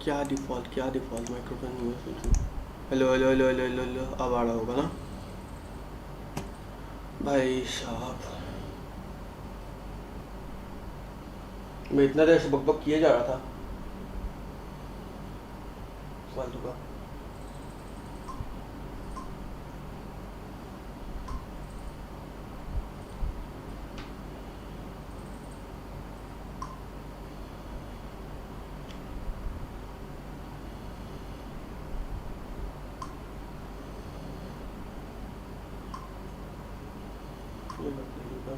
क्या default microphone नहीं है। Hello hello hello hello hello hello, अब आ रहा होगा ना भाई साहब। मैं इतना देर से बकबक किए जा रहा था फालतू का।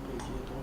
भेजिए तो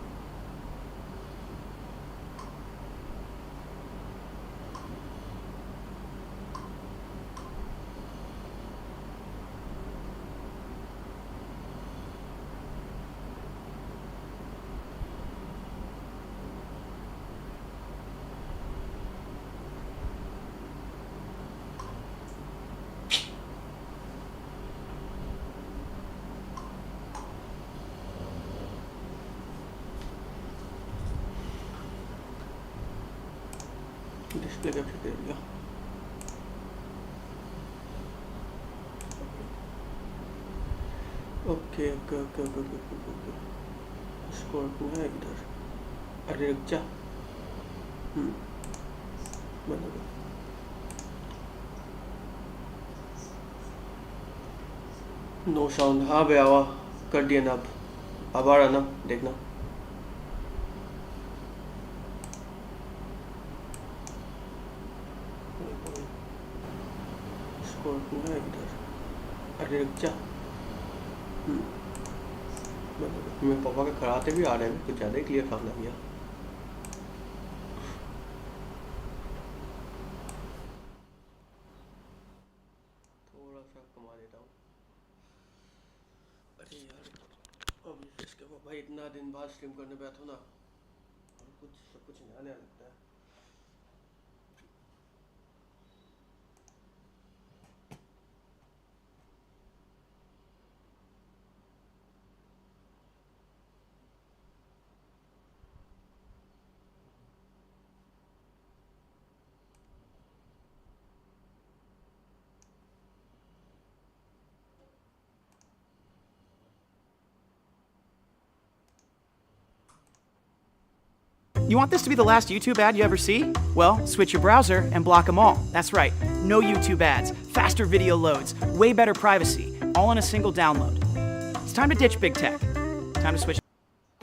डिस्प्ले कैप्चर कर दिया। Okay okay okay okay okay okay score है इधर। अरे रुक जा। बंद हो गया। No sound. हाँ भैया आवा कर दिया ना। अब आ रहा ना, देखना। है इधर। अरे रुक जा। मेरे पापा के कराते भी आ रहे हैं, कुछ ज़्यादा ही क्लियर साउंड आ गया। थोड़ा सा कमा देता हूँ। अरे यार अब इसके भाई इतना दिन बाद स्ट्रीम करने पे आता हूँ ना, कुछ सब कुछ नया नया लगता है। You want this to be the last YouTube ad you ever see? Well, switch your browser and block them all. That's right, no YouTube ads, faster video loads, way better privacy, all in a single download. It's time to ditch big tech. Time to switch.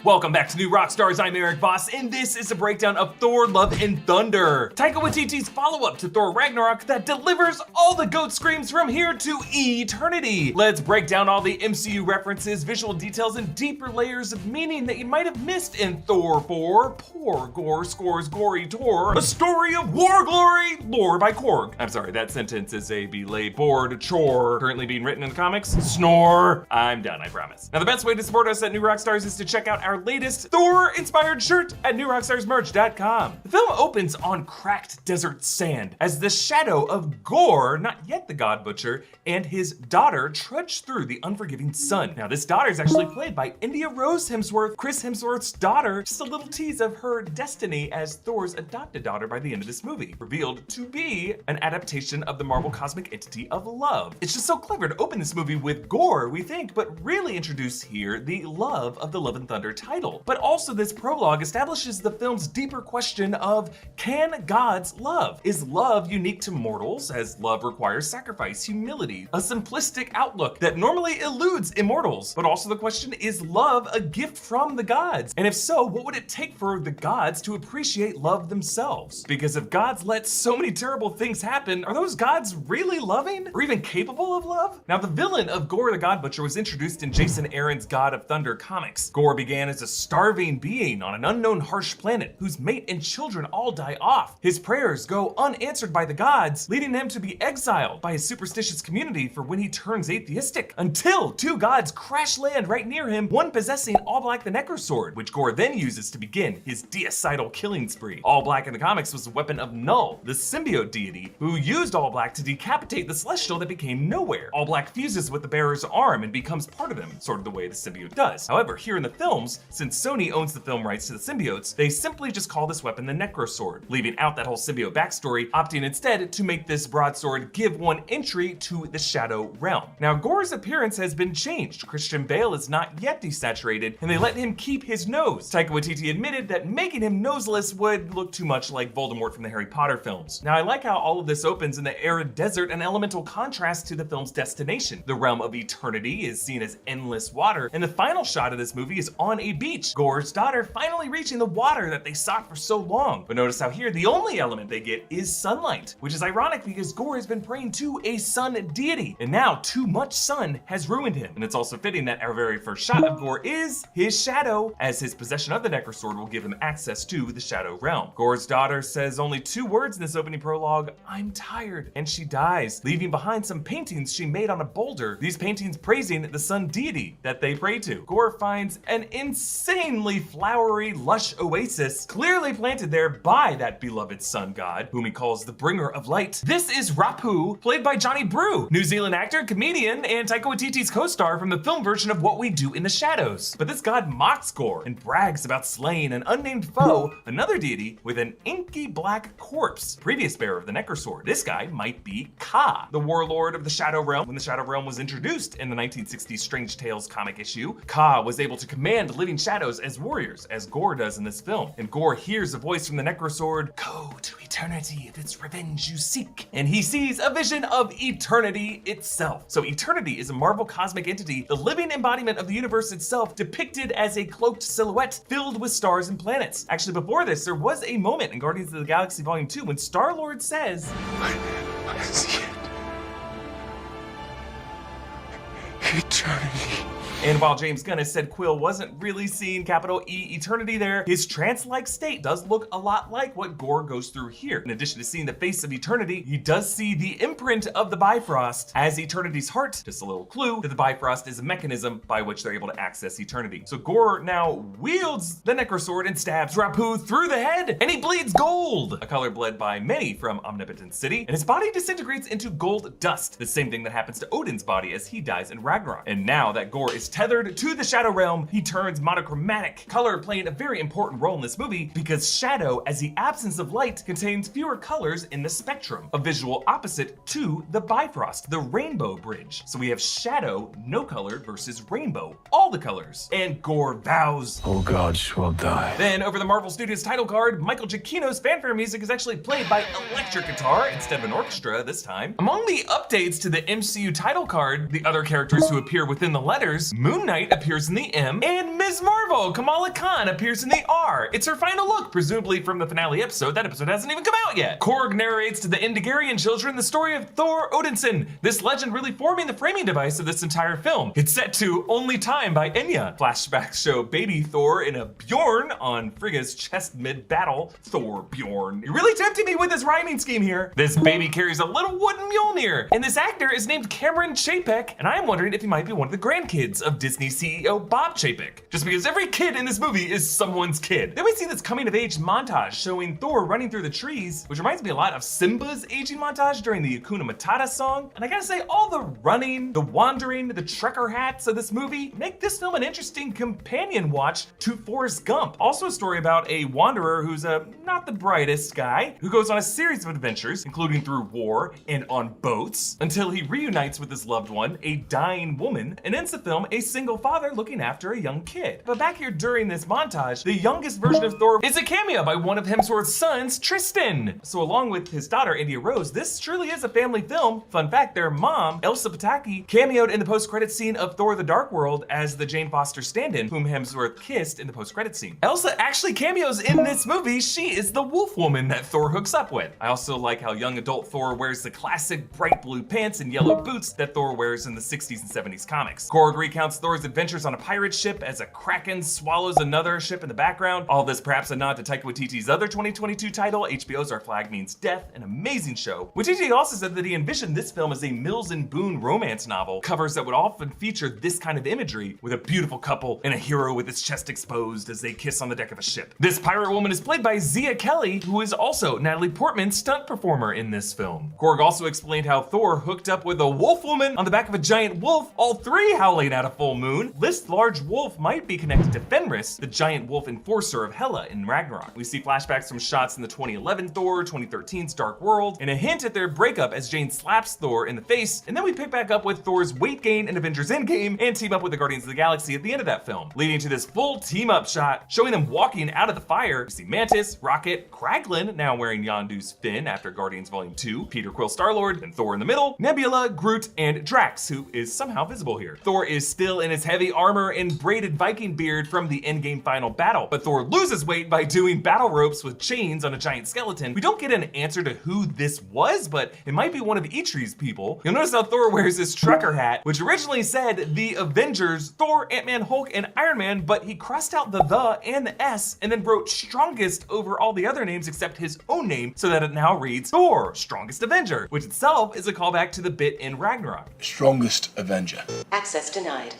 Welcome back to New Rockstars, I'm Eric Voss, and this is a breakdown of Thor Love and Thunder, Taika Waititi's follow-up to Thor Ragnarok that delivers all the GOAT screams from here to eternity. Let's break down all the MCU references, visual details, and deeper layers of meaning that you might have missed in Thor 4, Poor Gore Scores Gory Tor, A Story of War Glory, lore by Korg. I'm sorry, that sentence is a belay bored chore currently being written in the comics. Snore. I'm done, I promise. Now the best way to support us at New Rockstars is to check out our latest Thor-inspired shirt at newrockstarsmerch.com. The film opens on cracked desert sand as the shadow of Gore, not yet the God Butcher, and his daughter trudge through the unforgiving sun. Now this daughter is actually played by India Rose Hemsworth, Chris Hemsworth's daughter. Just a little tease of her destiny as Thor's adopted daughter by the end of this movie, revealed to be an adaptation of the Marvel cosmic entity of love. It's just so clever to open this movie with Gore, we think, but really introduce here the love of the Love and Thunder title. But also this prologue establishes the film's deeper question of, can gods love? Is love unique to mortals, as love requires sacrifice, humility, a simplistic outlook that normally eludes immortals? But also the question, is love a gift from the gods? And if so, what would it take for the gods to appreciate love themselves? Because if gods let so many terrible things happen, are those gods really loving? Or even capable of love? Now the villain of Gore the God Butcher was introduced in Jason Aaron's God of Thunder comics. Gore began as a starving being on an unknown harsh planet whose mate and children all die off. His prayers go unanswered by the gods, leading him to be exiled by his superstitious community for when he turns atheistic, until two gods crash land right near him, one possessing All Black the Necrosword, which Gore then uses to begin his deicidal killing spree. All Black in the comics was a weapon of Null, the symbiote deity, who used All Black to decapitate the Celestial that became Nowhere. All Black fuses with the bearer's arm and becomes part of him, sort of the way the symbiote does. However, here in the films, point, since Sony owns the film rights to the symbiotes, they simply just call this weapon the Necrosword, leaving out that whole symbiote backstory, opting instead to make this broadsword give one entry to the Shadow Realm. Now, Gore's appearance has been changed. Christian Bale is not yet desaturated, and they let him keep his nose. Taika Waititi admitted that making him noseless would look too much like Voldemort from the Harry Potter films. Now, I like how all of this opens in the arid desert, an elemental contrast to the film's destination. The realm of eternity is seen as endless water, and the final shot of this movie is on a beach, Gore's daughter finally reaching the water that they sought for so long. But notice how here the only element they get is sunlight, which is ironic because Gore has been praying to a sun deity, and now too much sun has ruined him. And it's also fitting that our very first shot of Gore is his shadow, as his possession of the Necrosword will give him access to the Shadow Realm. Gore's daughter says only 2 words in this opening prologue: "I'm tired," and she dies, leaving behind some paintings she made on a boulder, these paintings praising the sun deity that they pray to. Gore finds an insanely flowery, lush oasis, clearly planted there by that beloved sun god, whom he calls the bringer of light. This is Rapu, played by Johnny Brew, New Zealand actor, comedian, and Taika Waititi's co-star from the film version of What We Do in the Shadows. But this god mocks Gore and brags about slaying an unnamed foe, another deity with an inky black corpse, previous bearer of the Necrosword. This guy might be Ka, the warlord of the Shadow Realm. When the Shadow Realm was introduced in the 1960s Strange Tales comic issue, Ka was able to command living shadows as warriors, as Gore does in this film. And Gore hears a voice from the Necrosword: "Go to eternity if it's revenge you seek." And he sees a vision of eternity itself. So eternity is a Marvel cosmic entity, the living embodiment of the universe itself, depicted as a cloaked silhouette filled with stars and planets. Actually, before this, there was a moment in Guardians of the Galaxy Volume 2 when Star-Lord says, I see it. Eternity. and while James Gunn has said Quill wasn't really seeing capital E eternity there, his trance-like state does look a lot like what Gore goes through here. In addition to seeing the face of eternity, he does see the imprint of the Bifrost as eternity's heart. Just a little clue that the Bifrost is a mechanism by which they're able to access eternity. So Gore now wields the Necrosword and stabs Rapu through the head, and he bleeds gold, a color bled by many from Omnipotent City, and his body disintegrates into gold dust, the same thing that happens to Odin's body as he dies in Ragnarok. And now that Gore is tethered to the Shadow Realm, he turns monochromatic, color playing a very important role in this movie because shadow, as the absence of light, contains fewer colors in the spectrum, a visual opposite to the Bifrost, the rainbow bridge. So we have shadow, no color, versus rainbow, all the colors. And Gore vows, All gods will die. then over the Marvel Studios title card, Michael Giacchino's fanfare music is actually played by electric guitar instead of an orchestra this time. Among the updates to the MCU title card, the other characters who appear within the letters, Moon Knight appears in the M, and Ms. Marvel, Kamala Khan, appears in the R. It's her final look, presumably from the finale episode. That episode hasn't even come out yet. Korg narrates to the Indigarian children the story of Thor Odinson, this legend really forming the framing device of this entire film. It's set to Only Time by Enya. Flashbacks show baby Thor in a Bjorn on Frigga's chest mid-battle. Thor Bjorn. You're really tempting me with this rhyming scheme here. This baby carries a little wooden Mjolnir, and this actor is named Cameron Chapek, and I'm wondering if he might be one of the grandkids of Disney CEO Bob Chapek, just because every kid in this movie is someone's kid. Then we see this coming-of-age montage showing Thor running through the trees, which reminds me a lot of Simba's aging montage during the Hakuna Matata song. And I gotta say, all the running, the wandering, the trucker hats of this movie make this film an interesting companion watch to Forrest Gump. Also a story about a wanderer who's not the brightest guy, who goes on a series of adventures, including through war and on boats, until he reunites with his loved one, a dying woman, and ends the film a single father looking after a young kid. But back here during this montage, the youngest version of Thor is a cameo by one of Hemsworth's sons, Tristan. So along with his daughter, India Rose, this truly is a family film. Fun fact, their mom, Elsa Pataki, cameoed in the post-credit scene of Thor the Dark World as the Jane Foster stand-in, whom Hemsworth kissed in the post-credit scene. Elsa actually cameos in this movie. She is the wolf woman that Thor hooks up with. I also like how young adult Thor wears the classic bright blue pants and yellow boots that Thor wears in the 60s and 70s comics. Korg recounts Thor's adventures on a pirate ship as a kraken swallows another ship in the background. All this perhaps a nod to Taika Waititi's other 2022 title, HBO's Our Flag Means Death, an amazing show. Waititi also said that he envisioned this film as a Mills and Boon romance novel, covers that would often feature this kind of imagery, with a beautiful couple and a hero with his chest exposed as they kiss on the deck of a ship. This pirate woman is played by Zia Kelly, who is also Natalie Portman's stunt performer in this film. Korg also explained how Thor hooked up with a wolf woman on the back of a giant wolf, all three howling out of full moon, this large wolf might be connected to Fenris, the giant wolf enforcer of Hela in Ragnarok. We see flashbacks from shots in the 2011 Thor, 2013's Dark World, and a hint at their breakup as Jane slaps Thor in the face, and then we pick back up with Thor's weight gain in Avengers Endgame and team up with the Guardians of the Galaxy at the end of that film, leading to this full team up shot showing them walking out of the fire. We see Mantis, Rocket, Kraglin, now wearing Yondu's fin after Guardians Volume 2, Peter Quill Star-Lord, and Thor in the middle, Nebula, Groot, and Drax, who is somehow visible here. Thor is still in his heavy armor and braided Viking beard from the Endgame final battle, but Thor loses weight by doing battle ropes with chains on a giant skeleton. We don't get an answer to who this was, but it might be one of Eitri's people. You'll notice how Thor wears this trucker hat, which originally said the Avengers, Thor, Ant-Man, Hulk, and Iron Man, but he crossed out the and the S and then wrote strongest over all the other names except his own name so that it now reads Thor, Strongest Avenger, which itself is a callback to the bit in Ragnarok. Strongest Avenger. Access denied.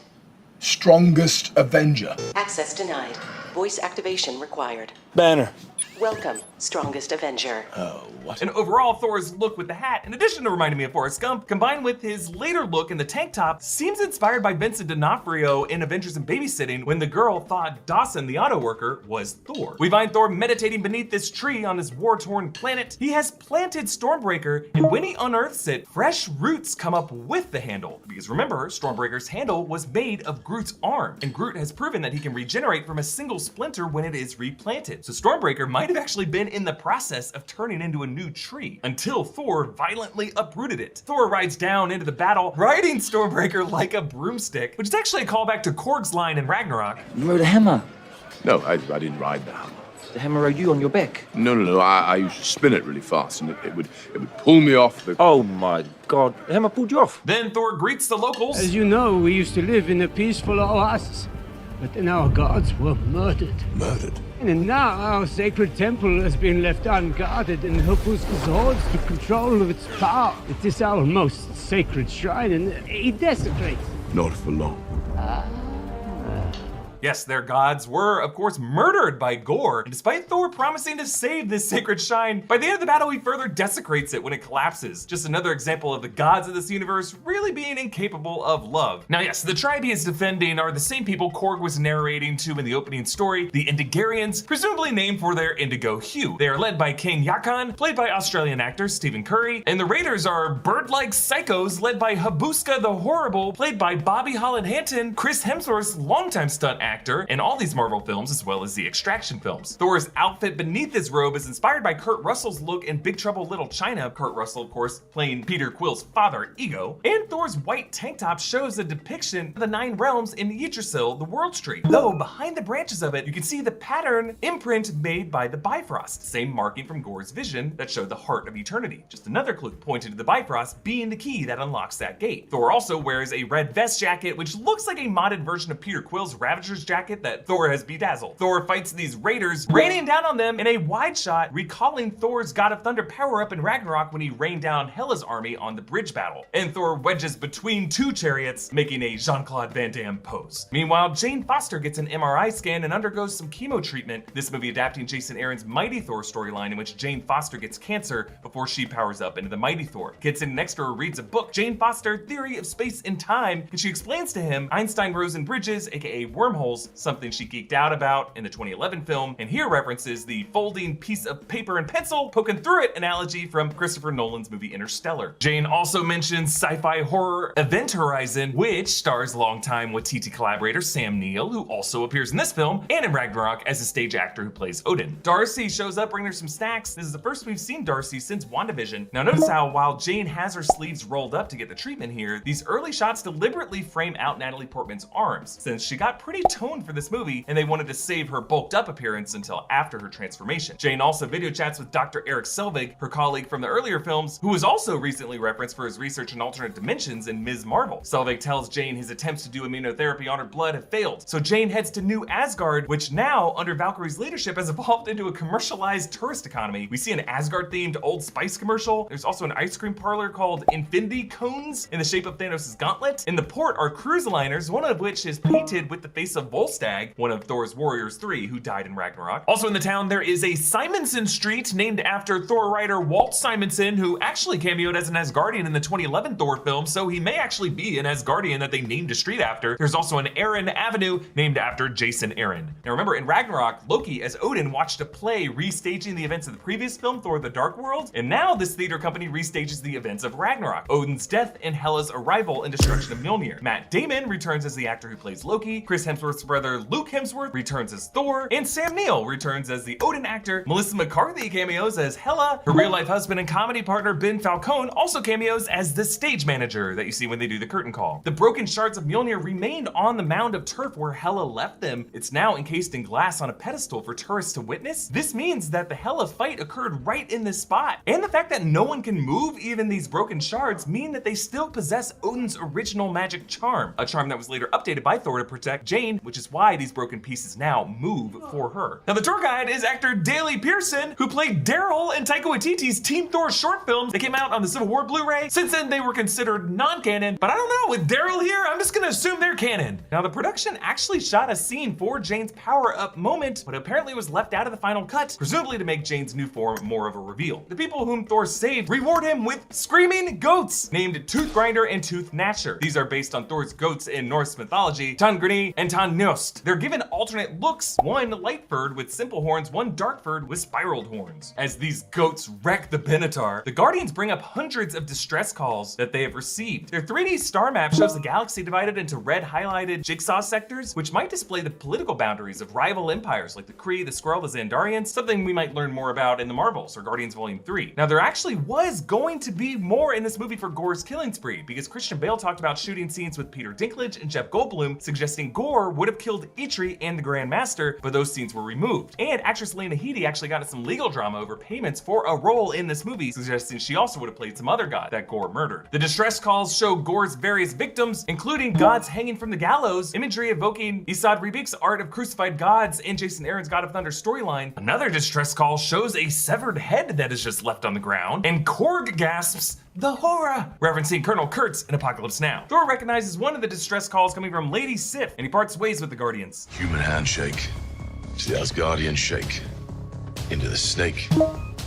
Strongest Avenger. Access denied. Voice activation required. Banner. Welcome, Strongest Avenger. Oh, what? And overall, Thor's look with the hat, in addition to reminding me of Forrest Gump, combined with his later look in the tank top, seems inspired by Vincent D'Onofrio in Avengers and Babysitting when the girl thought Dawson, the auto worker, was Thor. We find Thor meditating beneath this tree on his war-torn planet. He has planted Stormbreaker, and when he unearths it, fresh roots come up with the handle. Because remember, Stormbreaker's handle was made of Groot's arm, and Groot has proven that he can regenerate from a single splinter when it is replanted. So Stormbreaker might have actually been in the process of turning into a new tree until Thor violently uprooted it. Thor rides down into the battle, riding Stormbreaker like a broomstick, which is actually a callback to Korg's line in Ragnarok. You rode a hammer. No, I didn't ride the hammer. The hammer rode you on your back. No. I used to spin it really fast, and it would pull me off the. Oh my God! The hammer pulled you off. Then Thor greets the locals. As you know, we used to live in a peaceful oasis, but then our gods were murdered. Murdered. And now our sacred temple has been left unguarded, and HuB holds the control of its power. It is our most sacred shrine, and it desecrates. Not for long. Yes, their gods were, of course, murdered by Gore, and despite Thor promising to save this sacred shrine, by the end of the battle he further desecrates it when it collapses. Just another example of the gods of this universe really being incapable of love. Now yes, the tribe he is defending are the same people Korg was narrating to in the opening story, the Indigarians, presumably named for their indigo hue. They are led by King Yakan, played by Australian actor Stephen Curry, and the raiders are bird-like psychos led by Habuska the Horrible, played by Bobby Holland-Hanton, Chris Hemsworth's longtime stunt actor in all these Marvel films as well as the Extraction films. Thor's outfit beneath his robe is inspired by Kurt Russell's look in Big Trouble Little China, Kurt Russell of course playing Peter Quill's father, Ego, and Thor's white tank top shows a depiction of the 9 realms in Yggdrasil, the world tree. Though behind the branches of it, you can see the pattern imprint made by the Bifrost, same marking from Gore's vision that showed the heart of eternity. Just another clue pointing to the Bifrost being the key that unlocks that gate. Thor also wears a red vest jacket, which looks like a modded version of Peter Quill's Ravager's jacket that Thor has bedazzled. Thor fights these raiders, raining down on them in a wide shot, recalling Thor's God of Thunder power-up in Ragnarok when he rained down Hela's army on the bridge battle. And Thor wedges between 2 chariots, making a Jean-Claude Van Damme pose. Meanwhile, Jane Foster gets an MRI scan and undergoes some chemo treatment, this movie adapting Jason Aaron's Mighty Thor storyline in which Jane Foster gets cancer before she powers up into the Mighty Thor. Gets in next to her, reads a book, Jane Foster, Theory of Space and Time, and she explains to him Einstein rows and bridges, aka wormholes, something she geeked out about in the 2011 film, and here references the folding piece of paper and pencil poking through it analogy from Christopher Nolan's movie Interstellar. Jane also mentions sci-fi horror Event Horizon, which stars longtime Waititi collaborator Sam Neill, who also appears in this film and in Ragnarok as a stage actor who plays Odin. Darcy shows up bringing her some snacks. This is the first we've seen Darcy since WandaVision. Now notice how while Jane has her sleeves rolled up to get the treatment here, these early shots deliberately frame out Natalie Portman's arms, since she got pretty toned for this movie and they wanted to save her bulked up appearance until after her transformation. Jane also video chats with Dr. Eric Selvig, her colleague from the earlier films, who was also recently referenced for his research in alternate dimensions in Ms. Marvel. Selvig tells Jane his attempts to do immunotherapy on her blood have failed, so Jane heads to New Asgard, which now, under Valkyrie's leadership, has evolved into a commercialized tourist economy. We see an Asgard-themed Old Spice commercial. There's also an ice cream parlor called Infinity Cones in the shape of Thanos' gauntlet. In the port are cruise liners, one of which is painted with the face of of Volstagg, one of Thor's warriors 3 who died in Ragnarok. Also in the town, there is a Simonson Street named after Thor writer Walt Simonson, who actually cameoed as an Asgardian in the 2011 Thor film, so he may actually be an Asgardian that they named a street after. There's also an Aaron Avenue named after Jason Aaron. Now remember, in Ragnarok, Loki as Odin watched a play restaging the events of the previous film, Thor the Dark World, and now this theater company restages the events of Ragnarok, Odin's death and Hela's arrival and destruction of Mjolnir. Matt Damon returns as the actor who plays Loki, Chris Hemsworth's brother Luke Hemsworth returns as Thor, and Sam Neill returns as the Odin actor. Melissa McCarthy cameos as Hela. Her real-life husband and comedy partner Ben Falcone also cameos as the stage manager that you see when they do the curtain call. The broken shards of Mjolnir remained on the mound of turf where Hela left them. It's now encased in glass on a pedestal for tourists to witness. This means that the Hela fight occurred right in this spot. And the fact that no one can move even these broken shards mean that they still possess Odin's original magic charm, a charm that was later updated by Thor to protect Jane, which is why these broken pieces now move for her. Now the tour guide is actor Daley Pearson, who played Daryl in Taika Waititi's Team Thor short films that came out on the Civil War Blu-ray. Since then they were considered non-canon, but I don't know, with Daryl here, I'm just gonna assume they're canon. Now the production actually shot a scene for Jane's power-up moment, but apparently was left out of the final cut, presumably to make Jane's new form more of a reveal. The people whom Thor saved reward him with screaming goats named Tooth Grinder and Tooth Gnasher. These are based on Thor's goats in Norse mythology, Tangri and Tannost. They're given alternate looks, one light-furred with simple horns, one dark-furred with spiraled horns. As these goats wreck the Benatar, the Guardians bring up hundreds of distress calls that they have received. Their 3D star map shows the galaxy divided into red highlighted jigsaw sectors, which might display the political boundaries of rival empires like the Kree, the Skrull, the Xandarians, something we might learn more about in the Marvels or Guardians Volume 3. Now there actually was going to be more in this movie for Gore's killing spree, because Christian Bale talked about shooting scenes with Peter Dinklage and Jeff Goldblum, suggesting Gore would have killed Eitri and the Grand Master, but those scenes were removed. And actress Lena Headey actually got into some legal drama over payments for a role in this movie, suggesting she also would have played some other god that Gore murdered. The distress calls show Gore's various victims, including gods hanging from the gallows, imagery evoking Esad Ribik's Art of Crucified Gods and Jason Aaron's God of Thunder storyline. Another distress call shows a severed head that is just left on the ground, and Korg gasps, "The horror!" referencing Colonel Kurtz in Apocalypse Now. Thor recognizes one of the distress calls coming from Lady Sif, and he parts ways with the Guardians. Human handshake. It's the Asgardian shake. Into the snake.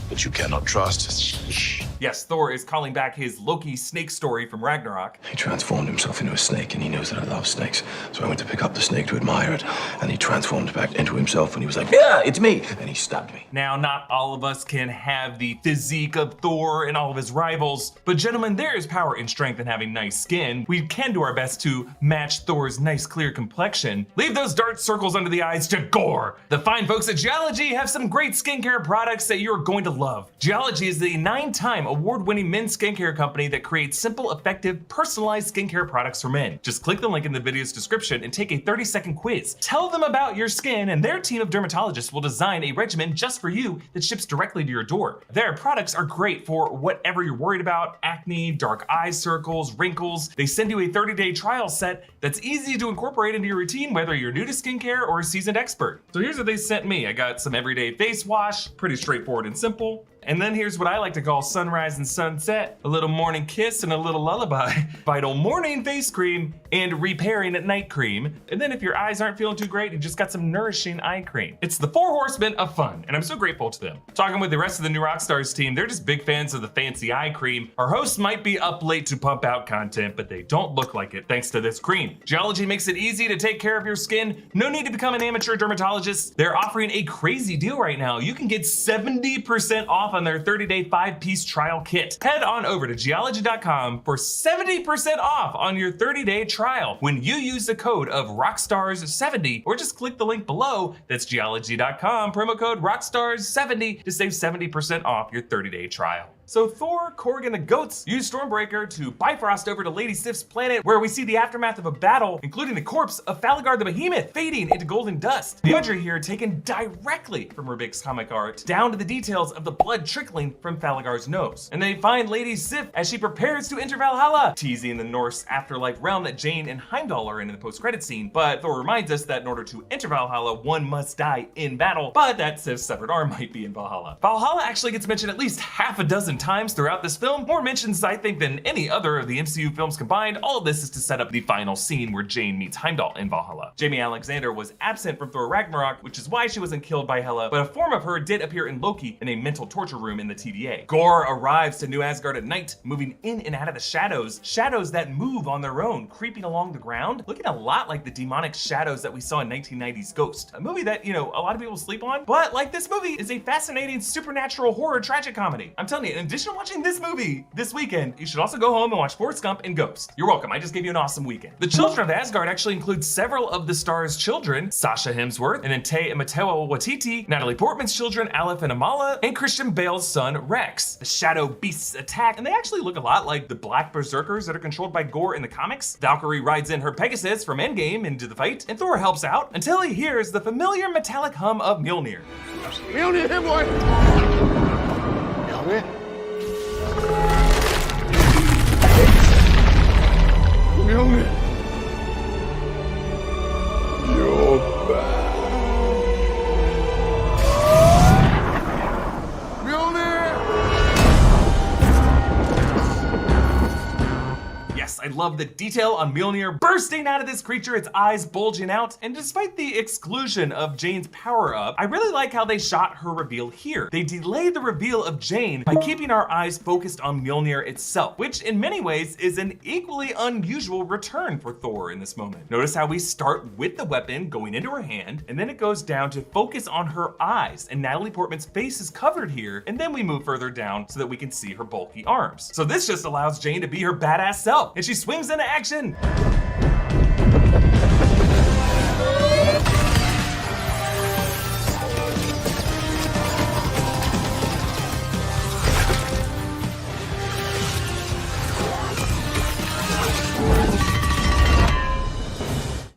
But you cannot trust. Yes, Thor is calling back his Loki snake story from Ragnarok. He transformed himself into a snake, and he knows that I love snakes. So I went to pick up the snake to admire it, and he transformed back into himself, and he was like, "Yeah, it's me!" And he stabbed me. Now, not all of us can have the physique of Thor and all of his rivals, but gentlemen, there is power in strength in having nice skin. We can do our best to match Thor's nice, clear complexion. Leave those dark circles under the eyes to Gore. The fine folks at Geology have some great skincare products that you're going to love. Geology is the 9-time award-winning men's skincare company that creates simple, effective, personalized skincare products for men. Just click the link in the video's description and take a 30-second quiz. Tell them about your skin, and their team of dermatologists will design a regimen just for you that ships directly to your door. Their products are great for whatever you're worried about: acne, dark eye circles, wrinkles. They send you a 30-day trial set that's easy to incorporate into your routine, whether you're new to skincare or a seasoned expert. So here's what they sent me. I got some everyday face wash, pretty straightforward and simple. And then here's what I like to call sunrise and sunset, a little morning kiss and a little lullaby, Vital Morning Face Cream, and Repairing at Night Cream. And then if your eyes aren't feeling too great, you just got some Nourishing Eye Cream. It's the 4 horsemen of fun, and I'm so grateful to them. Talking with the rest of the New Rockstars team, they're just big fans of the fancy eye cream. Our hosts might be up late to pump out content, but they don't look like it thanks to this cream. Geology makes it easy to take care of your skin. No need to become an amateur dermatologist. They're offering a crazy deal right now. You can get 70% off on their 30-day 5-piece trial kit. Head on over to geology.com for 70% off on your 30-day trial when you use the code of Rockstars70, or just click the link below. That's geology.com, promo code Rockstars70 to save 70% off your 30-day trial. So Thor, Korg, and the goats use Stormbreaker to bifrost over to Lady Sif's planet, where we see the aftermath of a battle, including the corpse of Thaligar the Behemoth fading into golden dust. The imagery here taken directly from Rubik's comic art, down to the details of the blood trickling from Thaligar's nose. And they find Lady Sif as she prepares to enter Valhalla, teasing the Norse afterlife realm that Jane and Heimdall are in the post-credit scene. But Thor reminds us that in order to enter Valhalla, one must die in battle, but that Sif's severed arm might be in Valhalla. Valhalla actually gets mentioned at least half a dozen 1,000 times throughout this film, more mentions I think than any other of the MCU films combined. All of this is to set up the final scene where Jane meets Heimdall in Valhalla. Jamie Alexander was absent from Thor Ragnarok, which is why she wasn't killed by Hela, but a form of her did appear in Loki in a mental torture room in the TVA. Gore arrives to New Asgard at night, moving in and out of the shadows that move on their own, creeping along the ground, looking a lot like the demonic shadows that we saw in 1990's Ghost, a movie that, you know, a lot of people sleep on, but like this movie is a fascinating supernatural horror tragic comedy. I'm telling you, in addition to watching this movie this weekend, you should also go home and watch Forrest Gump and Ghost. You're welcome, I just gave you an awesome weekend. The Children of Asgard actually includes several of the star's children, Sasha Hemsworth, and then Taika Waititi, Natalie Portman's children, Aleph and Amala, and Christian Bale's son, Rex. The shadow beasts attack, and they actually look a lot like the black berserkers that are controlled by Gore in the comics. Valkyrie rides in her Pegasus from Endgame into the fight, and Thor helps out until he hears the familiar metallic hum of Mjolnir. Mjolnir, here, boy! Mjolnir? Mjolnir! You're back. Yes, I love the detail on Mjolnir bursting out of this creature, its eyes bulging out, and despite the exclusion of Jane's power-up, I really like how they shot her reveal here. They delayed the reveal of Jane by keeping our eyes focused on Mjolnir itself, which in many ways is an equally unusual return for Thor in this moment. Notice how we start with the weapon going into her hand, and then it goes down to focus on her eyes, and Natalie Portman's face is covered here, and then we move further down so that we can see her bulky arms. So this just allows Jane to be her badass self, and she swings into action.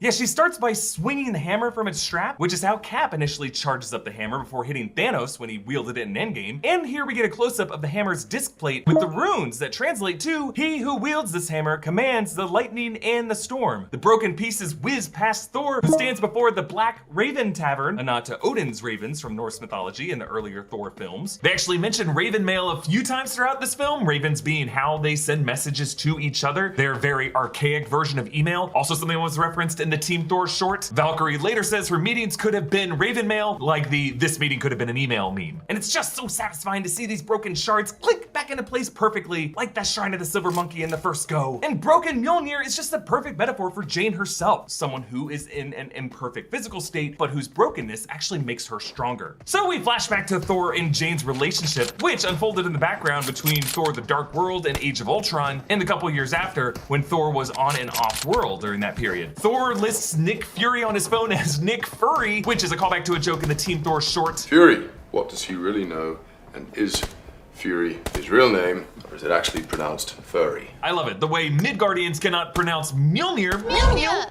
Yeah, she starts by swinging the hammer from its strap, which is how Cap initially charges up the hammer before hitting Thanos when he wielded it in Endgame. And here we get a close-up of the hammer's disc plate with the runes that translate to, "He who wields this hammer commands the lightning and the storm." The broken pieces whiz past Thor, who stands before the Black Raven Tavern, a nod to Odin's ravens from Norse mythology in the earlier Thor films. They actually mention Raven Mail a few times throughout this film, ravens being how they send messages to each other, their very archaic version of email. Also something that was referenced in the Team Thor short. Valkyrie later says her meetings could have been Raven Mail, like the "this meeting could have been an email" meme. And it's just so satisfying to see these broken shards click back into place perfectly, like that shrine of the Silver Monkey in the first go. And broken Mjolnir is just a perfect metaphor for Jane herself, someone who is in an imperfect physical state, but whose brokenness actually makes her stronger. So we flash back to Thor and Jane's relationship, which unfolded in the background between Thor: The Dark World and Age of Ultron, and a couple years after, when Thor was on and off world during that period. Thor lists Nick Fury on his phone as Nick Furry, which is a callback to a joke in the Team Thor short. Fury, what does he really know? And is Fury his real name, or is it actually pronounced furry? I love it. The way Midgardians cannot pronounce Mjolnir,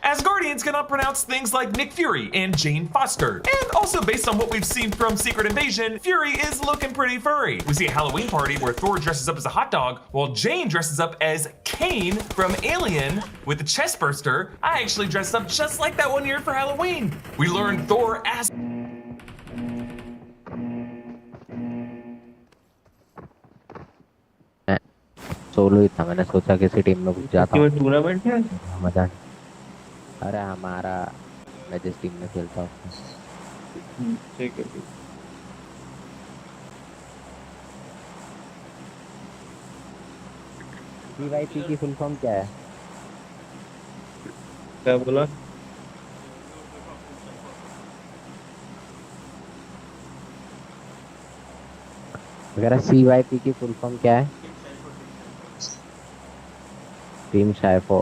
Asgardians cannot pronounce things like Nick Fury and Jane Foster. And also based on what we've seen from Secret Invasion, Fury is looking pretty furry. We see a Halloween party where Thor dresses up as a hot dog, while Jane dresses up as Kane from Alien with the chest burster. I actually dressed up just like that one year for Halloween. We learned Thor as solo ही था, मैंने सोचा किसी team में घुस जाता हूँ। Tournament है मजा। अरे हमारा मैं जिस टीम में खेलता हूँ। ठीक है। CYP की फुल फॉर्म क्या है? क्या बोला? अगर CYP की फुल फॉर्म क्या है? टीम शायफो।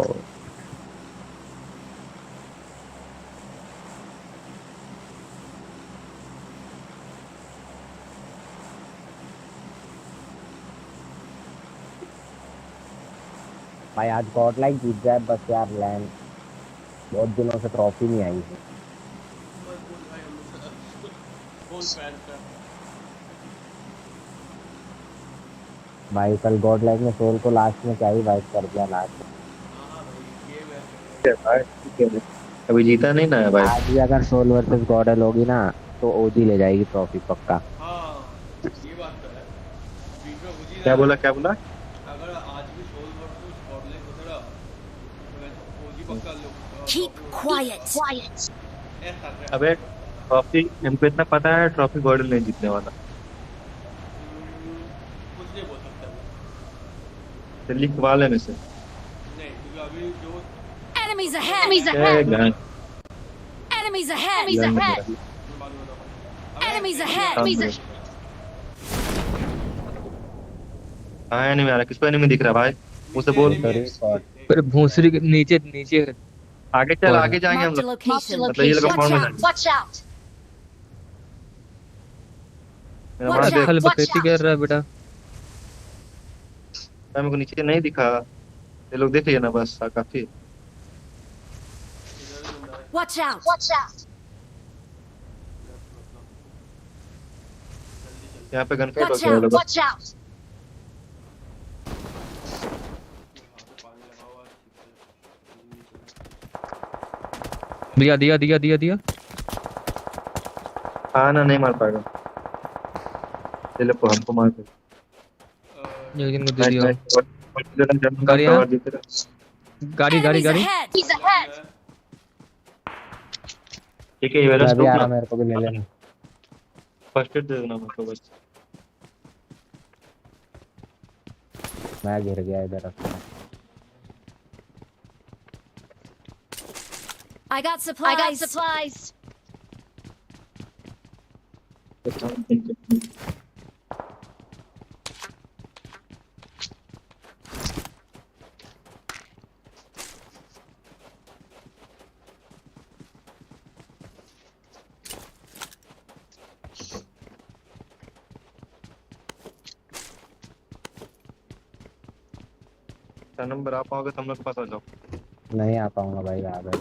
भाई आज गॉड लाइक जीत जाए बस यार, लैंड बहुत दिनों से ट्रॉफी नहीं आई है। भाई कल गॉड लाइक ने सोल को लास्ट में क्या ही वाइप कर दिया लास्ट। अभी जीता नहीं ना है भाई। आज भी अगर सोल वर्सेस गॉडल होगी ना तो ओजी ले जाएगी ट्रॉफी पक्का। हाँ ये बात तो है, बीच में ओजी क्या बोला क्या बोला? अगर आज भी सोल वर्सेस गॉडलाइक होता रहा तो मैं ओजी पक्का लो। Keep quiet. ऐसा है। अबे ट्रॉफी हमको इतना पता है, ट्रॉफी गॉर्डन नहीं जीतने वाला। कुछ नहीं बोल सकता वो। तो लिखवा लेने से नहीं क्योंकि अभी जो Enemies ahead. Enemies ahead. Enemies ahead. हाँ एनिमी आ रहा, किसको एनिमी दिख रहा भाई? मुझसे बोल। पर भूसरी के नीचे नीचे आगे चल, आगे जाएंगे हम Marked a लोग। location. मतलब ये लोग फॉर्म में Watch out. मेरा Watch बड़ा out. खल बकैती कर रहा है बेटा। मेरे को नीचे नहीं दिखा, ये लोग देख लिया ना बस काफी। Watch out. यहाँ पे गन फाइट हो Watch गया out. लोग। Watch out. दिया। हाँ ना, नहीं मार पाएगा ये लोग को, हमको मार दे। लेकिन को दे दिया। गाड़ी Enemies ahead. ठीक है, ये वाला मैं भी आ रहा, स्टॉप मेरे को भी ले लेना। फर्स्ट एड दे देना मेरे को बस। मैं गिर गया इधर। I got supplies. नंबर आ पाओगे तो हम लोग के पास आ जाओ। नहीं आ पाऊंगा भाई, आ गए।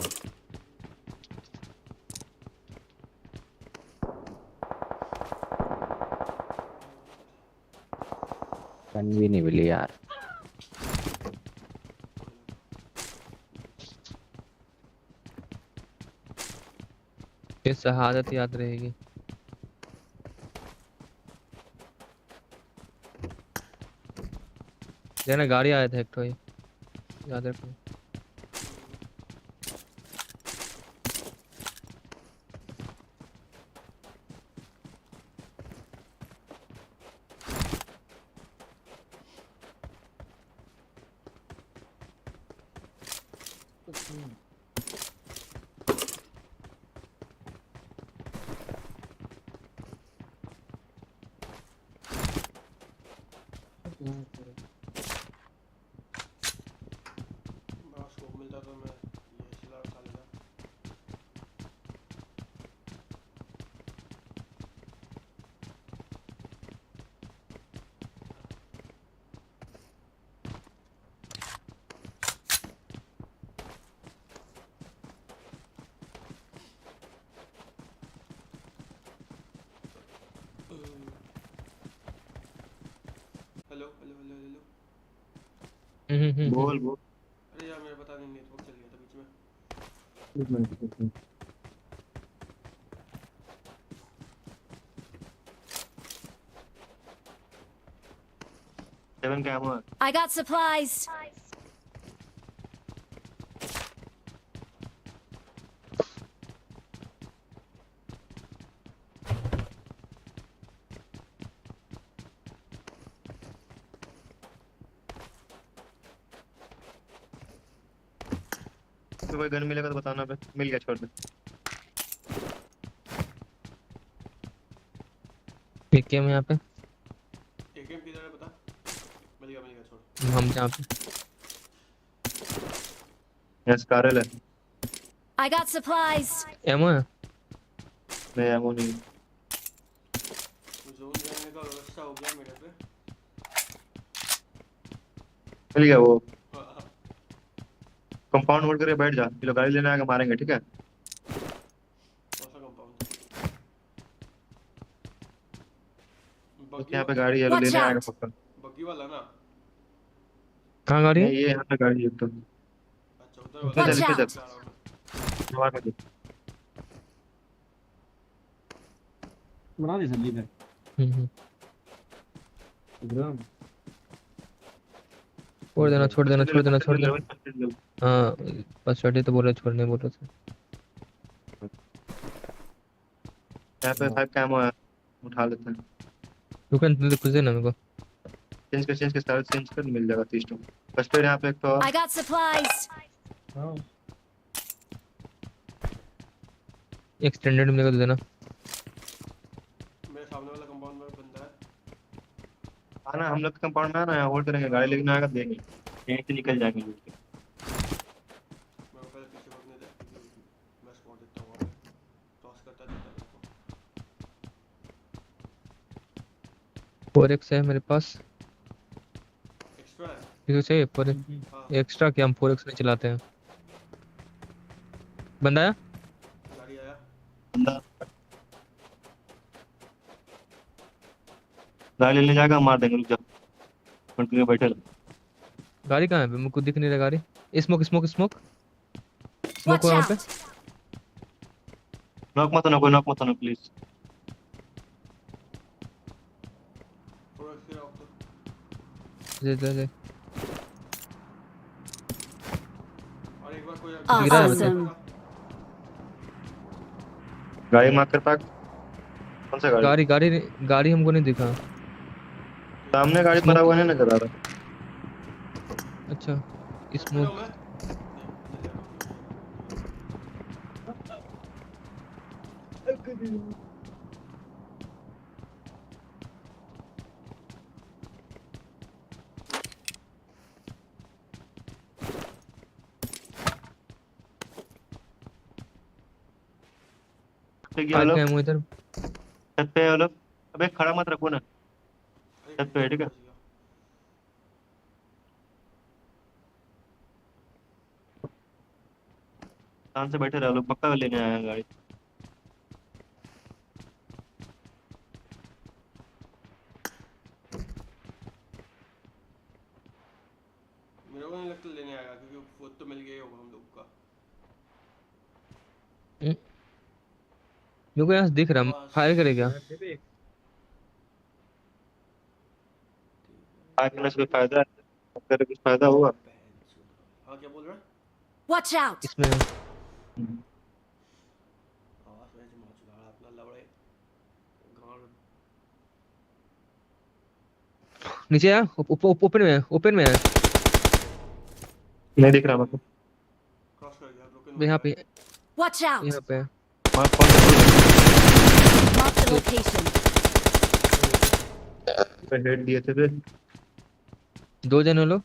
गन भी नहीं मिली यार। ये शहादत याद रहेगी। ना गाड़ी आया था एक तो, याद रखो। मिलता तो मैं ये सिला खा लेता। हेलो। बोल। अरे यार मेरा पता नहीं, नेटवर्क चल गया था बीच में। सेवन क्या हुआ? I got supplies. तो कोई गन मिलेगा तो बताना। पे मिल गया, छोड़ दे। पीके में यहाँ पे एकेएम किधर है बता। मिल गया छोड़। हम जहाँ पे यस कारल है। I got supplies. एमो है। नहीं एमो नहीं। जोन जाने का व्यवस्था हो गया मेरे पे। मिल गया वो। कंपाउंड मोड़ करके बैठ जा, ये लोग गाड़ी लेने आके मारेंगे, ठीक है? कौन सा कंपाउंड? यहाँ पे गाड़ी है, लेने आएगा पक्का। बग्गी वाला ना? कहाँ गाड़ी है? ये यहाँ पे गाड़ी है तो। अच्छा उधर वाला। चल नवा कर दे। बना दे सब्जी पे। छोड़ देना छोड़ देना छोड़ देना छोड़ देना। हाँ फर्स्ट एड तो बोल रहे छोड़ने बोल रहे थे। यहाँ पे 5 कैमो है, उठा लेते हैं। रुक ना कुछ देना मेरे को। चेंज के सारे चेंज कर मिल जाएगा 30 टू। फर्स्ट एड यहाँ पे एक तो I got supplies. हाँ एक्सटेंडेड मिलेगा तो देना। मेरे सामने वाला कंपाउंड में बंदा है। आना हम लोग कंपाउंड में आना, यहाँ होल्ड करेंगे, गाड़ी लेके आएगा देंगे, यहीं से निकल जाएंगे लूट के। मैं पहले पीछे भागने दे, मैं स्पॉट देता हूँ, टॉस करता देता हूँ। 4x है मेरे पास। एक्स्ट्रा है किसी चाहिए 4x एक्स्ट्रा? क्या हम 4x नहीं चलाते हैं। बंदा आया, गाड़ी आया, बंदा गाड़ी लेने जाएगा, मार देंगे, रुक जा, कंटिन्यू बैठे रहो। गाड़ी कहाँ है? मुझको दिख नहीं रहा गाड़ी। Smoke smoke smoke smoke Watch वहाँ पे। out. नॉक मत होना प्लीज। थोड़ा फिर आओ तो। दे और एक बार कोई गिरा है Awesome. गाड़ी मार कर पाक। कौन सा गाड़ी? गाड़ी हमको नहीं दिखा। सामने गाड़ी पड़ा हुआ है, नजर आ रहा। अच्छा स्मोक इधर छत पे है वो लोग। अबे खड़ा मत रखो ना, छत पे है, ठीक है। शांत से बैठे रहो लोग, पक्का लेने आए हैं गाड़ी। मेरे को नहीं लगता लेने आएगा, क्योंकि वो तो मिल गया ही होगा हम लोग का। मेरे को यहाँ दिख रहा फायर करेगा। आगे से कोई फायदा है? तेरे कुछ फायदा हुआ? हाँ क्या बोल रहा है? Watch out. इसमें आवाज में जो मार चुका अपना लवड़े गांड। नीचे है, ओपन में है। नहीं दिख रहा मेरे को। क्रॉस कर गया, ब्रोकन यहाँ पे Watch out. यहाँ पे मार कौन सा? Mark the location. पे हेड दिए थे बे। 2 जन लोग।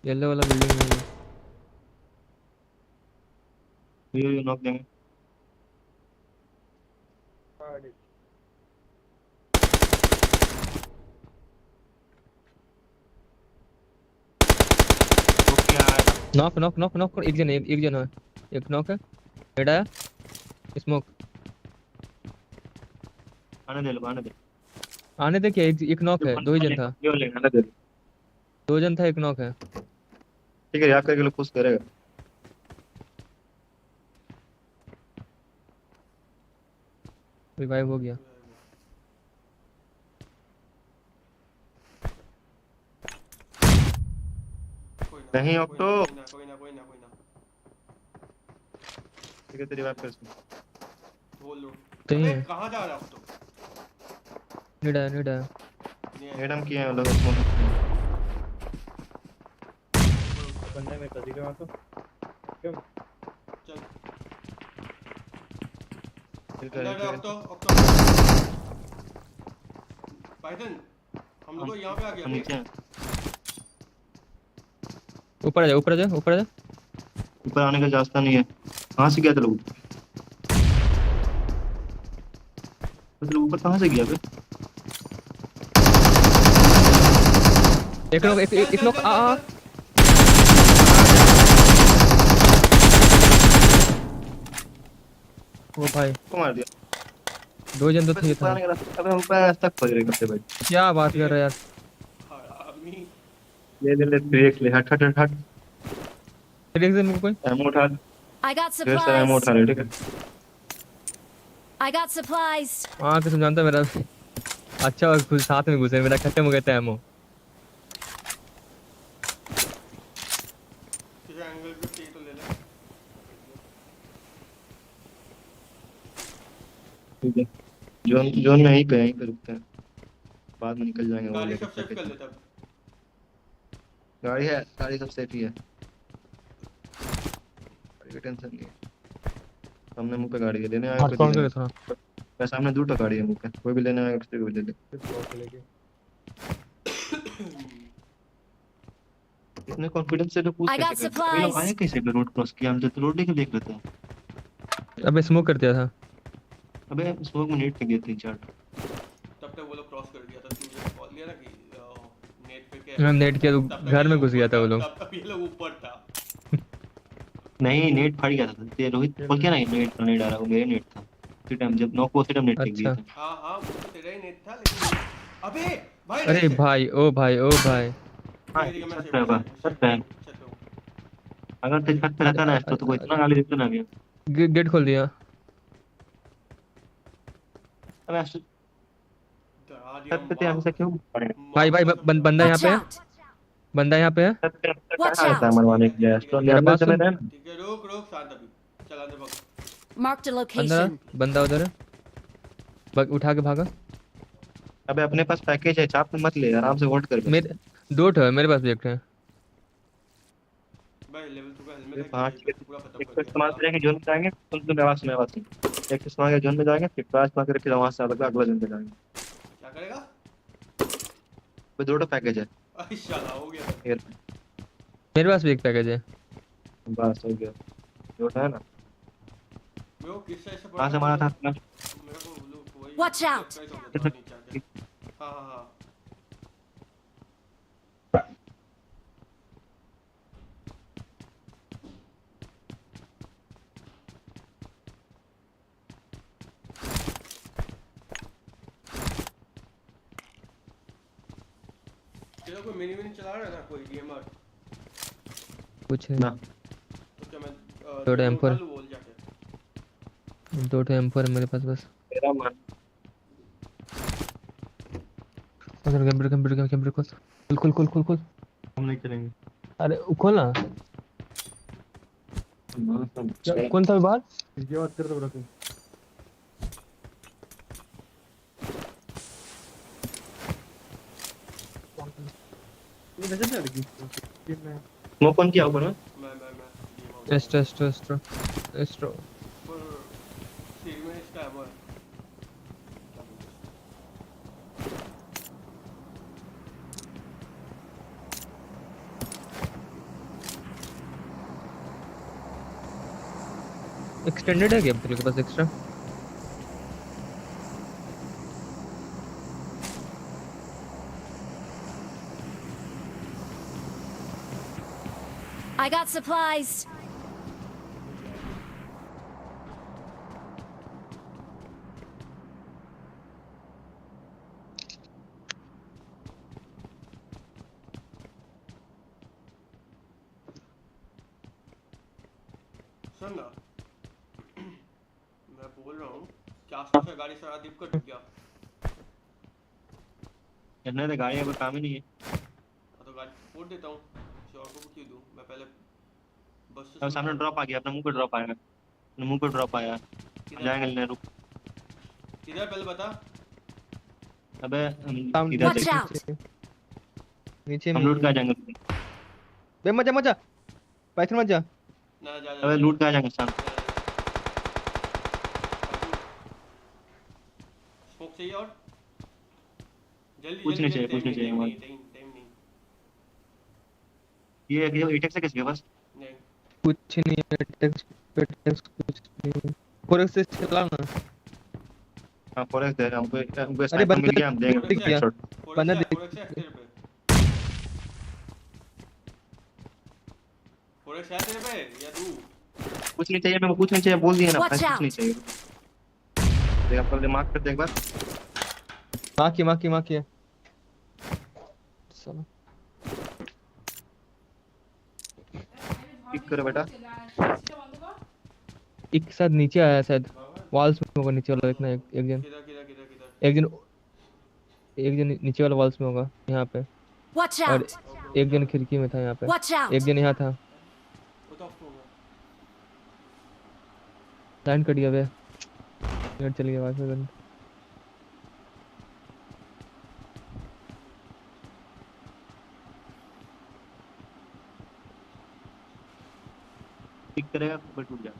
येलो वाला बिल्डिंग में है। ये नॉक देंगे। नॉक एक जन है। एक नॉक है। हेड आया स्मोक। आने दे क्या? एक नॉक है, 2 ही जन था। 2 जन था, एक नॉक है। ठीक है, याद करके लोग पुश करेगा। रिवाइव हो गया। नहीं ऑक्टो। कोई ना। ठीक है, तेरी बात कर सुन। बोल लो। कहीं है। कहाँ जा रहा है तो? निडा मैडम किए हैं लोग स्मोक। बंदे में कदी के तो क्यों? चल। ऑक्टो। पाइथन हम लोग यहाँ पे आ गया। नीचे हैं। ऊपर आ जा। ऊपर आने का रास्ता नहीं है। कहाँ से गया था लोग? मतलब ऊपर कहाँ से गया बे? एक लोग आ वो भाई को मार दिया। 2 जन तो थे था। अबे ऊपर रास्ता खोज रहे करते भाई। क्या बात कर रहा है यार। ले ब्रेक ले, हट हट हट हट। ब्रेक से मुझे कोई एमो उठा, I got ढेर सारा एमो supplies. उठा ले, ठीक है। I got supplies. हाँ कसम जानता मेरा अच्छा और खुद साथ में घुसे, मेरा खत्म हो गया था एमो। किसी एंगल पे चाहिए तो ले ले। ठीक है, जोन जोन में यहीं पे रुकते हैं, बाद में निकल जाएंगे। वो गाड़ी लेके सब सेफ कर लेता अब। गाड़ी है, गाड़ी सब सेफ ही है, गाड़ी की टेंशन नहीं है। सामने मुंह पे गाड़ी है, लेने आएगा हाथ कोई कौन देगा। करे थोड़ा मैं सामने 2 गाड़ी है मुंह पे, कोई भी लेने आएगा किसी को भी ले ले। इतने कॉन्फिडेंस से तो पूछ I got कैसे करते हैं? ये लोग supplies. आए कैसे पे रोड क्रॉस किया? हम तो रोड लेके देख लेते हैं। अबे स्मोक कर दिया था। अबे स्मोक में नेट पे गए 3-4। तब तक वो लोग क्रॉस कर दिया था, तुझे कॉल दिया ना कि नेट पे क्या हम नेट किया तो तब तक घर ये में लोग घुस गया ऊपर था वो लोग। तब ये लोग ऊपर था। नहीं, नेट फट गया था। ये रोहित बोल के ना नेट नहीं डाला, वो मेरे नेट था। उसी टाइम जब नॉक हुआ उसी टाइम नेट टेक दिया अच्छा था। हाँ वो तो तेरा ही नेट था, लेकिन अबे भाई अरे नहीं से- भाई ओ भाई ओ भाई हाँ, ठीक है, मैं छत पे होगा, छत पे है। छत पे हूँ। अगर तेरे छत पे रहता ना एस्ट्रो तो कोई इतना गाली देता ना गया। गेट खोल दिया। अबे एस्ट्रो डरा दिया छत पे थे, हमसे क्यों पड़े? भाई भाई बंदा यहाँ Watch पे है, out. बंदा यहाँ पे है। छत पे Watch कहाँ रहता है out. मरवाने के लिए? एस्ट्रो मेरा अंदर बात चले सुन। रहे ना। ठीक है, रुक शांत अभी चला दे बक। Marked a अंदर location. बंदा उधर है, उठा के भागा। अबे अपने पास पैकेज है, चाप में मत ले, आराम से होल्ड कर बस। मेरे 2 है मेरे पास भी, एक है। भाई लेवल 2 का ये हेलमेट है, 5 ये पूरा खत्म एक कर तो इस्तेमाल करेंगे, जोन में जाएंगे, सुन आवाज सुन आवाज सुन। एक इस्तेमाल के जोन में जाएंगे, फिर पास पा करके वहां से अगला जोन में जाएंगे। क्या करेगा? वो 2 पैकेज है। इंशाल्लाह हो गया। Here, मेरे पास भी एक पैकेज है। बस हो गया। जो है ना, वो किस साइड से कहां से मारा था? मेरे को लोग वही Watch out. surprise हो गया था नीचे आके। हाँ तेरा कोई मिनी चला रहा है ना कोई गेमर? कुछ है ना तो क्या मैं थोड़ा M4 निकालूं बोल जाके? 2 M4 है मेरे पास बस। तेरा मन अगर कैमरे खोल। हम नहीं चलेंगे। अरे खोल ना। कौन था बाहर? इसके बाद कर दो रखो। स्मोक कौन किया ऊपर में? मैं एस्ट्रो पर सीरी में इसका है वो है। एक्सटेंडेड है गेम तेरे के पास एक्स्ट्रा? I got supplies. सुन ना, मैं बोल रहा हूँ क्या आसपास का गाड़ी सारा दीप कर क्या? इतने तो गाड़ी कोई काम ही नहीं है। तो गाड़ी फोड़ देता हूँ, किसी और को क्यों दूँ? मैं पहले बस से अब सामने ड्रॉप आ गया, अपने मुंह पे ड्रॉप आया, अपने मुंह पे ड्रॉप आया। जाएंगे लेने, रुक। किधर पहले बता। अबे Watch इधर देख, out. नीचे हम लूट के आ जाएंगे। बे मजा पाइथन मत जा। ना जा अबे लूट के आ जाएंगे शाम। स्मोक चाहिए और जल्दी कुछ नहीं चाहिए, कुछ नहीं चाहिए हमारे। टाइम नहीं। ये एटेक्स है किसके पास? नहीं कुछ नहीं है, टेक्स्ट कुछ नहीं। 4x से चला ना। हां फॉरेक्स दे रहा हूं, हमको अरे स्नाइपर मिल गया, हम देंगे दिख गया। हेडशॉट। बंदा फोरेक्स दिख है तेरे पे, फोरेक्स है तेरे पे या तू? कुछ नहीं चाहिए, मेरे को कुछ नहीं चाहिए, बोल दिया ना, Watch कुछ out. नहीं चाहिए। देख अपना दिमाग पे देख एक बार। माँ की है। साला पिक करो बेटा। एक साथ नीचे आया शायद, वॉल्स में होगा नीचे वाला, एक ना एक जन, एक जन नीचे वाला वॉल्स में होगा यहाँ पे, Watch और out! एक जन खिड़की में था यहाँ पे, Watch out! एक जन यहाँ था। लाइन कट गया बे, नेट चली गई वाईफाई बंद। पिक करेगा ऊपर टूट जाएगा।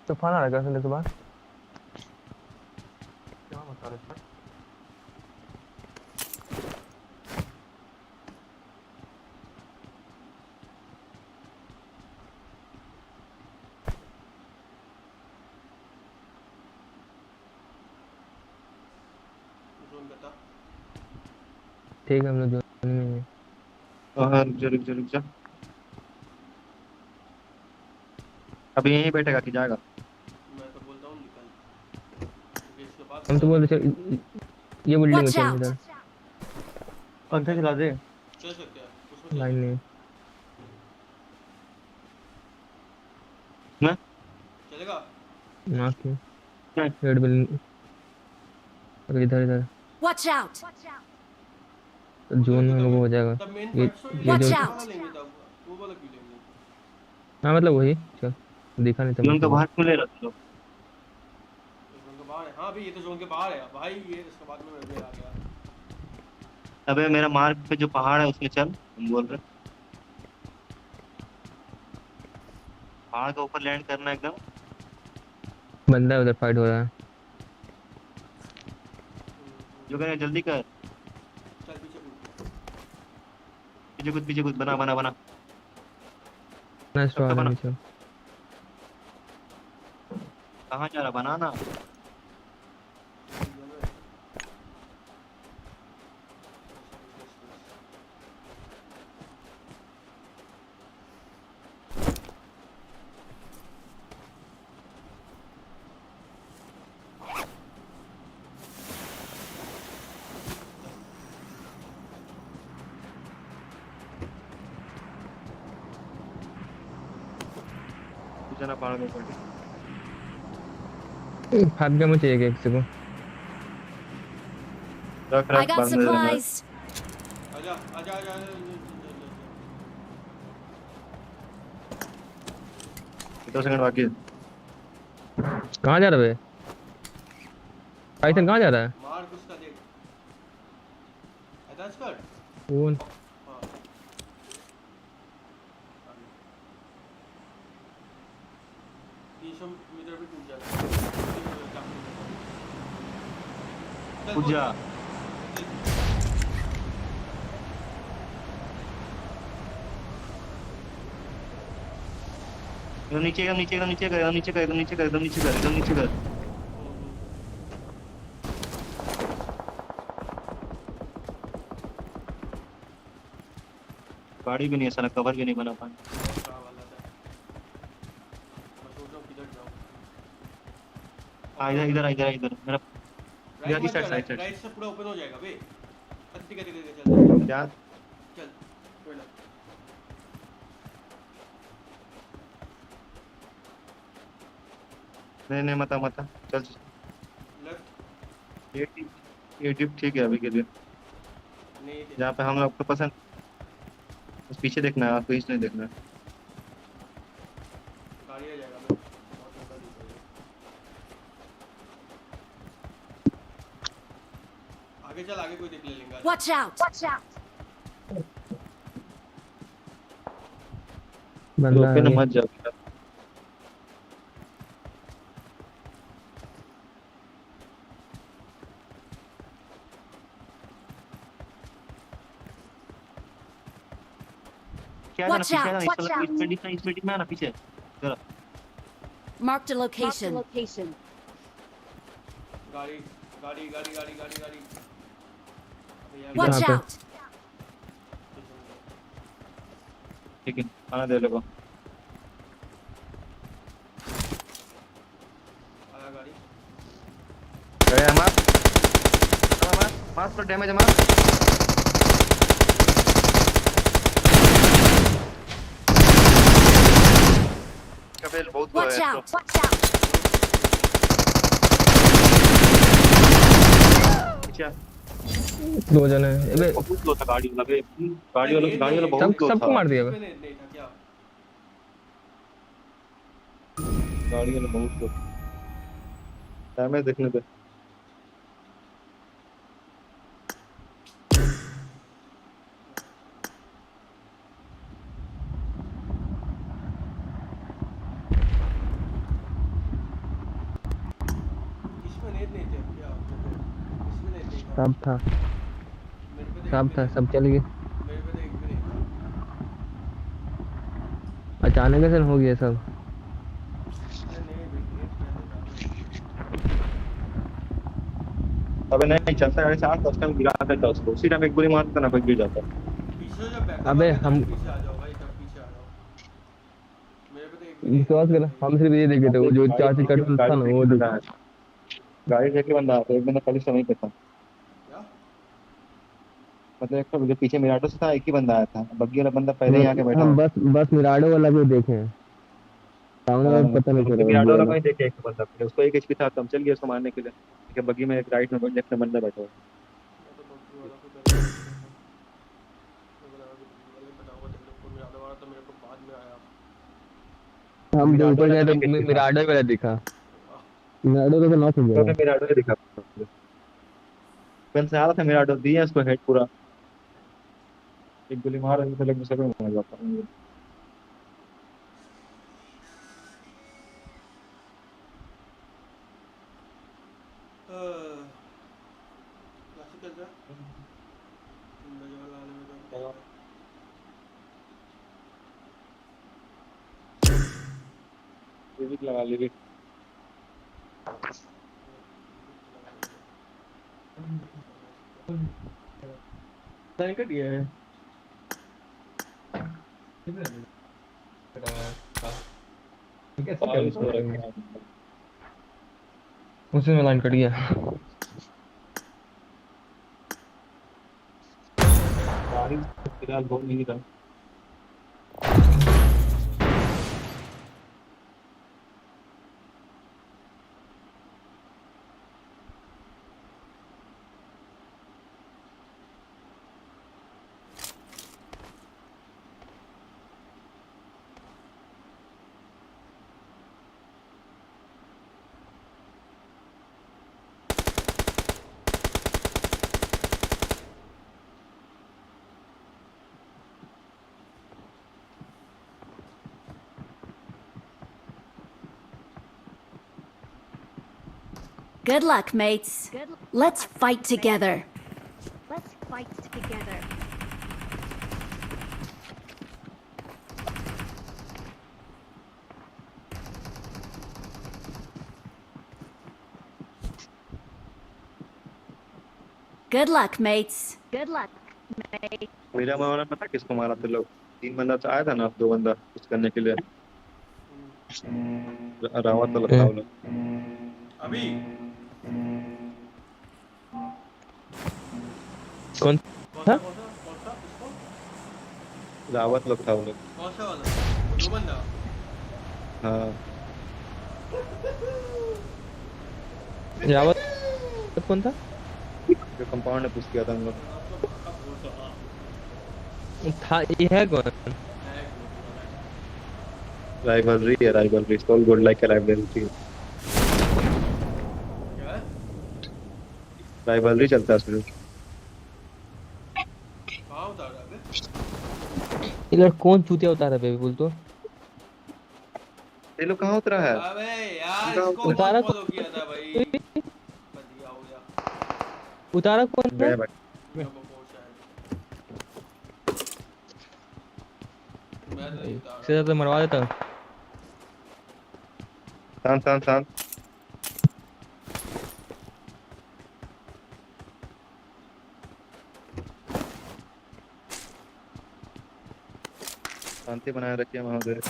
तूफान आ रहा है सुबह। क्या बता रहे सर? ठीक है हम लोग जोन में हैं। हाँ रुक जा। अभी यहीं बैठेगा कि जाएगा? मैं तो बोलता हूँ निकल, क्योंकि इसके पास हम तो बोल रहे थे ये बिल्डिंग में Watch चल out! इधर, पंखे चला दे। चल सकते हैं उसमें, लाइन नहीं मैं चलेगा। ना क्यों रेड बिल्डिंग, अरे इधर Watch out! तो जोन में हम लोग हो जाएगा। तब मेन ये Watch जो out! लेंगे तब वो वाला क्यों लेंगे? हाँ मतलब वही चल दिखा नहीं जोन का था। बाहर क्यों ले रहा लोग? जोन के बाहर है। हाँ भाई ये तो जोन के बाहर है भाई, ये इसके बाद में मैं आ गया। अबे मेरा मार्ग पे जो पहाड़ है उसमें चल, हम बोल रहे पहाड़ के ऊपर लैंड करना एकदम। बंदा उधर फाइट हो रहा है। जो करें जल्दी कर। चल पीछे कुछ बना ना स्टोर है बना। नीचे। कहाँ जा रहा बनाना? जाना पहाड़ के ऊपर। भाग गया मुझे एक से को। रख I got बंद दे देना। supplies! आजा। कितना सेकंड बाकी है? कहाँ जा रहा है पाइथन, कहाँ जा रहा है? मार उसका देख। अटैच कर। कौन? हाँ। 300 मीटर भी टूट जाता है। कूद जा। एकदम नीचे कर। गाड़ी भी नहीं है साला, कवर भी नहीं बना पाए। इधर मेरा इधर साइड राइट से पूरा ओपन हो जाएगा बे। ठीक है चल क्या चल कोई ना। नहीं मत चल। लेफ्ट ये टिप ठीक है अभी के लिए। नहीं जहाँ पे हम लोग को पसंद, बस पीछे देखना है, आपको इसलिए देखना है। गाड़ी आ जाएगा मैं बहुत ज्यादा दिख रही है। आगे चल, आगे कोई देख ले लेंगे। Watch out! बंदा पे मत जाओ। Watch out! इस में आना पीछे जरा। Marked a location. गाड़ी। Watch पे? out! ठीक है आना दे लोगों। आया गाड़ी। गए हमारा मार तो डैमेज मार। कबीर बहुत Watch है out! Watch out! पीछे 2 जन है अबे बहुत लो था गाड़ी वाला बे। गाड़ी वाला बहुत लो था। सबको मार दिया बे। नहीं था क्या? गाड़ी वाला बहुत लो। डैमेज देखने पे इसमें नहीं थे क्या? इसमें नहीं था। सब था मेरे पे सब था सब चल गए। मेरे पे एक भी नहीं था। अचानक से हो गया सब। अबे नहीं चलता गाड़ी से आ तो टाइम गिरा था उसको। उसी टाइम एक गोली मारता ना कोई गिर जाता। पीछे जब बैक अबे हम पीछे आ जाओ भाई, तब पीछे आ जाओ। मेरे पे एक भी विश्वास कर हम सिर्फ ये देखे थे वो जो चाची कट था ना वो देखा। गाड़ी देख के बंदा आता एक बंदा पहले समय पे था। क्या? मतलब एक तो पीछे मिराटो से था, एक ही बंदा आया था। बग्गी वाला बंदा पहले ही आके बैठा हम हुआ। बस मिराडो वाला भी देखे हैं। सामने वाला पता नहीं चला मिराटो वाला वाला। कोई देखे एक बंदा पहले उसको एक एचपी था तो हम चल गए उसको मारने के लिए। ठीक है बग्गी में एक राइट में लेफ्ट में बंदा बैठा हुआ। हम जो ऊपर गए तो मिराडो वाला दिखा। मिराडो का तो नॉक हो तो गया। मिराटो ही दिखा। पेन से आ रहा था मिराटो दिया उसको हेड पूरा। एक गोली मार रही थी लेकिन सभी मार जाता। क्लासिकल जा वाला में लिरिक लगा लिरिक। कट गया है। उसी में लाइन कट गया। फिलहाल बहुत नहीं था। Good luck, mates. Let's fight together. Let's fight together. Good luck, mates. Good luck, mate. मेरा मामला पता किसको मारा थे लोग? 3 बंदा तो आया था ना 2 बंदा कुछ करने के लिए। रावत वाला था वो लोग। अभी कौन था? रावत लोग था वो लोग। कौन सा वाला? 2 बंदा। हाँ रावत कौन था? जो कंपाउंड में पुश किया था हम लोग। था ये है कौन? Rivalry soul good like a rivalry. क्या? राइवलरी चलता है उसमें। कहाँ उतारा बे? इधर कौन चूतिया उतारा बेबी बोल तो? ये लोग कहाँ उतरा है? अबे यार इसको उतारा फॉलो किया था भाई। बढ़िया हो गया। उतारा कौन है? सीधा तो मरवा देता। शांत शांति बनाए रखिए महोदय।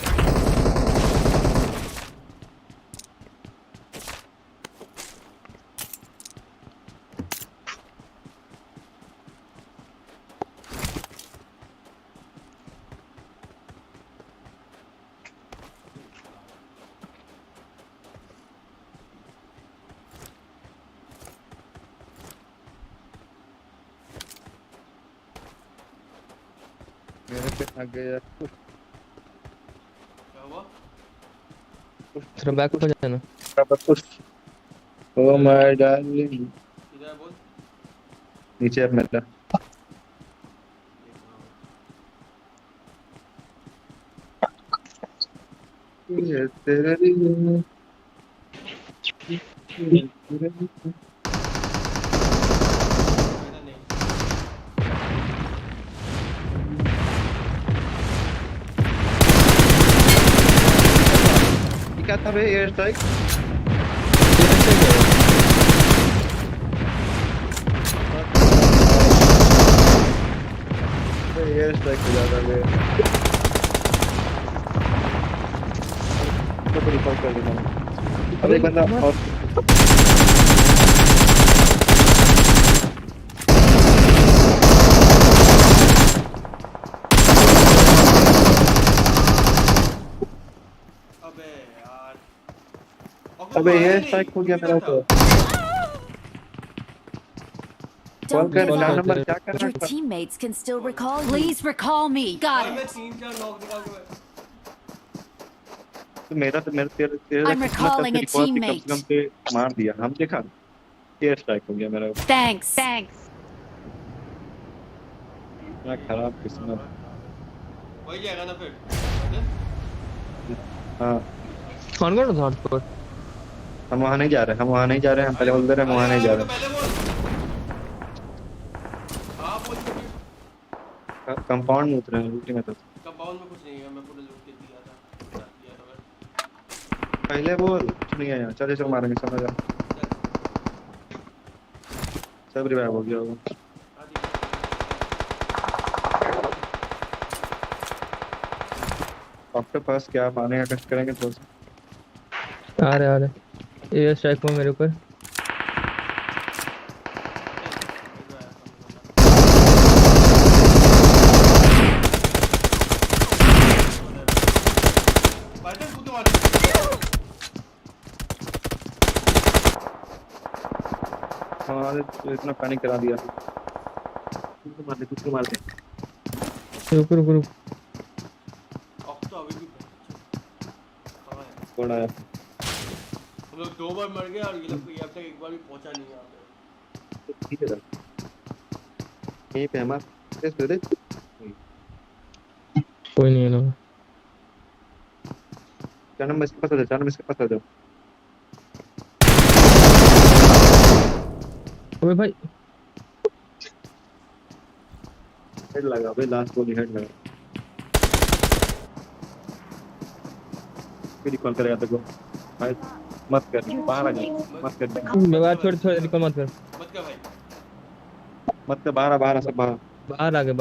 आगे यार क्या हुआ? थ्रो बैक हो जाना। पुश। Oh my darling. इधर है बोल। नीचे अब मेरा ये तेरे लिए क्या था बे एयर स्ट्राइक एयर स्ट्राइक हो जाता है तो रिकॉर्ड कर देना अब एक बंदा और अबे यार अबे एयर स्ट्राइक हो गया मेरा तो Don't कर give चार up. नंबर क्या कर Your रहा था teammates can still recall you. Please recall me. Got भाई मैं it. 3-4 नॉक निकाल के तो मेरा तेरे तेरे I'm recalling a रिकॉर्ड कम से teammate. कम पे मार दिया हम देखा एयर स्ट्राइक हो गया मेरा Thanks. Thanks. क्या खराब किस्मत वही जाएगा ना फिर। हाँ कौन कौन था हॉटस्पॉट? हम वहाँ नहीं जा रहे हम पहले बोल दे रहे हैं हम वहाँ नहीं जा रहे कंपाउंड में उतरे हैं लूटी में तो कंपाउंड में कुछ नहीं है मैं पूरे लूट के दिया था पहले बोल कुछ नहीं है यहाँ चल चल मारेंगे समझ आ सब रिवाइव हो गया होगा ऑक्टोपस क्या आप आने का कष्ट करेंगे थोड़ा सा आ रहे एयर स्ट्राइक में मेरे ऊपर हाँ इतना पैनिक करा दिया कुछ मार दे रुक कौन आया हम लोग 2 बार मर गए और ये लोग अब तक एक बार भी पहुंचा नहीं है ठीक है यहीं पे हमारा टेस्ट दे कोई नहीं है ना 4 नंबर इसके पास आ जाओ 4 नंबर इसके पास आ जाओ ओए भाई हेड लगा भाई लास्ट गोली हेड लगा फिर कॉल करेगा तेरे को भाई मत कर बाहर आ जा मत कर मैं बात छोड़ रिकॉल मत कर भाई मत कर बाहर आ सब बाहर आ गए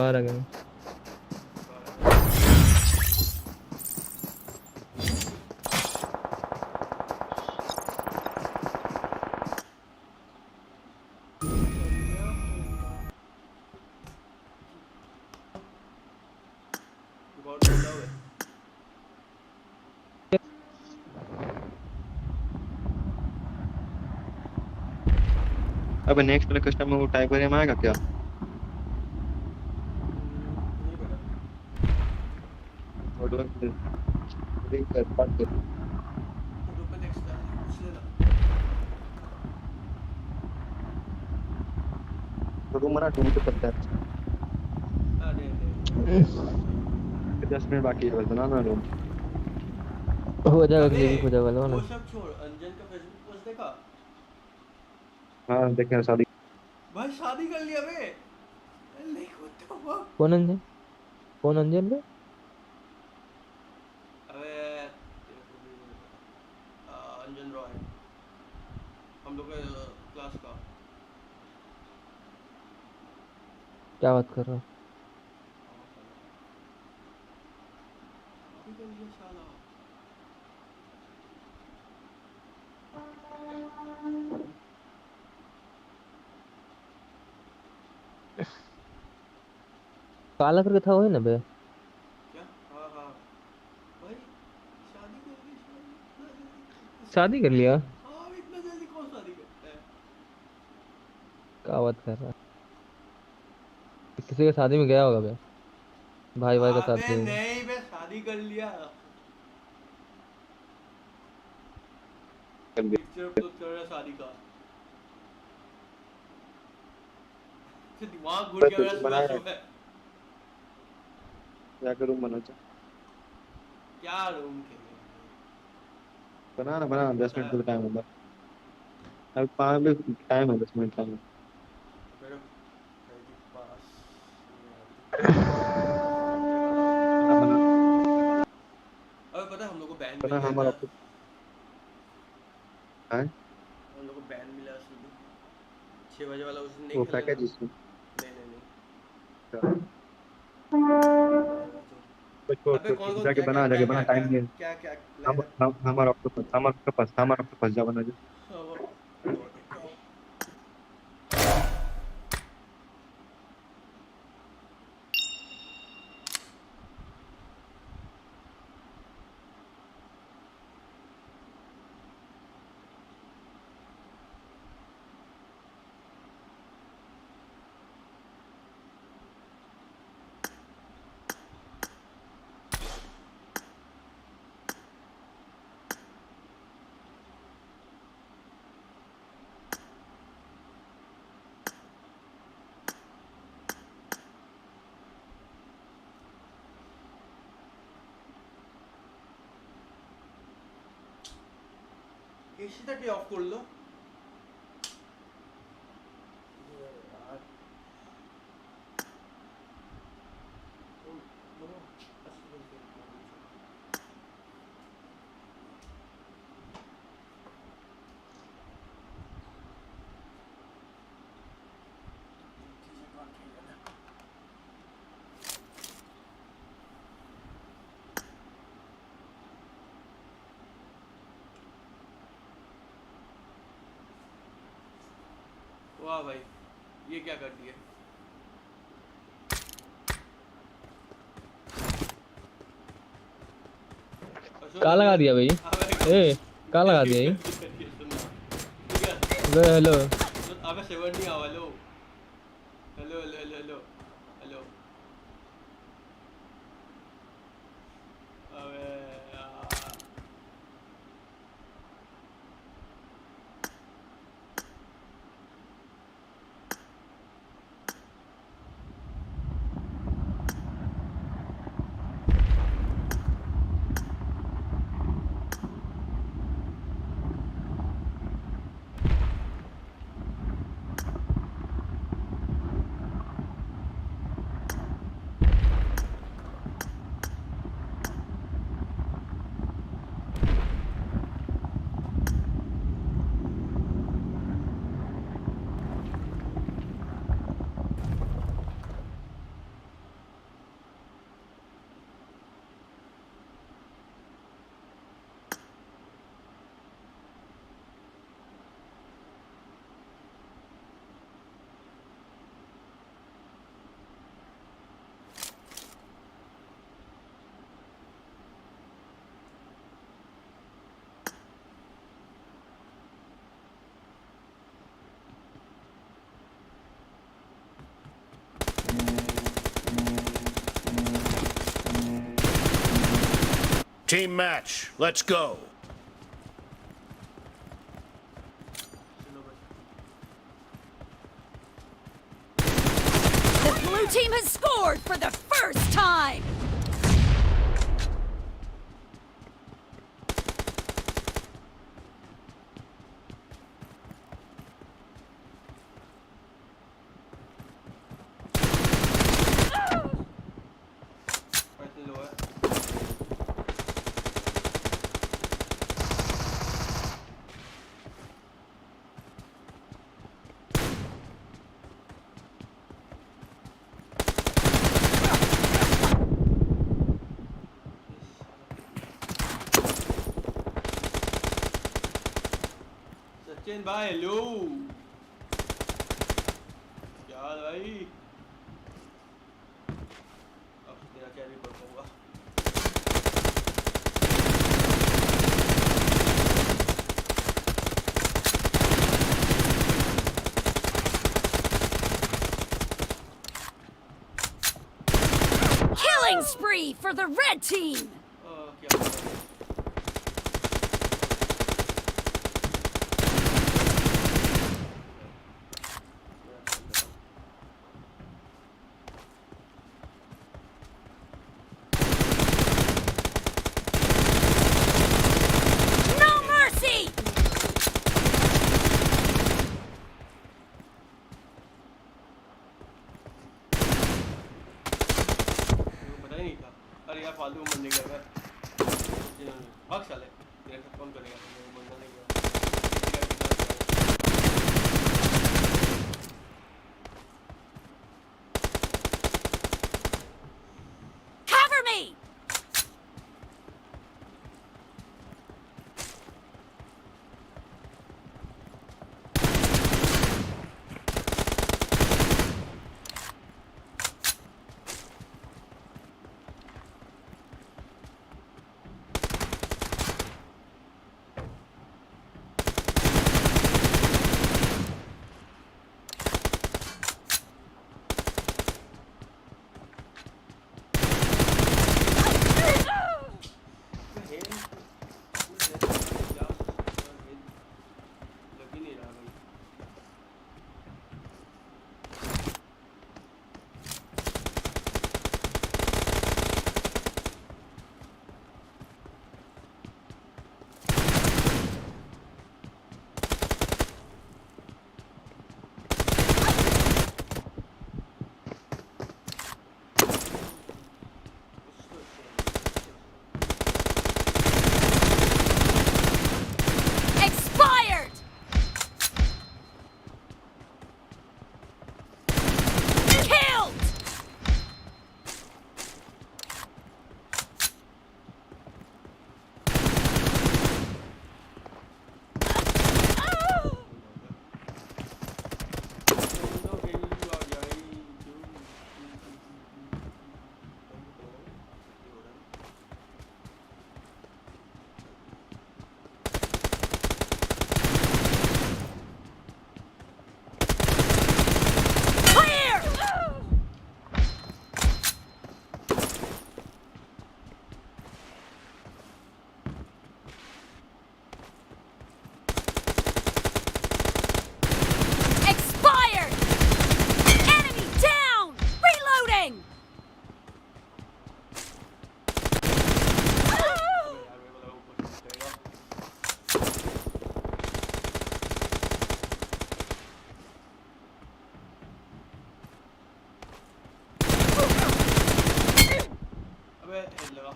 अब नेक्स्ट वाले कस्टमर वो टाइगर में आएगा क्या ऑर्डर लिंक कर पार्ट कर तो रूम मना टूट सकता है 10 मिनट बाकी है बस बनाना रूम हो जाएगा हो जाएगा वो सब छोड़ अंजन का फेसबुक पोस्ट देखा हाँ देखें शादी भाई शादी कर लिया बे लाइक व्हाट द फक कौन अंजन बे अबे अंजन रॉय हम लोग के क्लास का क्या बात कर रहा है काला करके था वही ना बे क्या हाँ भाई शादी कर लिया हाँ इतना जल्दी कौन शादी करता है क्या बात कर रहा है किसी के शादी में गया होगा बे भाई भाई का साथ अबे दे। नहीं, मैं शादी कर लिया। पिक्चर तो चल रहा शादी का। दिमाग घुट गया मेरा सुबह सुबह। क्या करूं मना चा क्या रूम के बना 10 मिनट का टाइम होगा। अब 5 मिनट टाइम है, 10 मिनट टाइम। मेरे पास बना अबे पता है हम लोग को बैन मिल बना गया हमारा था। है हम लोग को बैन मिला सुबह 6 बजे वाला, उस दिन नहीं वो खेला ना। पैकेज इसमें नहीं। छोड़ अबे छोड़ कौन छोड़, कौन जाके क्या क्या बना क्या जाके क्या बना, क्या टाइम नहीं है। क्या क्या लाया था? हमारा ऑक्टोपस जा बना जा। हाँ, वो এসিটাকে অফ করলো। वाह भाई, ये क्या कर दिया? कहाँ लगा दिया भाई? ए कहाँ लगा दिया ये? हेलो अबे 7 नहीं आवा लो। Hello hello hello hello hello. अबे यार Team match, let's go. The blue team has scored for the first time! Sachin भाई हेलो। क्या हाल भाई? अब तेरा क्या भी कर पाऊंगा। Killing spree for the red team! No mercy! पता ही नहीं था। अरे यार फालतू में मरने गया। भाग साले। तेरे साथ कौन करेगा? मेरे को मरना नहीं गया। Cover me! Expired! Killed! Clear! Expired! Enemy down! Reloading! अबे हेड लगा।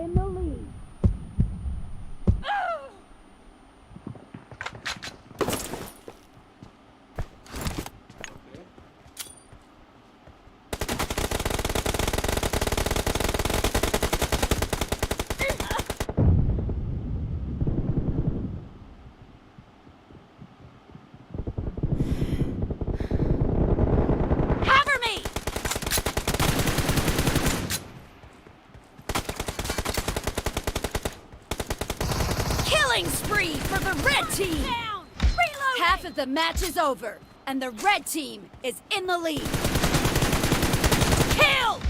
In the lead. Cover me! Killing spree for the red team! Half of the match is over, and the red team is in the lead. Killed!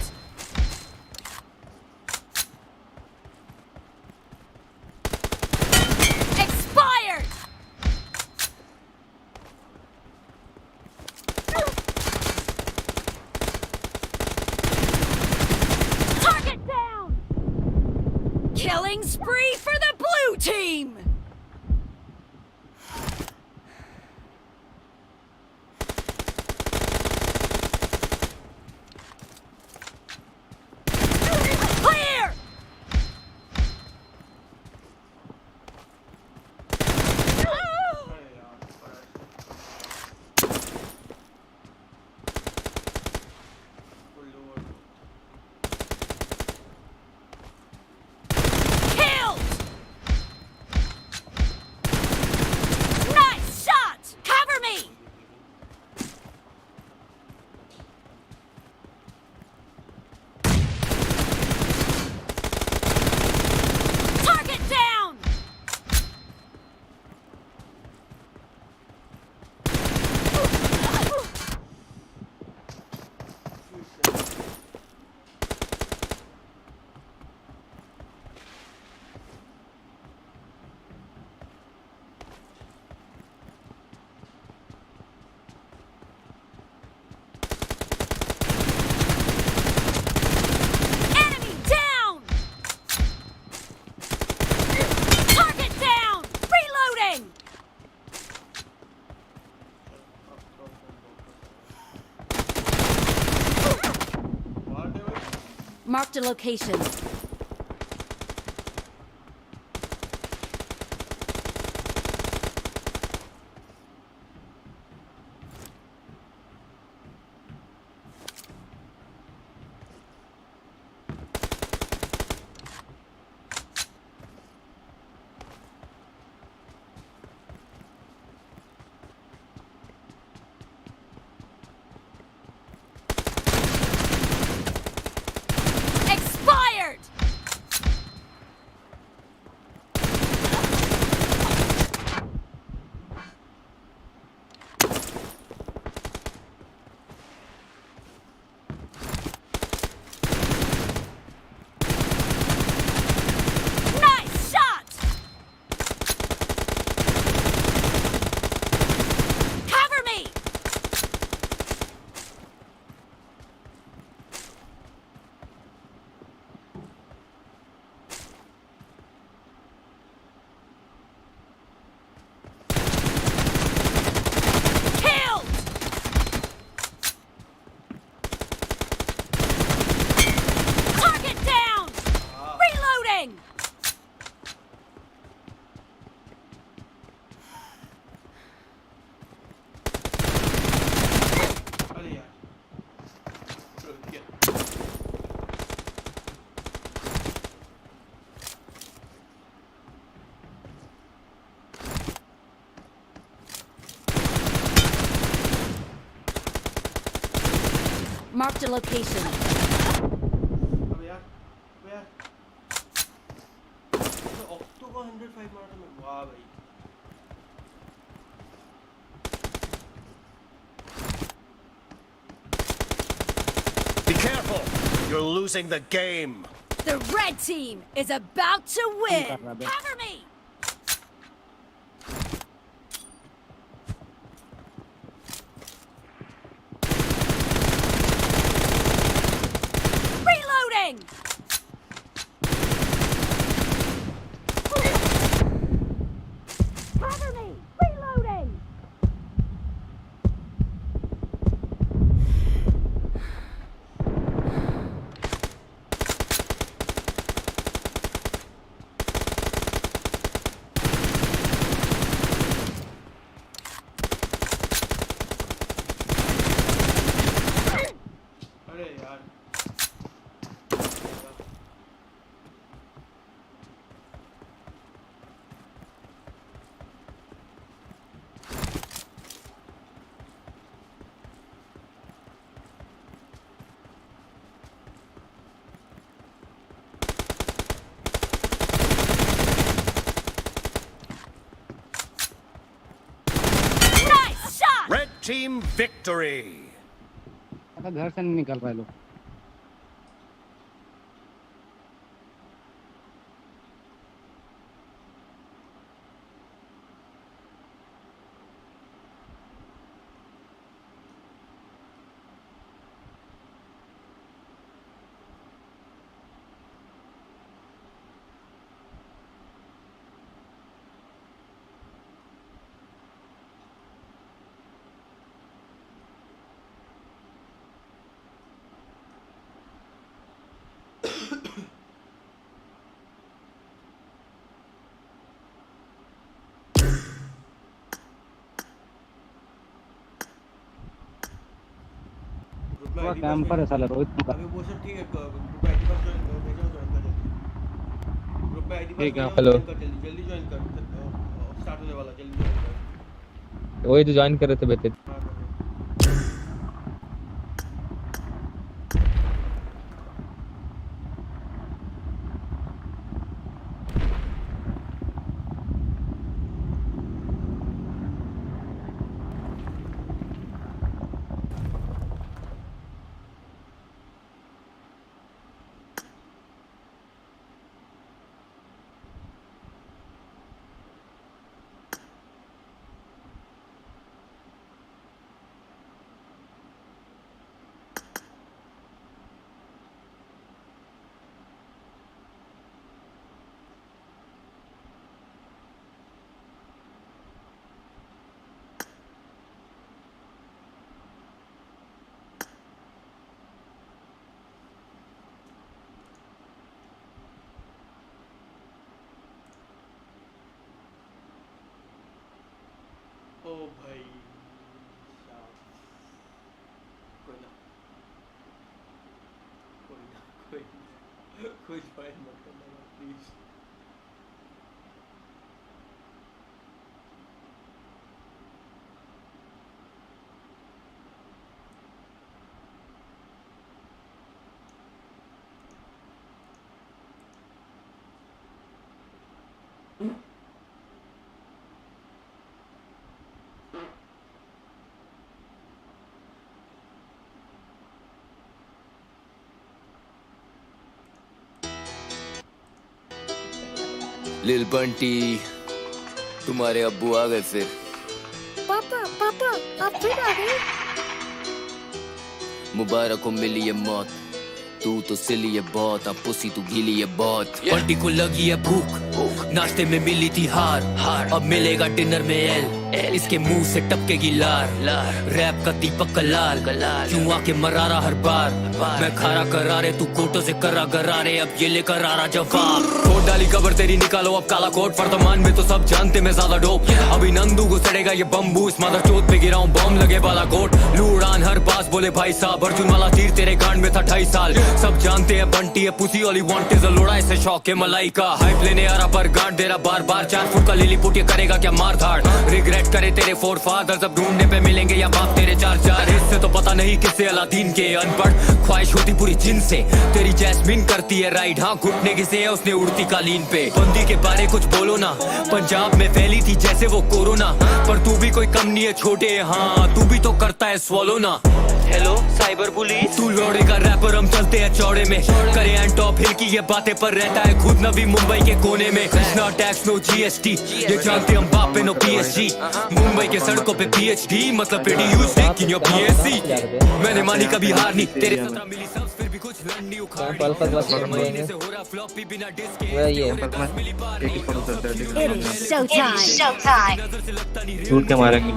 Expired! Target down! Killing spree for the blue team! Marked a location. Expired! Nice shot! Cover me! Killed! Target down! Reloading! अरे यार चलो ठीक है Marked a location. अबे यार तो octo का 105 मारा था मैं वाह भाई Be careful! You're losing the game. The red team is about to win. Cover me! Reloading! Cover me! Reloading! अरे यार Nice shot! Red team victory. घर से नहीं निकल रहे लोग पूरा कैंपर है साला रोहित का अभी वो सब ठीक है ग्रुप आईडी पर भेजो ज्वाइन कर जल्दी ग्रुप आईडी पर ठीक है, भेजो, हेलो। join कर जल्दी ज्वाइन कर स्टार्ट होने वाला जल्दी ज्वाइन कर वही तो ज्वाइन कर रहे थे बेटे हाँ, कर। भाई कोई ना कोई ज्वाइन मत करना प्लीज। लिल बंटी तुम्हारे अब्बू आ गए फिर। पापा पापा आप फिर आ गए। मुबारक हो मिली ये मौत, तू तो सिली है बहुत, अब पुसी तू गीली है बहुत। बंटी को लगी है भूख, नाश्ते में मिली थी हार, अब मिलेगा डिनर में एल, इसके मुंह से टपकेगी लार। रैप का दीपक का लाल, क्यों आके मरारा हर बार। मैं खारा करारे तू कोटो से करा गरारे, अब ये लेकर आ रहा जवाब। कोट डाली कबर तेरी निकालो अब काला कोट, वर्तमान में तो सब जानते मैं ज्यादा डोप। अभी नंदू को सड़ेगा ये बम्बू, इस मदर चोट पे गिरा हूँ बम लगे वाला कोट। लूड़ान हर पास बोले भाई साहब, अर्जुन वाला तीर तेरे गांड में था 28 साल। सब जानते हैं बंटी है पुसी वाली वांट इज लोड़ा, इसे शौक है मलाई का। हाइप लेने आ रहा पर गांड दे रहा बार बार, 4 फुट का लिली पुट ये करेगा क्या मार धाड़। रिग्रेट करे तेरे फोर फादर, अब ढूंढने पे मिलेंगे या बाप तेरे 4 हिस्से। तो पता नहीं किससे अलादीन के, अनपढ़ ख्वाहिश होती पूरी जिन से। तेरी जैस्मिन करती है राइड, हाँ घुटने किसे है उसने उड़ती कालीन पे। बंदी के बारे कुछ बोलो ना, पंजाब में फैली थी जैसे वो कोरोना, पर तू भी कोई कम नहीं है छोटे, हाँ तू भी तो करता है स्वॉलो ना। हेलो साइबर पुलिस, तू लौड़े का रैपर, हम चलते हैं चौड़े में। करे एंड टॉप हिल की ये बातें पर रहता है खुद नबी मुंबई के कोने में। नो टैक्स नो जीएसटी, ये जानते हम बाप पे नो पीएसजी। मुंबई के सड़कों पे पीएचडी मतलब pretty used in your PSC। मैंने मानी कभी हार नहीं, तेरे 17 मिली सब्स फिर भी कुछ लड़नी उखाड़। महीने से हो रहा फ्लॉप भी बिना डिस्क के। It is showtime. झूठ के मारेंगे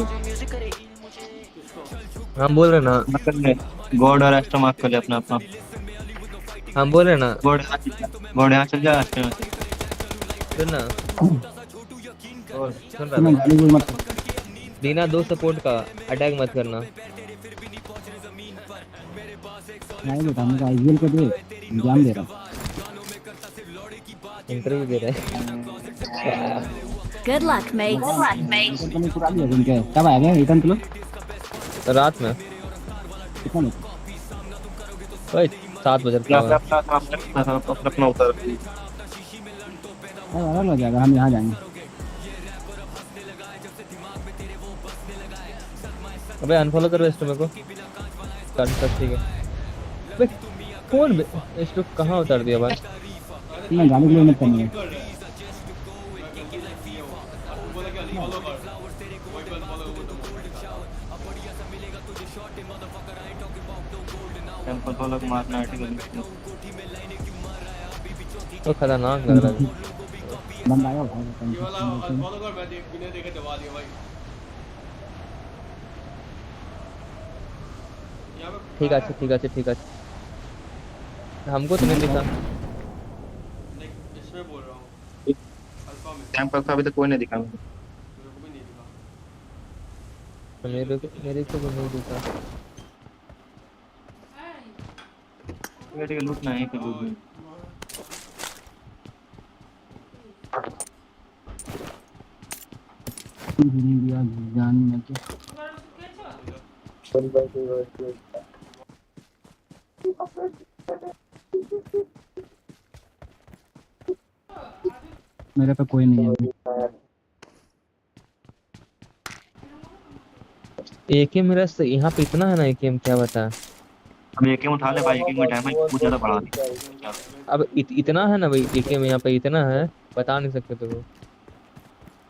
हम बोल रहे ना गॉड और एस्ट्रो मार्क कर ले अपना अपना। हम बोल रहे ना गॉड यहाँ चल जा एस्ट्रो सुन ना, सुन रहा गाली कोई मत दीना 2 सपोर्ट का अटैक मत करना। नहीं बेटा, मैं आईपीएल को दे एग्जाम दे रहा इंटरव्यू दे रहा है। Good luck, mate. Good luck, mate. Company पूरा लिया तुम क्या कब आएगा रिटर्न तुम रात में कितना में भाई 7 बजे अपना उतर अलग हो जाएगा, हम यहाँ जाएंगे। अबे अनफॉलो करो इस मेरे को कर सकती है। अबे कौन इस लोग कहाँ उतार दिया भाई? मैं गाली के लिए मत करनी है। टेंपल फॉलो को मारना है, ठीक है तो खतरनाक लग रहा है। बंदा आया ये वाला फॉलो कर, मैं बिना देखे दबा दिया भाई। ठीक है ठीक है ठीक है, हमको तो नहीं दिखा। नहीं इसमें बोल रहा हूँ अल्फा में टेंपल का अभी तक कोई नहीं दिखा मेरे को भी नहीं दिखा। मेरे को भी नहीं दिखा। ठीक है लूटना है फिर लूट जान में क्या मेरे पे कोई नहीं है। एकेएम मेरा यहाँ पे इतना है ना, एकेएम क्या बता। अब एकेएम उठा ले भाई, एकेएम का डैमेज बहुत ज्यादा बढ़ा दिया। अब इतना है ना भाई, एकेएम यहाँ पे इतना है बता नहीं सकते तो।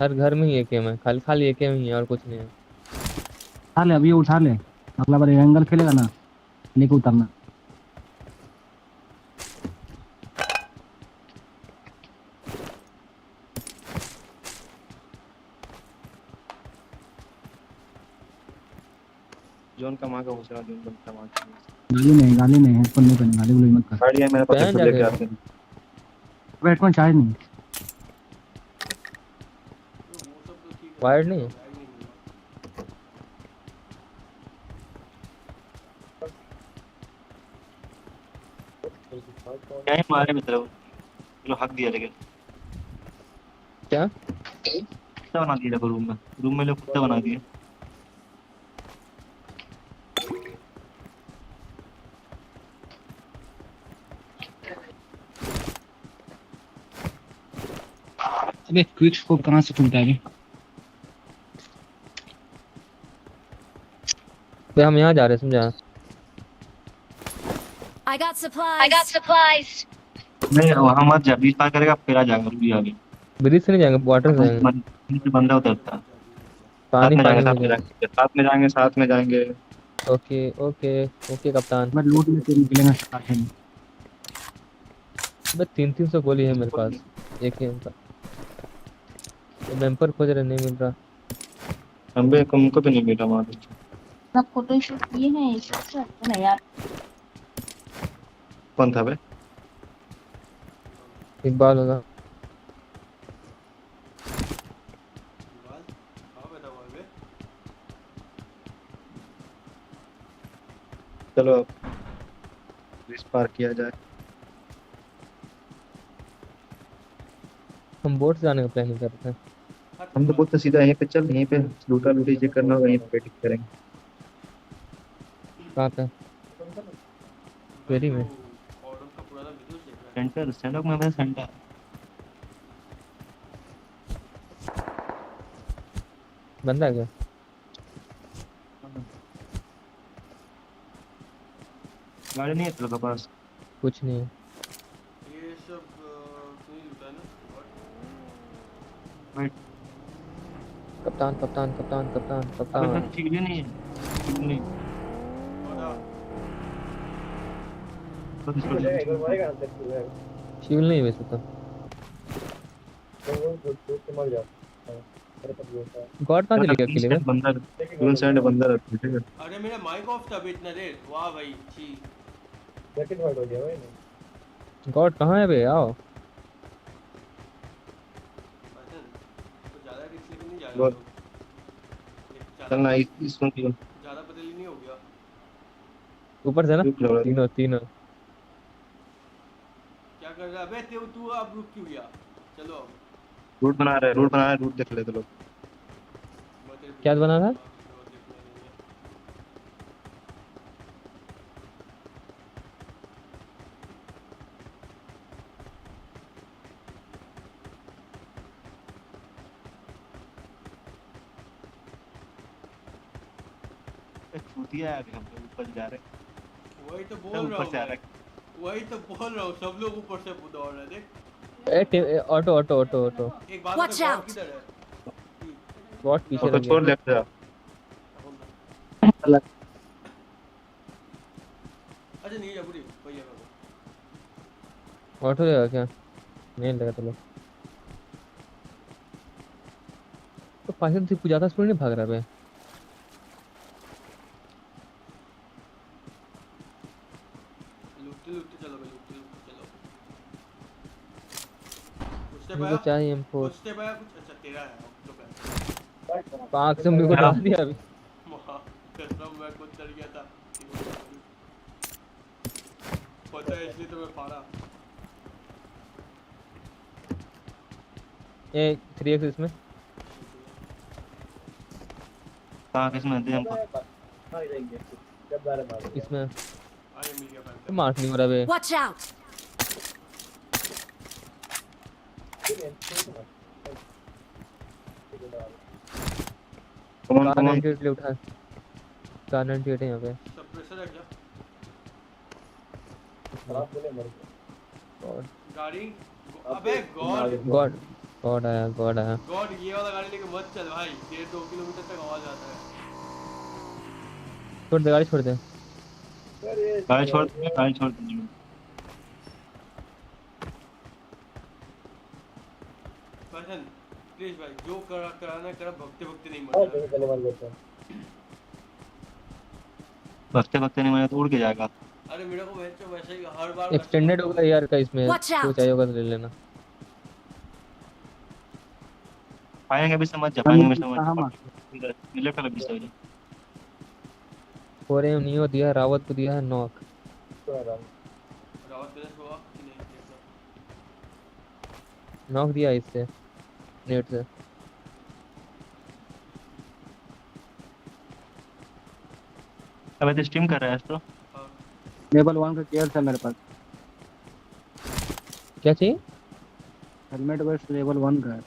हर घर में ही एकेएम है, खाली एकेएम ही है और कुछ नहीं है। उठा ले अभी, उठा ले, अगला बार एंगल खेलेगा ना लेके उतरना। जोन का मां का घुस रहा, जोन का मां गाली नहीं हेडफोन नहीं पहने, गाली गुली मत कर। गाड़ी है मेरे पास, लेके आते हैं। हेडफोन चार्ज नहीं वायर्ड नहीं है। मारे में तरफ चलो हक दिया लेकिन क्या कुत्ता बना दिया रूम में लोग कुत्ता बना दिए। अबे क्विक स्कोप कहाँ से खुलता है? हम यहाँ जा रहे हैं, समझा? I got supplies. नहीं वहाँ मत जा, बीच पार करेगा फिर आ जाएगा रुक आगे। ब्रिज से नहीं जाएंगे, वाटर से जाएंगे। बंदा उतरता पानी पानी साथ में जाएंगे। ओके ओके ओके कप्तान। मैं लूट में तेरी निकलेगा साथ में। बस 300 गोली है मेरे पास एक ही उनका। तो बेम्पर खोज रहे, नहीं मिल रहा। अबे तुमको भी नहीं मिला वहाँ पे। ना फोटो शूट किए हैं इससे नहीं यार। कौन था बे? इकबाल होगा। चलो ब्रिज पार किया जाए। हम बोट से जाने का प्लानिंग कर रहे हैं। हम तो बहुत सीधा यहीं पे चल, यहीं पे लूटा लूटी चेक करना होगा, यहीं पे वेटिंग करेंगे। कहाँ पे? फेरी में सेंटर स्टैंड में सेंटर बंदा है क्या? गाड़ी नहीं है तेरे के पास? कुछ नहीं है। ये सब नहीं लूटा ना। कप्तान कप्तान कप्तान कप्तान अबे कप्तान। ठीक नहीं है नहीं शिविल नहीं वैसे तो। गॉड कहाँ चले गया अकेले में? बंदा ड्यूल साइड बंदा रहता है, ठीक है। अरे मेरा माइक ऑफ था इतना देर। वाह भाई छी। जैकेट वाइट हो गया भाई। गॉड कहाँ है बे? आओ। तो ज्यादा रिस्क लेके नहीं जा रहा बोल। हूं। चलना इसको क्यों ज्यादा बदली नहीं हो गया। ऊपर से ना तीनों। क्या कर रहा है बे तू अब रुक क्यों गया? चलो अब रूट बना रहे रूट देख ले तो लोग। क्या बना रहा है? छूतिया है हम लोग ऊपर जा रहे हैं। वही तो बोल रहा हूँ सब लोग ऊपर से दौड़ रहे देख। Auto auto auto auto. एक बात Watch बता, out! किधर है? बहुत पीछे ऑटो लग छोड़ गया। लेफ्ट जा। अच्छा नहीं जबरी भैया ऑटो लेगा क्या? नहीं लगा तो लोग तो पाकिस्तान से कुछ ज्यादा स्पीड नहीं भाग रहा है। लूटते चलो भाई लूटते चलो। मुझे चाहिए M4। पूछते पाया कुछ अच्छा तेरा है तो पाक से मेरे को डाल दिया अभी। कसम मैं खुद डर गया था। पता है इसलिए तो मैं फाड़ा। ये 3x इसमें कहाँ किसमें दे हमको? इसमें आगे मिल गया पैंट। तो मार्क नहीं हो रहा बे। Watch out! कौन कार 98 ले उठा। कार 98 है यहाँ पे। सप्रेसर है क्या? गॉड गाड़ी अबे गॉड गॉड आया गॉड आया। गॉड ये वाला गाड़ी लेके मत चल भाई। 1.5-2 किलोमीटर तक आवाज आता है। छोड़ दे गाड़ी छोड़ दे। गाड़ी छोड़ दे। फैशन प्लीज भाई जो कराना कर भगते भगते नहीं मरना। भगते नहीं मारे तो उड़ के जाएगा। अरे मेरे को वैसे ही हर बार एक्सटेंडेड होगा यार का इसमें। Watch out! तो चाहिए होगा तो ले लेना। पाएंगे भी समझ जा पाएंगे भी समझ। लेफ्ट वाला बीच से फोरे नियो दिया रावत को दिया है नॉक। रावत प्लेस हुआ कि नहीं? नॉक दिया इससे नेट से। अबे तो स्ट्रीम कर रहा है एस्ट्रो। लेवल 1 का केयर था मेरे पास। क्या चाहिए? हेलमेट बस लेवल 1 का है।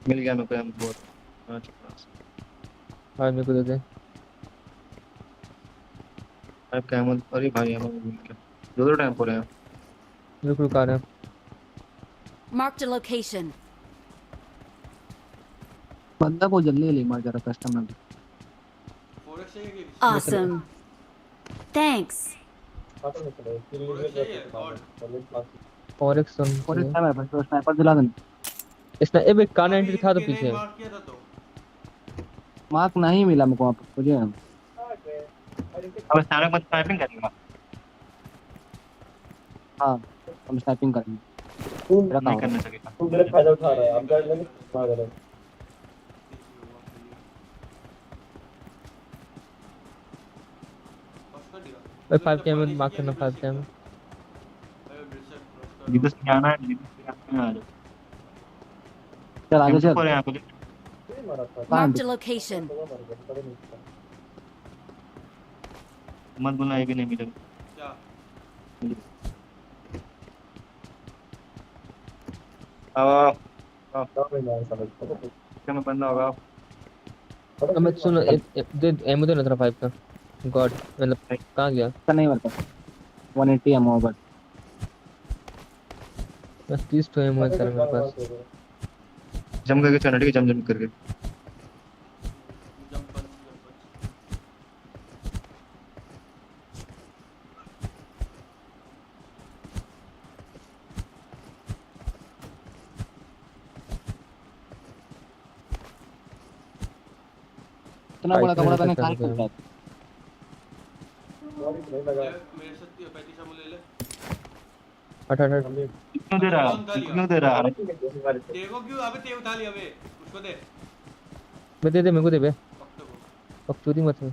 मिल गया मेरे को हम बहुत। हाँ मेरे को दे दे। अब क्या हम अरे भाई हम मिल गया। दो टाइम हो रहे हैं। रुक आ रहे हैं। Marked a location. बंदा बहुत जल्दी ले मार जा रहा कस्टमर। Awesome. Thanks. फॉरेक्स सुन। फॉरेक्स है मेरे पास, तो स्नाइपर दिला देना। इसने एक कार 93 था तो पीछे। मार्क नहीं मिला मेरे को वहाँ पर मुझे। अब सारा मत स्नाइपिंग करेगा। हाँ हम स्नाइपिंग करेंगे। नहीं करना चाहिए। तुम मेरे फायदा उठा रहे हो, अब गाइड लेने मार रहे हो। भाई 5 कैम मार्क करना 5 कैम। जिधर से आना है आ जाओ। चल आगे चल। यहाँ पे Marked a location. मत बोलना ये भी नहीं मिलेगा। क्या मैं बंदा होगा? मैं सुन दे एमो दे ना 5 का। गॉड मतलब कहाँ गया? नहीं मेरे पास 180 एमओ बस। बस 30 तो एमओ है सर मेरे पास। जम करके चढ़ के जम करके। इतना बड़ा कमरा मैंने कहाँ खोला? मेरे साथ 35 एमओ ले ले। हट क्यों दे रहा? देखो क्यों अबे ते उठा लिया बे, उसको दे। मैं दे मेरे को दे बे। पक्चूदी मत में।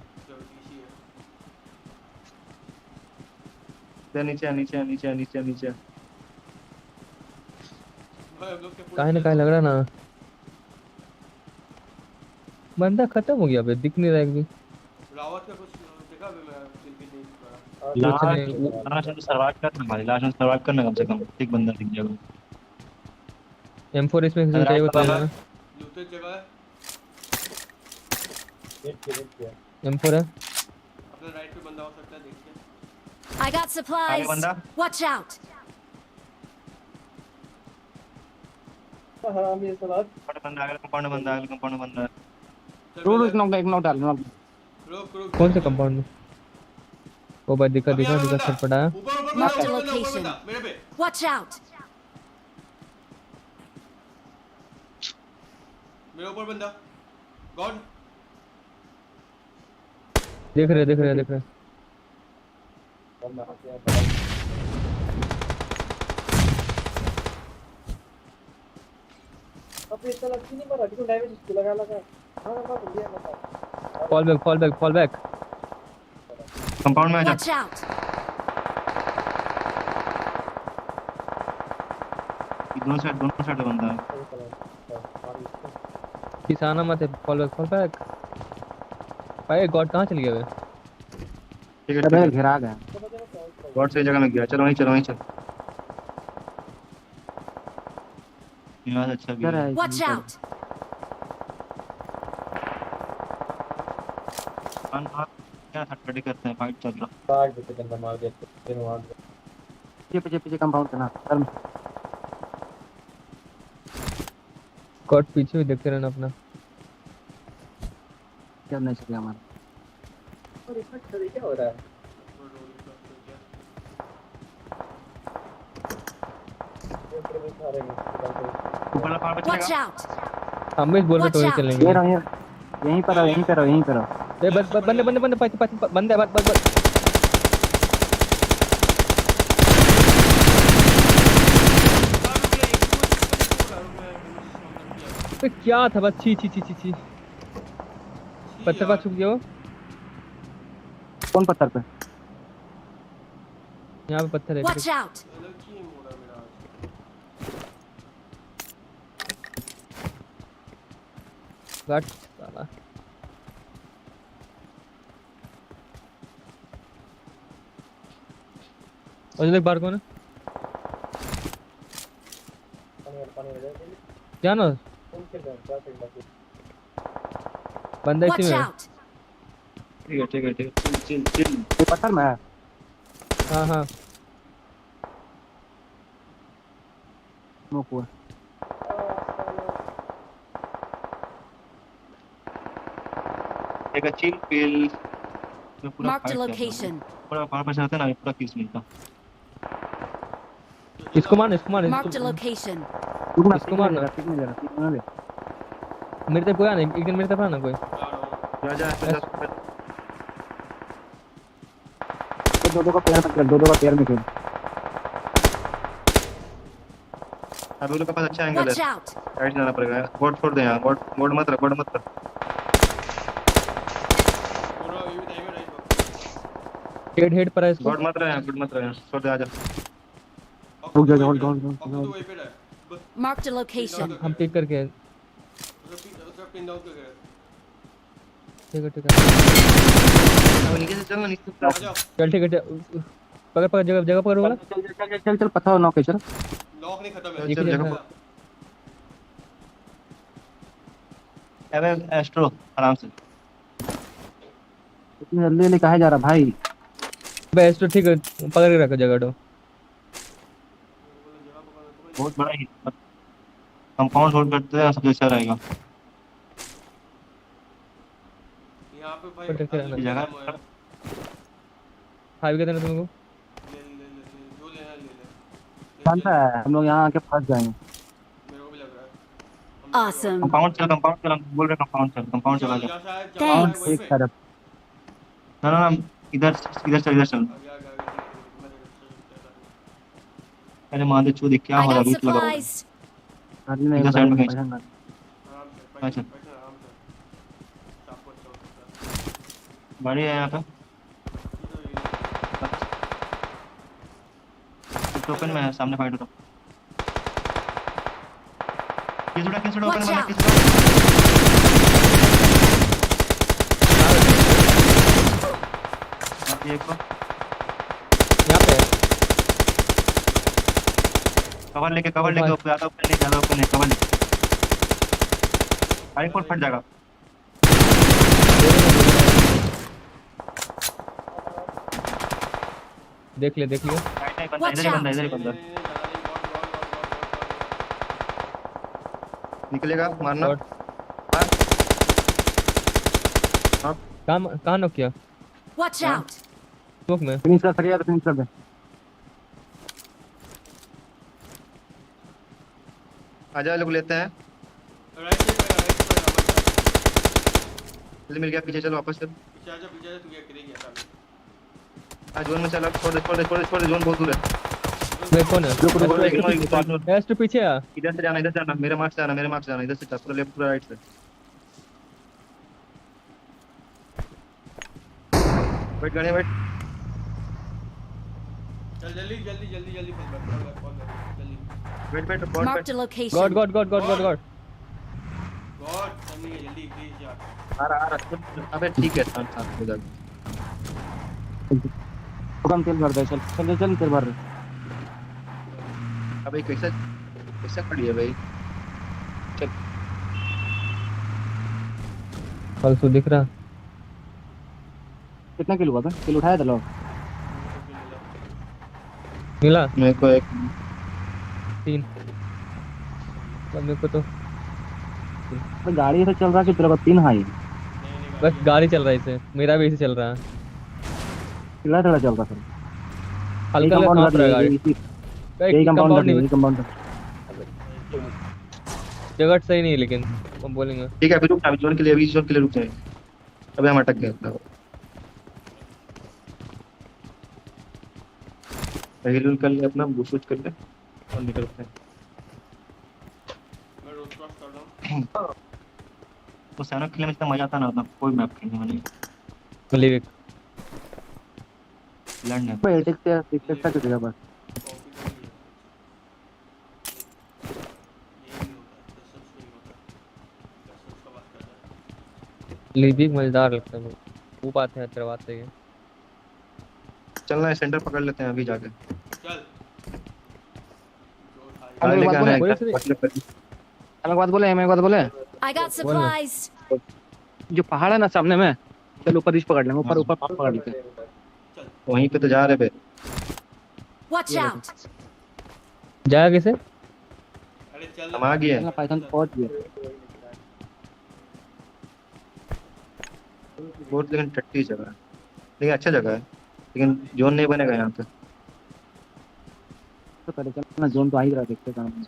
नीचे। काहे लग रहा ना बंदा खत्म हो गया बे, दिख नहीं रहा एक भी। रावत का कुछ देखा बे, मैं फिर भी नहीं पड़ा। लास्ट में सर्वाइव करना भाई, लास्ट में सर्वाइव करना कम से कम एक बंदा दिख जाएगा। M4 इसमें चाहिए बता ना। लूटे जगह है। M4 है। अपने राइट पे बंदा हो सकता है, देखिए। I got supplies. Watch out. हां ये सलाद कंपाउंड बंदा। रोड एक नॉक डाल। रुक कौन से कंपाउंड में? वो भाई दिखा छटपटा। Marked a location. मेरे पे। Watch out. मेरे ऊपर बंदा। गॉड। देख रहे। अब ये सलाद क्यों नहीं मारा? क्यों डैमेज इसको लगा। हां मार दिया मत। Fall back. कंपाउंड में आ जा। Watch out. दोनों साइड बंदा है। किसाना मत है। Fall back. भाई गॉड कहाँ चल गया बे? ठीक है घेरा गया। गॉड सही जगह में गया। चलो वहीं चल। यहाँ अच्छा भी है। Watch out. क्या थर्ड करते हैं, फाइट चल रहा। भाग देते बंदा मार देते फिर वहां पीछे कंपाउंड करना। चल गॉड पीछे भी देखते रहना अपना। क्या नहीं चल हमारा। और इसमें खड़ी क्या हो रहा है? Watch out. हम भी बोल रहे तो चलेंगे। यहीं पर रहो। ए बंदे पास बंदे बस। क्या था बस छी। पत्थर पर छुप गया वो। कौन पत्थर पे? यहाँ पे पत्थर है। Watch out! गाट साला। और देख बाहर कौन है? क्या ना? बंदा इसी Watch में है। out! ठीक है चिल। ये पत्थर में है। हाँ हाँ। स्मोक हुआ। एक चिल पेल पूरा Marked a location. पूरा पार पर जाते ना पूरा किस मिलता। इसको मार Marked a location. इसको मारना। मेरे तरफ कोई आ नहीं, एक दिन मेरे तरफ आना कोई। जा दो का पैर में खेल। अभी लोग के पास अच्छा एंगल Watch है। out! राइट जाना पड़ेगा। बोर्ड छोड़ दे यहाँ। बोर्ड मत रख। हेड पर है इसको। बोर्ड मत रहे छोड़ दे आजा। रुक जा होल्ड। Marked a location. हम पिक करके। ठीक है अब नीचे से चल ना नीचे से। चल ठीक है। पकड़ जगह पकड़ वाला। चल पत्थर नॉक है चल। लॉक नहीं खत्म है। चल जगह अबे एस्ट्रो आराम से। इतनी जल्दी कहाँ जा रहा भाई? बेस्ट तो ठीक है, पकड़ के रखो जगह तो। बहुत बड़ा ही कंपाउंड होल्ड करते हैं सबसे अच्छा रहेगा। यहाँ पे भाई जगह हाईवे देना तुमको। जो लेना ले ले। जानता है हम लोग यहाँ आके फंस जाएंगे। मेरे को भी लग रहा है। Awesome. कंपाउंड चल बोल रहे कंपाउंड चला जा। Thanks. एक तरफ ना इधर चल। अरे मादे चूदी क्या I हो रहा got है? लगा supplies. आदमी नहीं इधर साइड में पहचान अच्छा गाड़ी है यहाँ पे। ओपन में है सामने फाइट होता। किस ओपन Watch वाला out. एक को यहाँ पे कवर लेके ज्यादा ऊपर नहीं कवर लेके गाड़ी कोड फट जाएगा। देख लिया Watch out. इधर ही बंदा निकलेगा मारना। कहाँ नॉक किया? Watch out. स्मोक में। फिनिश कर दे। आजा लोग लेते हैं। राइट साइड मिल गया पीछे चलो वापस चल। पीछे आजा तू क्या करेगी सामने। आज जोन में चल छोड़ दे जोन बहुत दूर है। वे कौन है? एस्ट्रो पीछे आ। इधर से जाना मेरे मार्क से जाना इधर से चल पूरा लेफ्ट पूरा राइट से। वेट गाड़ी वेट चल जल्दी जल्दी wait Marked a location. God god नहीं जल्दी प्लीज यार। आ रहा अबे ठीक है साथ इधर कम तेल भर दे चल तेल भर। अबे कैसा खड़ी है भाई? चल फलसू दिख रहा। कितना किलो हुआ था? किलो उठाया था लोग मिला मेरे को एक 3 मेरे को तो गाड़ी से चल रहा कि तेरे को 3 हाई? बस गाड़ी चल रहा है इसे, मेरा भी इसे चल रहा है। किला थोड़ा चल रहा सर। हल्का कांप रहा है गाड़ी। यही कंपाउंड जगह सही नहीं है लेकिन हम बोलेंगे। ठीक है अभी जोन के लिए रुक जाए। अबे हम अटक गए। हिल कर ले अपना बुश कर ले और निकलते हैं। मैं रोड क्रॉस कर रहा हूं। वो सैनो खेलने में इतना मजा आता ना होता कोई मैप खेलने में नहीं। लिविक लैंड है पे 8x से 6x तक चलेगा बस। लिविक मजेदार लगता है मुझे। वो बात है तेरे बात सही है। चलना है सेंटर पकड़ लेते हैं अभी जाके। चल गाड़ी लेके आना है मैं एक बात बोले I got supplies. जो पहाड़ है ना सामने में, चल ऊपर रीच पकड़ लेंगे, ऊपर ऊपर पकड़ लेते हैं। वहीं पे तो जा रहे पे। Watch out. जाएगा कैसे? अरे चल हम आ गए हैं। पाइथन पहुंच गया। बहुत लेकिन टट्टी जगह है, लेकिन अच्छा जगह है, लेकिन जोन नहीं बनेगा यहाँ पे। तो पहले चलना जोन तो आ ही रहा, देखते हैं कहाँ।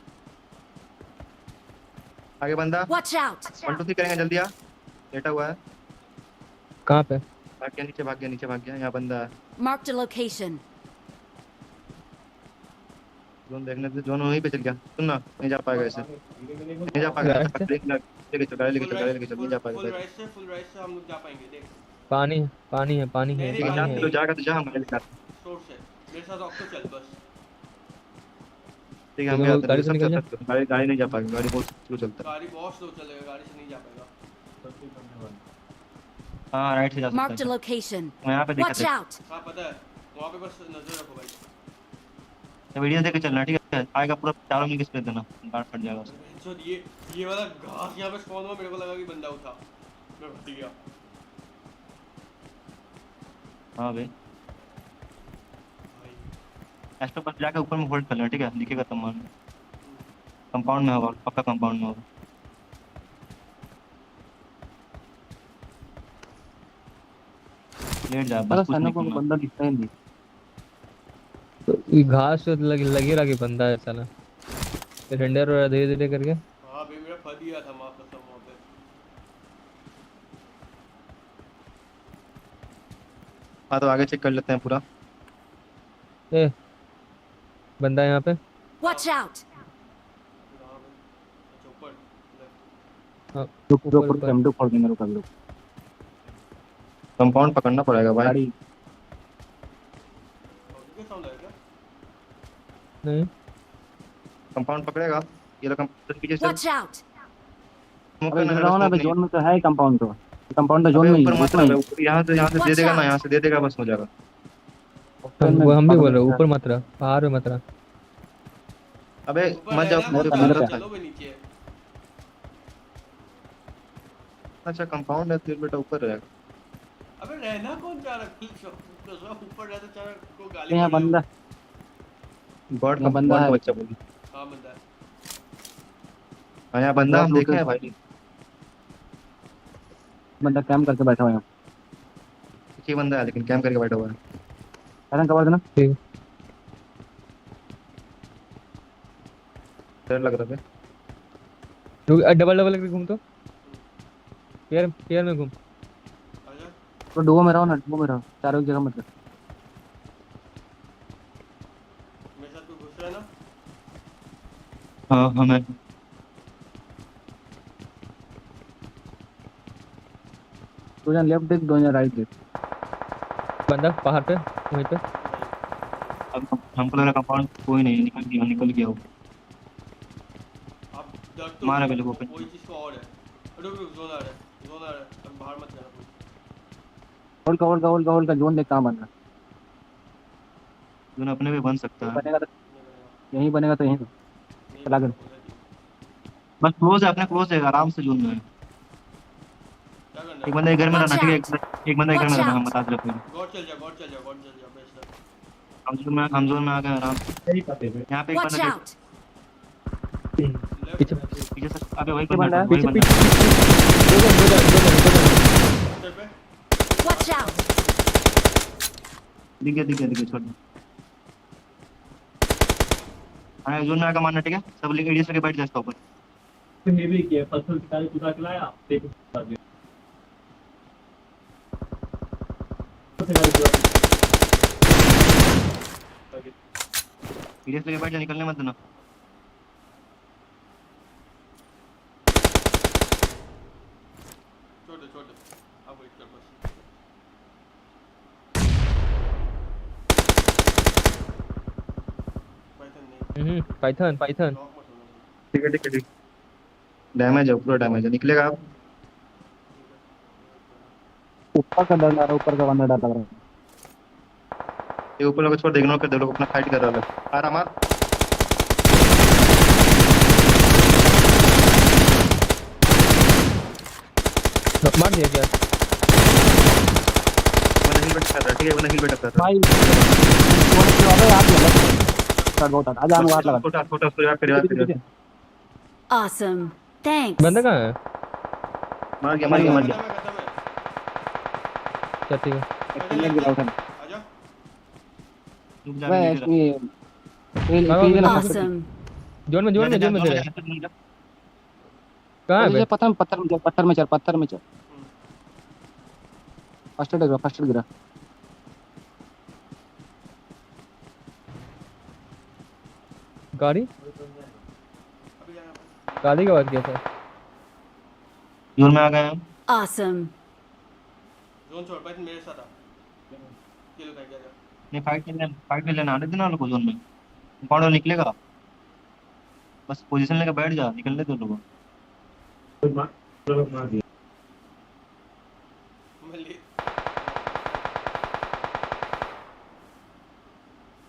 आगे बंदा। Watch out. 1 2 3 करेंगे जल्दी आ। लेटा हुआ है। कहाँ पे? भाग गया नीचे, भाग गया नीचे, भाग गया। यहाँ बंदा है। Marked a location. जोन देखने दे, जोन वहीं पे चल गया। सुन ना, नहीं जा पाएगा ऐसे, नहीं जा पाएगा। ब्रेक लेके चल, गाड़ी लेके चल, गाड़ी लेके चल, नहीं जा पाएगा। फुल राइट से हम लोग जा पाएंगे। देख पानी है, पानी है, पानी है, ठीक है, पानी तो है। जाएगा तो जा, हम गाड़ी लेके आते हैं। सोर्स है मेरे साथ ऑक्टो चल बस। ठीक है, हम भी आते हैं। सब गाड़ी गाड़ी नहीं जा पाएगी, गाड़ी बहुत स्लो चलता है। गाड़ी बहुत स्लो चलेगा, गाड़ी से नहीं जा पाएगा। हाँ राइट से जा सकते Marked a हैं। location. मैं यहाँ पे देखा Watch था। out. हाँ पता है, वहाँ पे बस नजर रखो भाई। तो वीडियो देख के चलना, ठीक है? आएगा पूरा चारों मिल के स्प्रे देना, गार्ड फट जाएगा उसका। तो ये वाला घास यहाँ पे स्पॉन हुआ, मेरे को लगा कि बंदा उठा, मैं फट गया। हाँ भाई एस्ट्रो पर जाकर ऊपर में होल्ड कर लेना, ठीक है? दिखेगा तब मान कंपाउंड में होगा, पक्का कंपाउंड में होगा। लेट जा बस, कुछ नहीं करना। बंदा दिखता ही नहीं। तो ये घास तो लगे रहा कि बंदा है साला। रेंडर और धीरे धीरे करके। हाँ भाई मेरा फट गया था माफ करता हूँ वहाँ पे। हाँ तो आगे चेक कर लेते हैं पूरा। ए बंदा है यहाँ पे। Watch out. हाँ, रुक कैमडो फोड़ देंगे, रुक रुक। कंपाउंड पकड़ना पड़ेगा भाई। गाड़ी नहीं कंपाउंड पकड़ेगा ये लोग। कंपाउंड पीछे से Watch out. अबे लग रहा है ना, अबे जोन में तो है कंपाउंड, तो कंपाउंड तो जोन में ही ऊपर है। मत रहा, यहाँ से दे देगा ना, यहाँ से दे देगा बस हो जाएगा। वो हम भी बोल रहे ऊपर मत रहा, बाहर में मत रहा। अबे मत जाओ चलो बे नीचे। अच्छा कंपाउंड है तो बेटा ऊपर रहेगा। अबे रहना कौन चाह रहा है, ऊपर रहता चाह रहा को गाली। यहाँ बंदा गॉड का बंदा है, बच्चा बोली। हाँ बंदा है। हाँ यहाँ बंदा हम देखे हैं भाई। बंदा कैंप करके बैठा हुआ है। एक ही बंदा है लेकिन कैंप करके बैठा हुआ है। अरे कवर देना। ठीक डर लग रहा है। डबल डबल करके घूम, तो पेयर में घूम। तो डुओ में रहो ना, डुओ में रहो, चारों जगह मत रहो। मेरे साथ कोई घुस रहा है ना? हाँ हमें दो जन लेफ्ट देख, दो जन राइट देख। बंदा पहाड़ पे वहीं पे। अब हमको लग रहा कंपाउंड कोई नहीं, निकल गया वो। अब डर तो मारा मेरे को। कोई चीज को और है। रुक जोन आ रहा है, अब बाहर मत जाना कोई। होल्ड का जोन देख कहाँ बन रहा है। जोन अपने भी बन सकता है। बनेगा तो यहीं बनेगा, तो यहीं चला गया। बस क्लोज है, अपने क्लोज है, आराम से जोन में है। एक बंदा घर में रहना, ठीक है? एक बंदा घर में रहना, हम बता दे रहे हैं। गॉड चल जा बेस्ट है। हम जोन में आ गए आराम से। यहाँ पे एक बंदा पीछे से। अबे वही बंदा है वही बंदा। Watch out. दिख गया छोड़। हाँ जोन में आकर मारना, ठीक है? सब लोग एडीएस लेके बैठ जाए ऊपर। भी किया पत्थर की पूरा खिलाया देखो एडीएस लेके बैठ जा, निकलने मत देना। Python Python. ठीक है ठीक है ठीक। डैमेज है, पूरा डैमेज है, निकलेगा आप। ऊपर का डर आ रहा है, ऊपर का बंदा डर लग रहा है। ये ऊपर लोग छोड़ दे, इग्नोर कर दे, लोग अपना फाइट कर रहा है। आराम मार। मार दिया क्या? बंदा हिल बैठ कर रहा है, ठीक है, बंदा हिल बैठ कर रहा है भाई वो तो अबे यार लगा बहुत आजा हम वाट लगा। छोटा छोटा उसको याद कर। Awesome. Thanks. बंदा कहाँ है? मार गया। चल ठीक है। मैं गिरा उठा रुक जा, मैं नीचे जा। ये Awesome. जोन में जा, दे रहे। जा। कहाँ है बे? पत्थर में चल फर्स्ट एड गिरा गाड़ी का बात किया था। जोन में आ गए हम। Awesome. जोन छोड़ पाइथन मेरे साथ आ। किल कर गया। नहीं फाइट में लेना आने देना लोगों जोन में। कौन निकलेगा? बस पोजीशन लेकर बैठ जा, निकलने दो लोगों।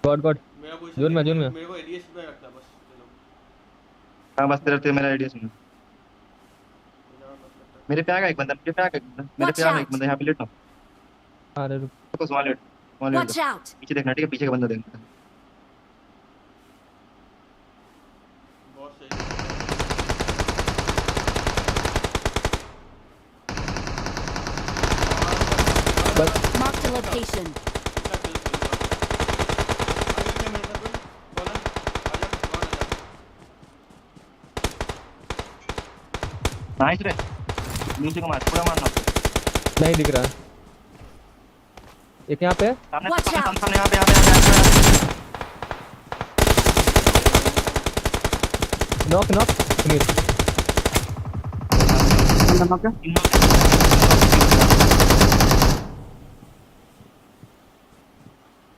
गॉड जोन में मेरे को एडीएस पे रखना बस। हां बस तेरा मेरा आईडी सुन। मेरे पे आ गया एक बंदा, यहां पे लेट। अरे रुक बस वहां लेट। Watch out. पीछे देखना, ठीक है, पीछे का बंदा देखना। बहुत सही। Mark the location. नाइस रे, नीचे का मार, पूरा मारना। नहीं दिख रहा। एक यहाँ पे सामने Watch out. सामने यहाँ पे नॉक फिनिश।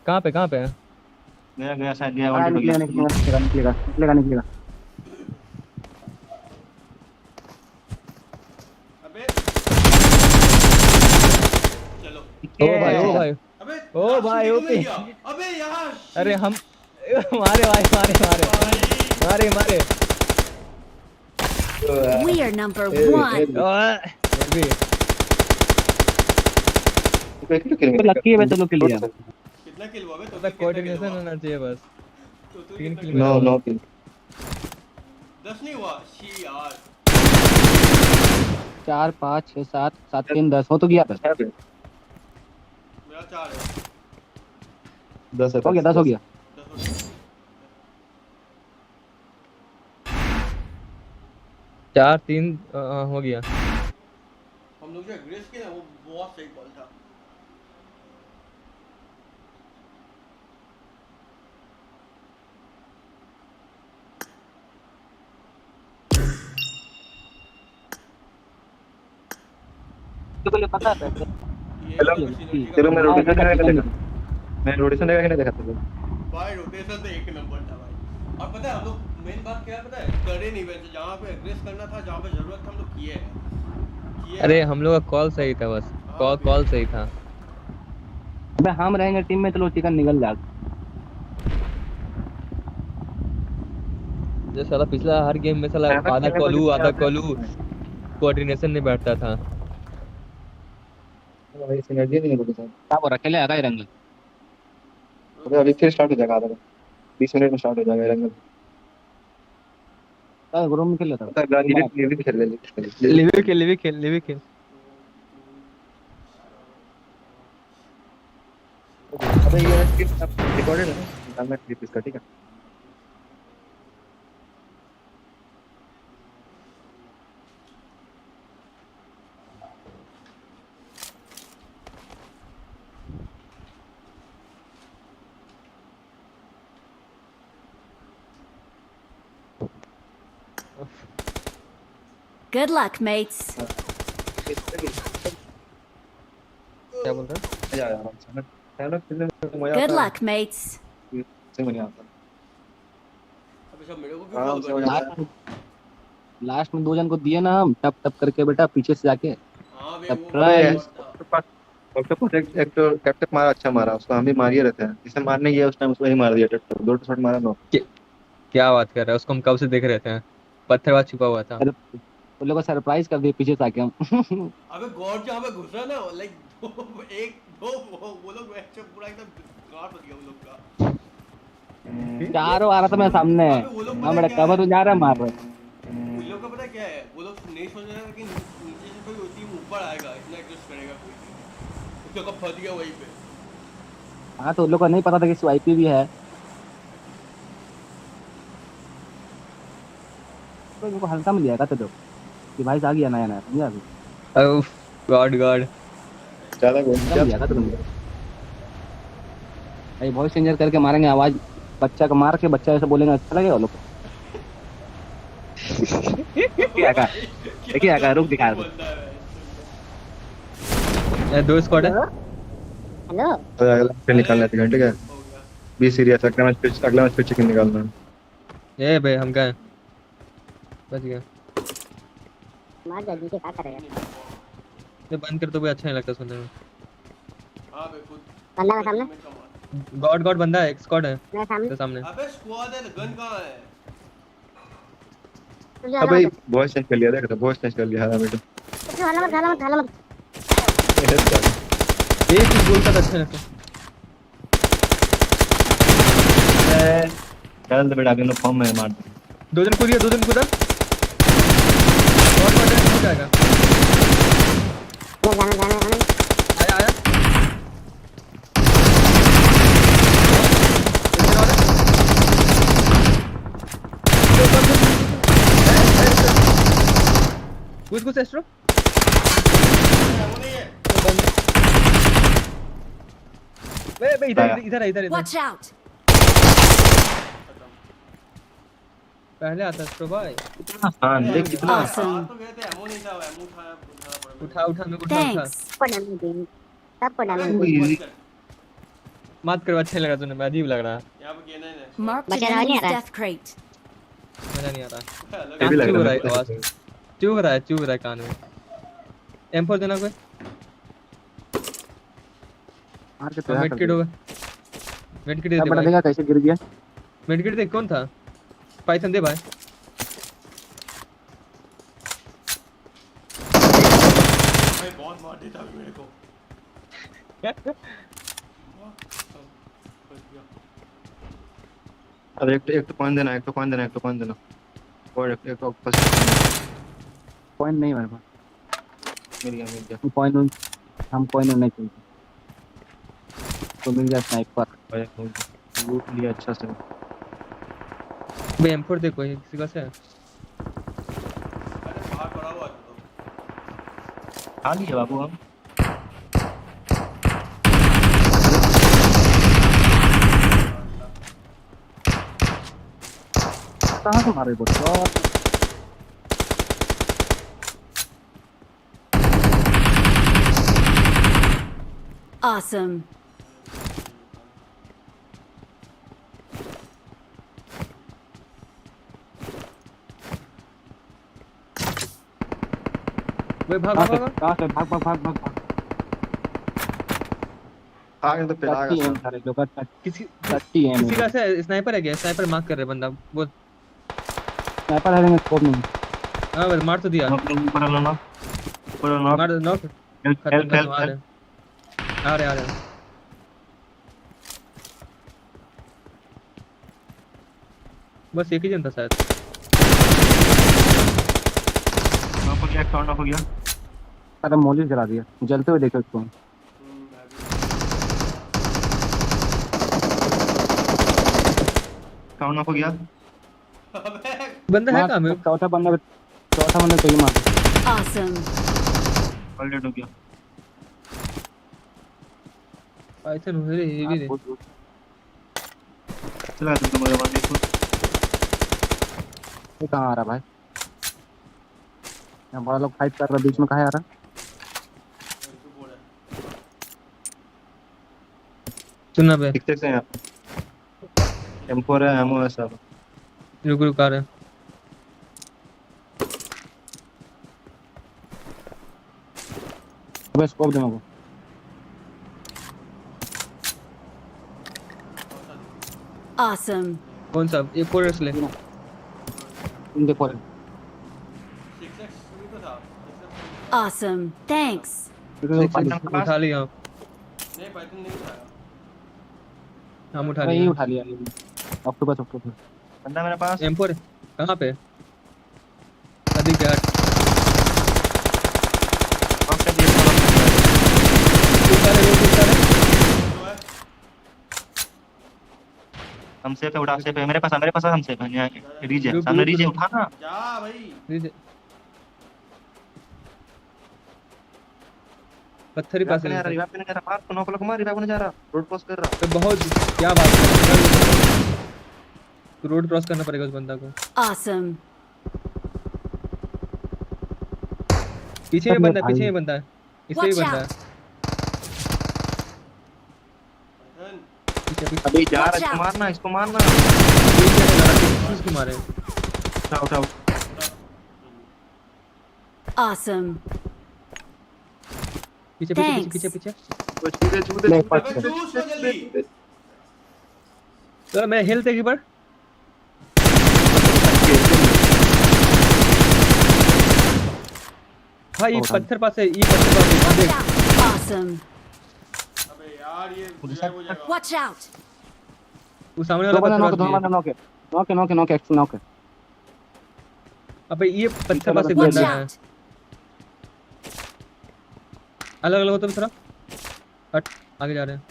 कहाँ पे है? गया शायद गया। निकलेगा अबे चलो। ओ भाई ओपी। अबे यार। अरे हम मारे। We are number 1. लकी है तो किल लिया। कितना किल हुआ बे? तो कोऑर्डिनेशन होना चाहिए बस। 3 किल। Know kill. 10 नहीं हुआ शी यार। 4 5 6 7 7 3 10 हो तो गया। मेरा 4 है। 10 हो गया 10 हो गया। 4 3 हो गया। हम लोग जो एग्रेस किया ना वो बहुत सही बॉल था। तो ये पता है चलो मैं रोटेशन देखा कि नहीं देखा तुझे? भाई रोटेशन तो एक नंबर था भाई। और पता है हम लोग मेन बात क्या है पता है? करे नहीं वैसे, जहाँ पे एग्रेस करना था, जहाँ पे जरूरत था हम लोग किए हैं। अरे हम लोग का कॉल सही था बस। कॉल सही था। अबे हम रहेंगे टीम में तो लो चिकन निकल जाएगा। जो साला पिछला हर गेम में साला आधा कॉलू कोऑर्डिनेशन नहीं बैठता था। भाई सिनर्जी नहीं है लोगों के साथ। क्या बोल रहा अकेले आएगा ही रंगल। अभी फिर स्टार्ट हो जाएगा आधा 20 मिनट में स्टार्ट हो जाएगा रंगल। ग्रुप में खेल लेता है। लिविक खेल ले। लिविक खेल। अबे ये रिकॉर्डेड है ना? मैं क्लिप इसका, ठीक है। Good luck, mates. क्या बोल रहा है? Good luck, mates. सब मेरे को क्यों फॉलो कर रहे हो? लास्ट में 2 जन को दिए ना हम टप टप करके बेटा पीछे से जाके। हां बे सरप्राइज। ऑक्टोपस एक तो टैप मारा, अच्छा मारा उसको, हम भी मारिए रहते हैं, जिसे मारने गया उस टाइम उसको ही मार दिया टैप, 2 शॉट मारा नो। क्या बात कर रहा है, उसको हम कब से देख रहे थे, पत्थर बाद छुपा हुआ था। उन लोगों को सरप्राइज कर दिए पीछे से आके हम। अबे गॉड जहां पे घुसा ना लाइक एक दो वो लोग ऐसे पूरा एकदम गार्ड हो गया वो लोग का। चारों आ रहा था मैं सामने, हां बेटा कवर तो जा रहा है मार रहा है। उन लोग का पता क्या है, वो लोग नहीं सोच रहे हैं कि नीचे से कोई टीम ऊपर आएगा, इतना एडजस्ट करेगा कोई, उसको कब फंस गया वहीं पे। हां तो उन लोग को नहीं पता था कि स्वाइपी भी है, तो उनको हल्का में लिया था तो कि भाई आ गया नया नया, समझा अभी। ओह गॉड गॉड ज्यादा गोल लिया था तुमने भाई, वॉइस चेंजर करके मारेंगे, आवाज बच्चा को मार के बच्चा ऐसे बोलेंगे, अच्छा लगेगा लोग को। क्या रुक दिखा ये 2 स्क्वाड है। हेलो तो अगला फिर निकालना है, ठीक है, बी सीरियस, अगला मैच फिर चिकन निकालना है। ए बे हम गए, बच गया। मार जल्दी से, क्या करेगा? ये बंद कर दो भाई, अच्छा नहीं लगता सुनने में। हां बे खुद बंदा है सामने, गॉड बंदा है, एक स्क्वाड है मेरे सामने। अबे स्क्वाड है, गन कहां है? अबे वॉइस चेंज कर लिया, देख तो वॉइस चेंज कर लिया, हां बेटा हाला मत। एक ही गोल का अच्छा लगता है। चल तो बेटा अभी लोग फॉर्म में मार दे। 2 जन कूदिया, 2 जन कूदा और मॉडल हो जाएगा। आया आया कुछ एस्ट्रो बे इधर Watch out! पहले आता एस्ट्रो भाई। हां देख कितना Awesome. तो गए थे, एमो नहीं था, एमो उठाना उठा मेरे को उठा। Thanks. सबको डालना इजी मत करो, अच्छा नहीं लगा सुनने में, अजीब लग रहा है। यहां पे गेना है। Marked an enemy's death crate. मजा नहीं आ रहा, ये भी लग चुभ रहा रहा है आवाज, चुभ रहा है कान में। M4 देना कोई, मार के तो मेडकिट होगा, मेडकिट दे बड़ा भाई। देखा कैसे गिर गया, मेडकिट दे, कौन था? पाइथन दे भाई। भाई बहुत मार देता है मेरे को। अब एक तो पॉइंट देना, और एक तो फर्स्ट पॉइंट नहीं मेरे पास, मिल गया पॉइंट हम पॉइंट नहीं चलते, तो मिल गया स्नाइपर भाई, लूट लिया अच्छा से। बे M4 दे कोई, किसी का से है? अरे बाहर पड़ा हुआ है तो खाली है बाबू हम। कहां से मारे बोल। Awesome. वे भाग कहां से भाग आगे तो पिला टट्टी है सारे लोग, किसी टट्टी है। किसी का से स्नाइपर है क्या? स्नाइपर मार्क कर रहे बंदा वो, स्नाइपर है, स्कोप नहीं। हां बस मार तो दिया, ऊपर लो ना, मार दो नॉक, खत्म आ रहे बस एक ही जन था शायद। नॉक हो गया। अरे मोली जला दिया, जलते हुए देखो इसको। काउंट ऑफ हो गया। बंदा है कहां में? चौथा बंदा चाहिए मार। Awesome. ऑलरेडी हो गया। पाइथन हो रे, ये भी रे। चला तुम तो मजा देखो। ये कहां आ रहा भाई? यहाँ बड़ा लोग फाइट कर रहा, बीच में कहां आ रहा? सुनना बे, दिखते से हैं M4 है, एमो है सब। रुक आ रहे हैं। बस स्कोप दे मेरे को। Awesome. कौन सा ये फोर्स ले इनके पर 6x भी तो था। Awesome. Thanks. उठा लिया नहीं पाइथन नहीं उठाया। हम उठा नहीं लिया उठा लिया ऑक्टोपस बंदा मेरे पास M4 कहाँ पे अभी क्या हम सेफ है उड़ा सेफ है मेरे पास हम सेफ है यहाँ रीजे सामने रीजे उठा ना जा भाई पत्थर ही पास है रिवाइव करने जा रहा पास को नॉक मार रिवाइव करने जा रहा रोड क्रॉस कर रहा तो बहुत क्या बात है तो रोड क्रॉस करना पड़ेगा उस बंदा को Awesome. पीछे में बंदा है इससे भी बंदा है पीछे अभी जा रहा है इसको मारना इसको मारे उठाओ Awesome. पीछे चलो मैं हेल्थ एक बार भाई पत्थर पास है Awesome. अबे यार ये Watch out. वो सामने वाला पत्थर दो बंदा नॉक है अबे ये पत्थर पास एक Watch बंदा है out. अलग हो तो थोड़ा हट आगे जा रहे हैं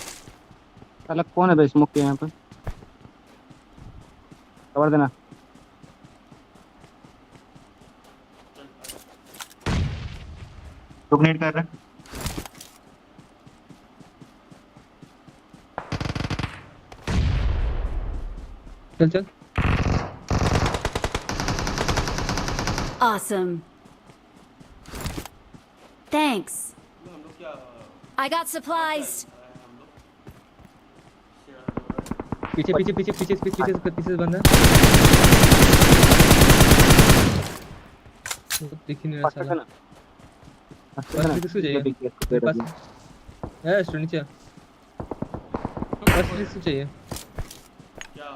अलग कौन है भाई स्मोक के यहाँ पे कवर देना डोनेट कर रहा चल Awesome. Thanks. I got supplies. पीछे से बंदा दिख ही नहीं रहा साला बस किसको चाहिए मेरे पास है एस्ट्रो नीचे बस किसको चाहिए क्या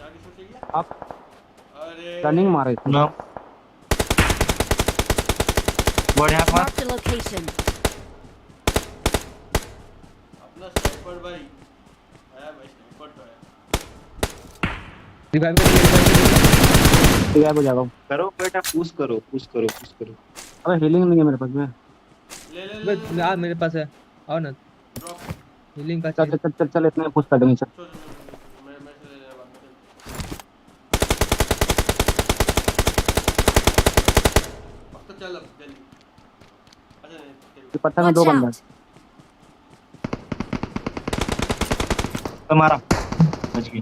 किसको चाहिए आप अरे रनिंग मारे ना बढ़िया Mark the location. अपना स्नाइपर भाई है भाई स्नाइपर तो है रिवाइव हो जाएगा करो बेटा पुश करो अबे हीलिंग नहीं है मेरे पास में ले यार मेरे पास है आओ ना हीलिंग का चल इतना पुश कर देंगे चल मैं से ले ले तो चल अब जल्दी अच्छा नहीं पत्थर में दो बंदा मारा बच गई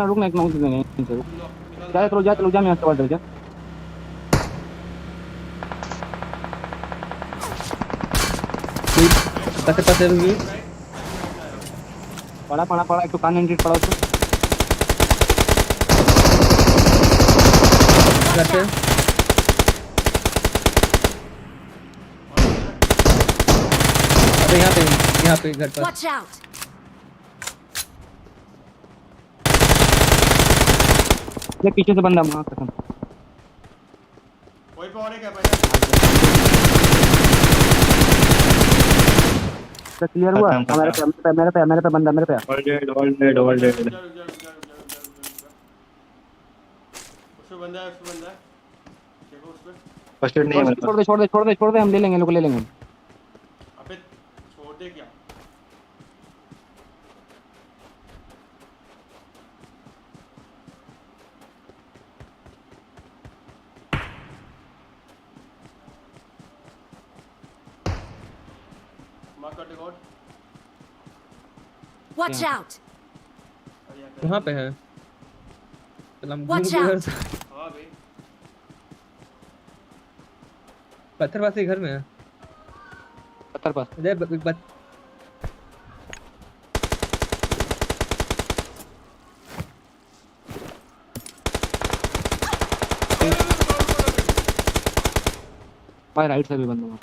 रुकना एक नॉक देंगे चलो जा मैं यहाँ से जा पत्थर रुकी पड़ा एक तो कान एंट्री पड़ा उसको अबे यहाँ पे घर पर Watch out. ये पीछे से बंदा मार कसम कोई पे और है क्या भाई तो क्लियर हुआ मेरे पे बंदा मेरे पे ऑल डेड उसमें बंदा है देखो उस पे फर्स्ट एड नहीं है मेरे पास छोड़ दे हम ले लेंगे लोग ले लेंगे अबे छोड़ दे क्या Watch out. वहाँ पे है चल हम Watch घूम out. के कहाँ पे? पत्थर पास ही घर में है। पत्थर पास भाई राइट से भी बंद हुआ।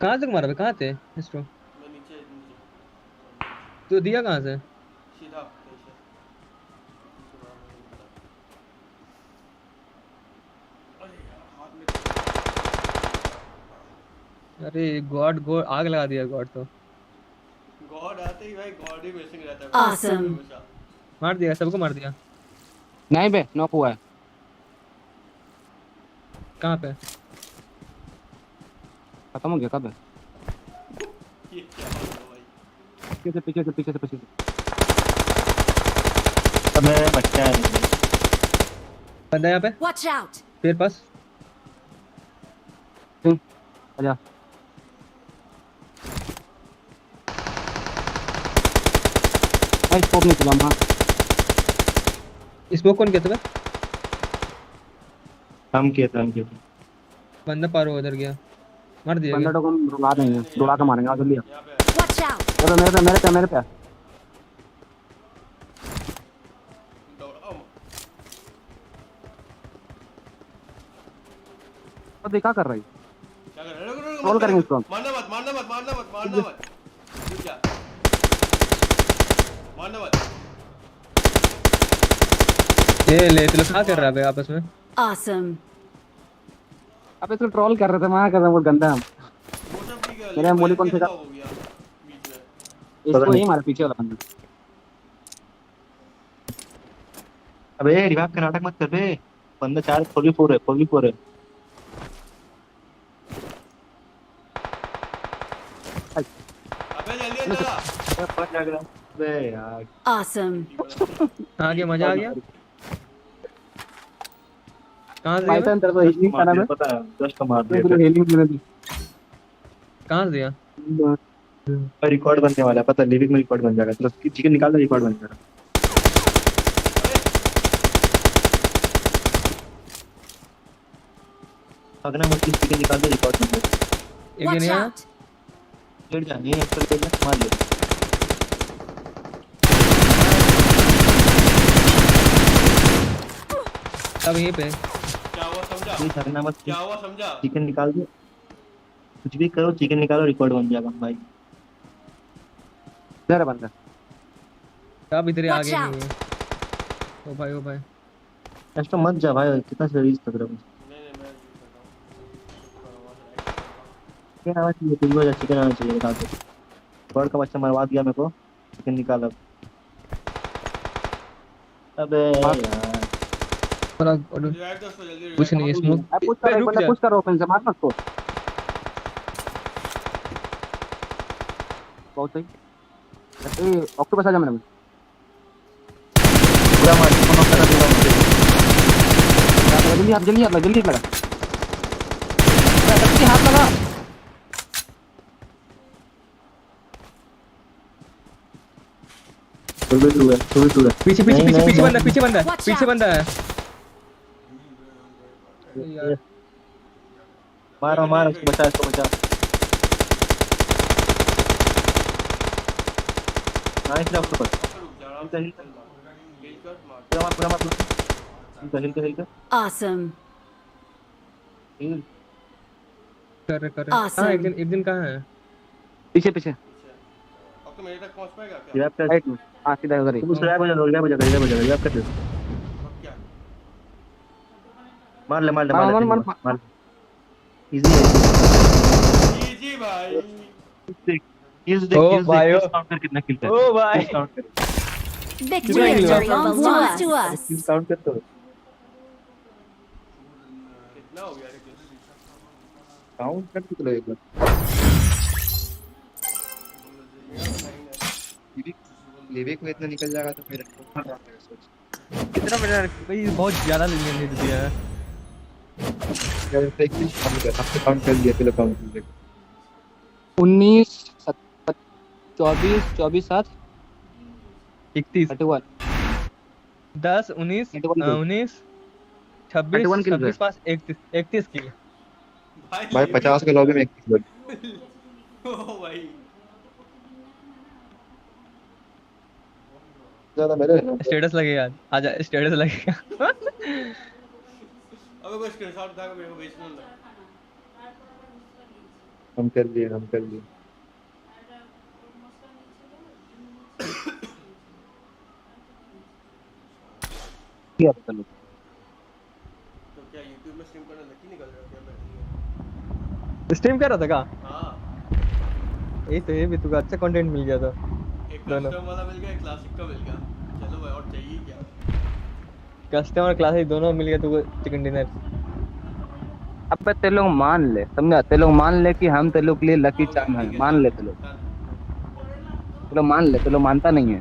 कहाँ से मारा? कहाँ थे एस्ट्रो? मैं नीचे तो दिया कहाँ से? सीधा कैसे? अरे यार हाथ में। अरे गॉड आग लगा दिया गॉड तो। गॉड आते ही भाई गॉड ही मिसिंग रहता है। Awesome. मार दिया, सबको मार दिया। नहीं बे नॉक हुआ है। कहाँ पे? खत्म हो गया कब है? ये क्या बात है भाई? पीछे से अबे बच्चा है। बंदा यहाँ पे Watch out! पेड़ पास। आजा भाई स्कोप नहीं चला मां। स्मोक कौन किया तुम्हें? हम किए थे बंदा पार हो उधर गया, मार दिया बंदा गया। तो कौन रुला नहीं है, रुला के मारेंगे जल्दी। Watch out! मेरे पे तो देखा कर रही क्या कर रहे हो? रोल करेंगे इसको। मारना मत रुक जा। मारना मत। ये ले तो क्या कर रहा है बे आपस में? Awesome. अब इसको ट्रोल कर रहे थे, मैं कर रहा हूं गंदा। वो सब ठीक है। मेरे मोली कौन से का हो गया बीच में। इसको ही मारा पीछे वाला बंदा। अबे रिवाइव का नाटक मत कर बे। बंदा 4 4v4 है। अबे जल्दी चला। फट लग रहा बे यार। Awesome. आ गया, मजा आ गया। कहाँ से पाइथन तेरे को हीलिंग करना है, पता है जस्ट मार तेरे दिया। को हीलिंग देना थी। कहाँ से दिया? रिकॉर्ड बनने वाला है, पता है लिविंग में रिकॉर्ड बन जाएगा। तो चिकन निकाल दो, रिकॉर्ड बन जाएगा। अगना मत चिकन निकाल दो, रिकॉर्ड बन जाएगा। एक Watch नहीं आया। out! लेट जा, ये एक्सेल ले जा, मार ले। अब यहीं पे क्या हुआ समझा? प्लीज अगना मत। क्या हुआ समझा? चिकन निकाल दो, कुछ भी करो, चिकन निकालो, रिकॉर्ड बन जाएगा भाई। इधर है बंदा। अब इधर Watch आगे out. नहीं है। ओ भाई एस्ट्रो मत जा भाई, कितना सीरीज तक रहो। नहीं मैं चिकन आना चाहिए, तुम जा, चिकन आना चाहिए। बता दो बर्ड का बच्चा मरवा दिया मेरे को। चिकन निकाल अब। अबे यार थोड़ा रिवाइव दो उसको जल्दी। कुछ नहीं स्मोक पुश कर, एक बंदा पुश कर, ओपन से मार उसको। बहुत सही। ए ऑक्टोपस आ जा मेरे में। पूरा मार, कोनो कर पूरा मार। जल्दी लगा। जल्दी हाथ लगा। टू है। पीछे बंदा Watch पीछे out. बंदा है। मार उसको, बचा इसको, बचा। नाइस लॉक पर। पूरा मार। हिल कर। Awesome. कर Awesome. हाँ, एक दिन कहाँ है? पीछे अब तो मेरे तक पहुंच पाएगा क्या? रिवाइव कर। राइट में। हां सीधा उधर ही। तुम रिवाइव हो जा, रिवाइव कर। रिवाइव कर दे। अब क्या? मार ले। मार। इजी है। जी भाई। यूज ओ भाई, काउंट कर कितना किल है। ओ भाई। काउंट कर। Victory belongs to us. Count कर तो। कितना हो गया लेकिन? काउंट कर तो लो एक बार। लिविक में इतना निकल जाएगा तो फिर कितना मिला भाई? बहुत ज्यादा लेने दिया है। काउंट कर दिया, चलो काउंट कर 19 24 7 31 10 19 19 26 26 5 31 की भाई 50 के लॉबी में 21 लोग। ओ भाई ज्यादा मेरे स्टेटस लगेगा आजा स्टेटस लगेगा। अबे कोई स्क्रीनशॉट उठा के मेरे को भेजना ना। हम कर लिए क्या चलो तो क्या YouTube में स्ट्रीम करने लकी निकल रहा है क्या मैं? स्ट्रीम कर रहा था का? हां ये तो ये भी तुझे अच्छा कंटेंट मिल गया था। एक कस्टम वाला मिल गया, एक क्लासिक का मिल गया। चलो भाई और चाहिए क्या? कस्टमर क्लासिक दोनों मिल गया तुझे चिकन डिनर। अब ते लोग मान ले, समझा? ते लोग मान ले कि हम ते लोग के लिए लकी चार्म है, मान ले ते लोग मान ले, ते लोग मानता नहीं है।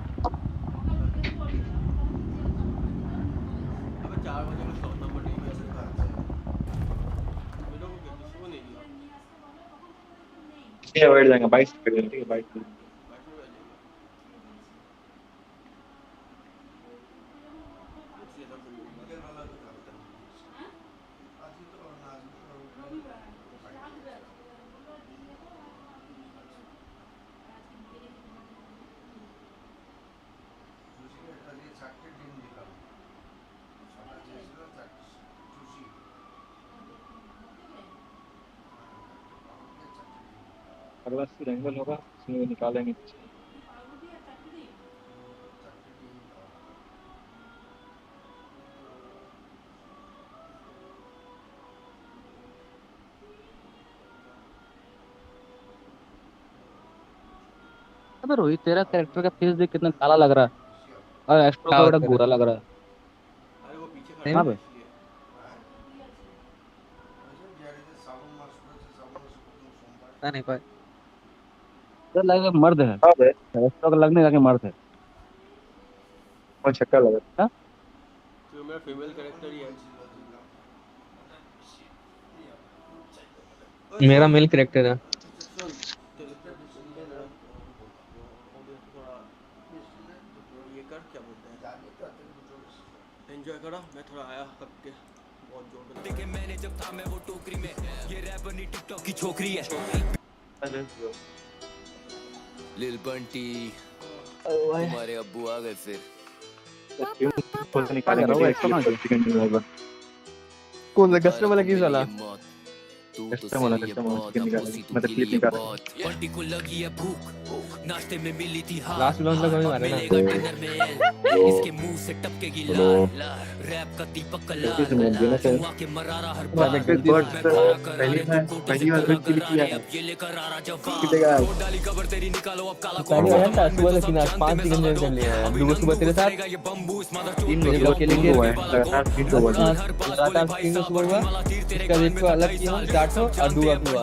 अबे 4 बजे को सोना पड़ेगा मेरे को किसी को नहीं दिया। ये अवॉइड जाएगा 22 पे, ठीक है 22 पे। अगला एंगल होगा उसमें निकालेंगे। अबे रोहित तेरा कैरेक्टर का फेस देख कितना काला लग रहा है और एस्ट्रो का बड़ा गोरा लग रहा है। अरे वो पीछे हाँ खड़ा भाई। है नहीं कोई तो लगे मर्द है। हां भाई एस्ट्रो का लगने लगे मर्द है। और छक्का लगा। हां तो मेरा फीमेल कैरेक्टर ही है। मेरा मेल कैरेक्टर है। ये कर क्या बोलते हैं? एंजॉय करा, मैं थोड़ा आया कब के बहुत जोर में देखे मैंने जब था मैं वो टोकरी में, ये रैपर नहीं टिकटॉक की छोकरी है। लिल बंटी तुम्हारे अब्बू आ गए फिर। निकालेंगे चिकन डिनर होगा। कौन सा कस्टमर वाला किस वाला? कस्टमर चिकन निकालेंगे, मतलब क्लिप निकालेंगे। बंटी को लगी है भूख, नाश्ते में मिली थी हार। लास्ट लॉन्च लगा मारे ना। मिलेगा डिनर में इसके मुंह से टपकेगी लार। रैप का दीपक कलार धुआं के मरारा हर बार। पहली बार क्लिप किया है। अब ये लेकर आ रहा जवाब। कितेगा डाली कवर तेरी निकालो अब काला पहले आया था सुबह लेकिन आज 5 चिकन डिनर कर लिया है। दूसरी सुबह तेरे साथ 3 बजे के लिए लगातार 3 तो हुआ। लगातार 3 सुबह हुआ। इसका रेट को अलग किया 400 और दूआ हुआ।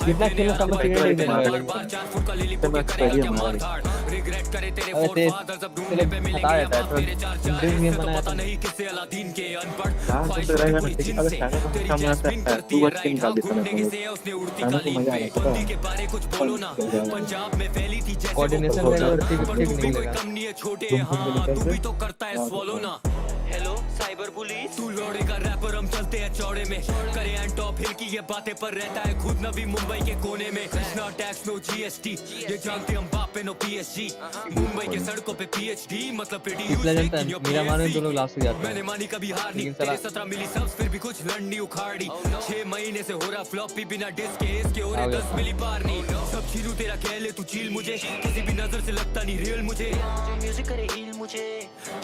कितना खेलना सब चिकन डिनर है। रिग्रेट करे तेरे अरे फोरफादर्स अब ढूंढने पे मिलेंगे हटा देता है तो इंडियन गेम बनाया पता था। नहीं किससे अलादीन के अनपढ़ हां तो रहेगा ना, लेकिन अगर खाने को तेरी काम आता जैस्मिन है करती तू है बच के निकाल देता घूमने है। से उसने उड़ती खाने को कालीन मजा पे आता बंदी है। के बारे कुछ बोलो ना पंजाब में फैली थी जैसे कोऑर्डिनेशन वो रहेगा तो ठीक पर ठीक तू भी नहीं कोई लगेगा। कम नहीं है छोटे हाँ तू भी तो करता है स्वॉलो ना। हेलो साइबर पुलिस तू लौड़ेगा रैपर हम चलते हैं चौड़े में करे एंड टॉप हिल की ये बातें पर रहता है खुद न भी मुंबई के कोने में नो टैक्स नो जीएसटी ये जानते हम बाप पे नो पीएसजी मुंबई के सड़कों पे पीएचडी मतलब पिछला जनता मेरा माने तो लोग लास्ट जाते मैंने मानी कभी हार नहीं लेकिन तेरे 17 मिली सब्स फिर भी कुछ लड़नी उखाड़ी 6 महीने से हो रहा फ्लॉपी बिना डिस्क के इसके हो रहे 10 मिली पार नहीं सब छीलू तेरा कह ले तू चील मुझे किसी भी नजर से लगता नहीं रियल मुझे म्यूजिक करे हील मुझे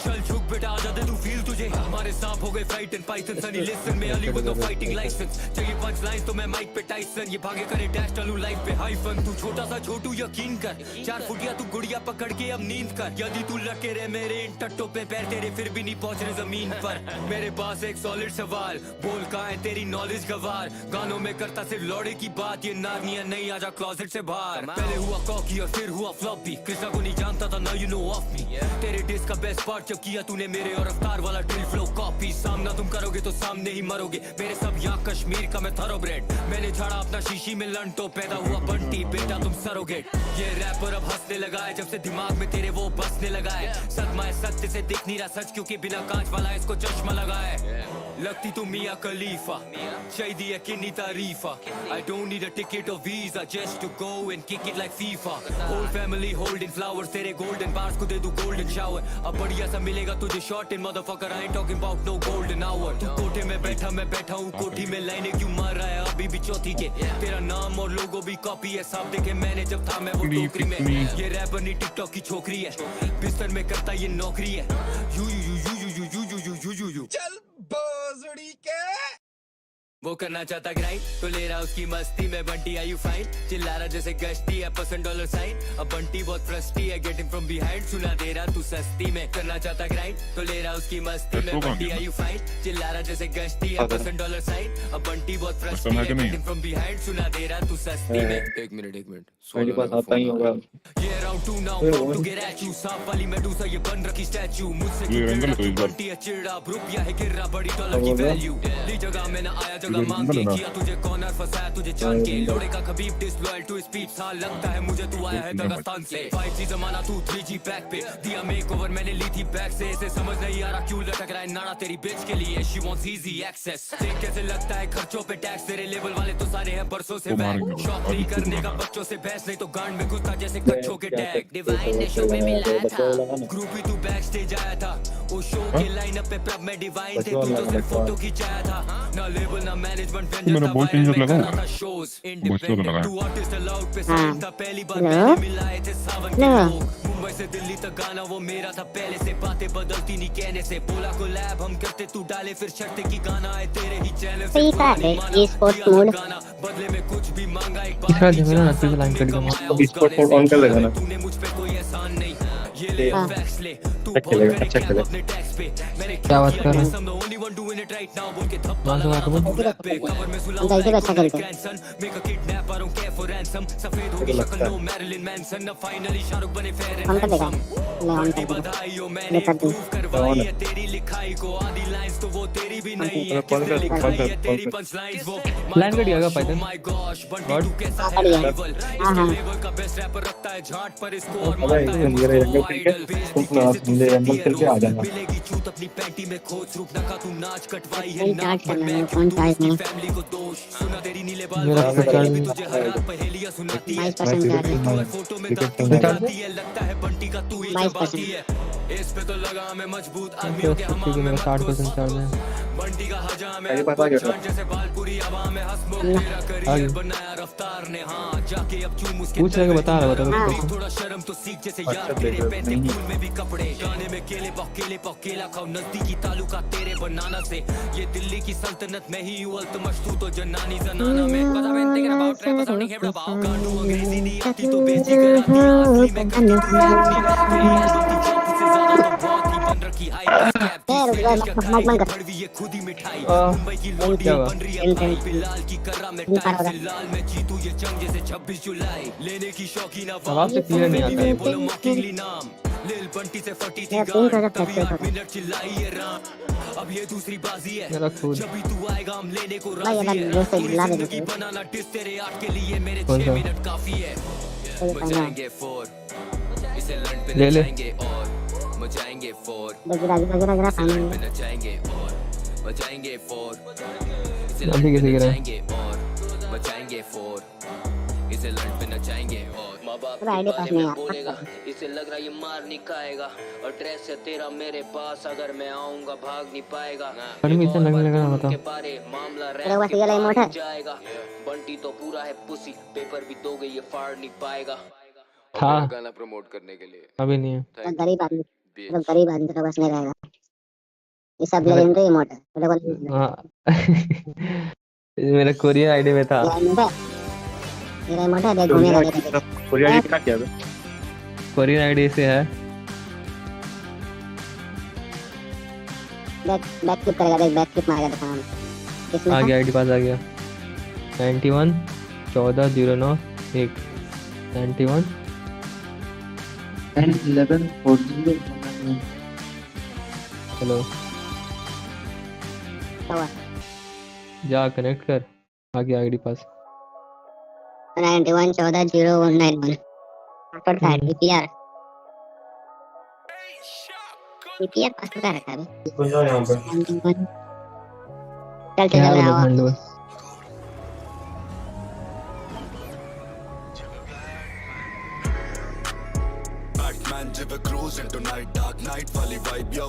चल झुक बेटा आजा दे तू फील तुझे हमारे सांप हो गए fight and python Sonny Liston में Ali with no fighting licence चाहिए पंच लाइंस तो मैं माइक पे टाइसन ये भागे करे डैश चलूं लाइफ पे हाई फन तू छोटा सा छोटू यकीन कर 4 फुटिया तू गुड़िया पकड़ के अब नींद कर यदि तू लगे रहे मेरे इन टट्टों पे पैर तेरे फिर भी नहीं पहुंच रहे जमीन पर मेरे पास एक सॉलिड सवाल बोल कहां है तेरी नॉलेज गवार गानों में करता सिर्फ लौड़े की बात ये नारनिया नहीं आजा क्लोजेट से बाहर पहले हुआ कॉकी और फिर हुआ फ्लॉपी कृष्णा को नहीं जानता था now you know of me तेरे डिस्क का बेस्ट पार्ट जब किया तूने मेरे और अवतार वाला ड्रिल फ्लो कॉपी सामना तुम करोगे तो सामने ही मरोगे मेरे सब यहाँ कश्मीर का मैं थरोब्रेड मैंने झाड़ा अपना शीशी में लंटो पैदा हुआ बंटी बेटा तुम सरोगेट ये रैपर अब हंसने लगा है जब से दिमाग में तेरे वो बसने लगा है सदमा है सत्य से दिख नहीं रहा सच क्योंकि बिना कांच वाला इसको चश्मा लगा है लगती तू मियां खलीफा चाहिए है किन्नी तारीफा I don't need a ticket or visa just to go and kick it like FIFA whole family holding flowers तेरे golden bars को दे दूं golden shower अब बढ़िया सा मिलेगा तुझे short in motherfucker I ain't talking about no golden hour तू कोठे में बैठा मैं बैठा हूँ कोठी में लाइनें क्यों मार रहा है अभी भी चौथी के तेरा नाम और लोगो भी कॉपी है सब देखे मैंने जब था मैं वो टोकरी में ये रैपर नहीं टिकटॉक की छोकरी है बिस्तर में करता ये नौकरी है you you you you you you you you you you you चल बोजड़ी के वो करना चाहता ग्राइंड तो ले रहा उसकी मस्ती में बंटी आर यू फाइन चिल्ला रहा जैसे गश्ती है $% साइन अब बंटी बहुत फ्रस्टी है गेटिंग फ्रॉम बिहाइंड सुना दे रहा तू सस्ती में करना चाहता ग्राइंड तो ले रहा उसकी मस्ती में बंटी आर यू फाइन चिल्ला रहा जैसे गश्ती है $% साइन अब बंटी बहुत फ्रस्टी है गेटिंग फ्रॉम बिहाइंड सुना दे रहा तू सस्ती में एक मिनट मेरे पास आता ही होगा ये round 2 now to get at you सांप वाली मेडूसा ये बन रखी स्टैचू मुझसे क्यों बंटी है चिड़ा रुपया है गिर रहा बड़ी डॉलर की वैल्यू ली जगह में ना आया मांग के किया तुझे कॉर्नर फंसाया तुझे जान के लोड़े का खबीब डिसलॉयल टू स्पीड सा लगता है मुझे तू आया है दगस्तान से 5G जमाना तू 3G पैक पे दिया मेकओवर मैंने ली थी बैग से इसे समझ नहीं आ रहा क्यों लटक रहा है नाड़ा तेरी बेच के लिए शी वांट्स इजी एक्सेस देख कैसे लगता है खर्चों पे टैक्स तेरे लेवल वाले तो सारे हैं परसों से बैग शौक नहीं करने का बच्चों से बहस नहीं तो गांड में घुसता जैसे कच्छों के टैग डिवाइन ने शो में मिलाया था ग्रुप ही तू बैक स्टेज आया था वो शो के लाइनअप पे प्रब में डिवाइन थे तू तो सिर्फ फोटो खिंचाया था ना लेबल ना मैनेजमेंट मेरा वॉइस चेंजर लगा वॉइस तो लगा तू आर्टिस्ट अलाउड पे साइन था पहली बार मैंने मिलाए थे सावन के लोग मुंबई से दिल्ली तक गाना वो मेरा था पहले से बातें बदलती नहीं कहने से बोला को लैब हम करते तू डाले फिर शर्ते की गाना है तेरे ही चैनल से ये स्पोर्ट्स मोड गाना बदले में कुछ भी मांगा एक इसका जमेला ना फिर लाइन कट गया स्पोर्ट मोड ऑन कर लेगा ना तूने मुझ पे कोई एहसान नहीं ये ले फैक्स ले तू अच्छा चलेगा अपने टैक्स पे मैंने क्या बात कर रहा है I'm the only one doing it right now बोल के थप्पा कौन सा बात बोल कवर में सुलाऊं इधर अच्छा खेलते हैं grandson make a kidnap I don't care for ransom सफेद होगी शक्ल no Marilyn Manson अब finally शाहरुख बने fair and हम कर देगा handsome मैं ऑन कर दूंगा बधाइयों मैंने प्रूव करवाई है तेरी लिखाई को आधी लाइंस तो वो तेरी भी नहीं है किसने लिखाई है तेरी पंच लाइंस वो लाइन कट गया पाइथन my gosh बंटी तू कैसा है rival इसके लेवल का बेस्ट रैपर रखता है झाट पर इसको और मारता है मुझको आइडल मिलेगी चूत अपनी पैंटी में खोज रूप नका तू नाच कटवाई है नाक पर मैं फैमिली को दोष सुना तेरी नीले बाल भी तुझे हर रात पहेलियां सुनाती है फोटो में दाती है लगता है बंटी का तू ही जबाती है इस पे तो लगा मैं मजबूत आदमियों के हम 60% चार्ज है बंटी का हजाम है पहचान जैसे बालपुरी हवा में हंसमुख मेरा करियर बनाया रफ्तार ने हां जाके अब चूम उसके पूछ रहे बता रहा थोड़ा शर्म तो सीख जैसे यार तेरे पैसे फूल में भी कपड़े गाने में केले पकेला खाओ नजदीकी तालुका तेरे बनाना से ये दिल्ली की सल्तनत में ही हूँ अल्तमश तू तो जन्नानी जनाना में पता मैं thinking about rap sounding here about गानों अंग्रेजी नहीं आती तो बेइज्जती कराती असली में करती तू ये खुद ही मिठाई मुंबई की लौंडी बन रही है बिलाल की कर्रा में लाल में जीतू ये जंग जैसे 26 जुलाई लेने की शौकीन आवाज से क्लियर नहीं आता बोलो मॉकिंगली नाम लिल बंटी से फटी थी गान तभी 8 मिनट चिल्लाई ये राम अब ये दूसरी बाजी है जब भी तू आएगा हम लेने को राजी है पूरी जिंदगी बनाना डिस तेरे आर्ट के लिए मेरे 6 मिनट काफी है मचाएंगे 4 इसे लंड पे जाएंगे और मचाएंगे 4 नचाएंगे और बचाएंगे 4 इसे लंड पे जाएंगे और बचाएंगे 4 इसे लंड पे नचाएंगे और माँ बाप के बारे में बोलेगा इसे लग रहा ये मार नहीं खाएगा और ड्रेस है तेरा मेरे पास अगर मैं आऊंगा भाग नहीं पाएगा परमिशन लगने लगा बता के बारे मामला रह जाएगा बंटी तो पूरा है पुसी पेपर भी दोगे ये फाड़ नहीं पाएगा था गाना प्रमोट करने के लिए अभी नहीं है गरीब आदमी तो बस नहीं रहेगा ये सब लेजेंडरी इमोट है हां मेरा कोरियन आईडी में था मेरा इमोट है देख घूमेगा कोरियन आईडी क्या है कोरियन आईडी से है बैक क्लिक करेगा देख बैक क्लिक मारेगा देखो इसमें आ गया आईडी पास आ गया 91 14 09 1 91 10 11 40 हेलो क्या हुआ? जा कनेक्ट कर, आ गया आईडी पास। 91 14 0191 पासवर्ड का है टीपीआर पासवर्ड का रखा है बंदा यहाँ पे। चल क्या चल बोले आओ Khandu? Batman जिवे cruising tonight, dark night वाली vibe yo.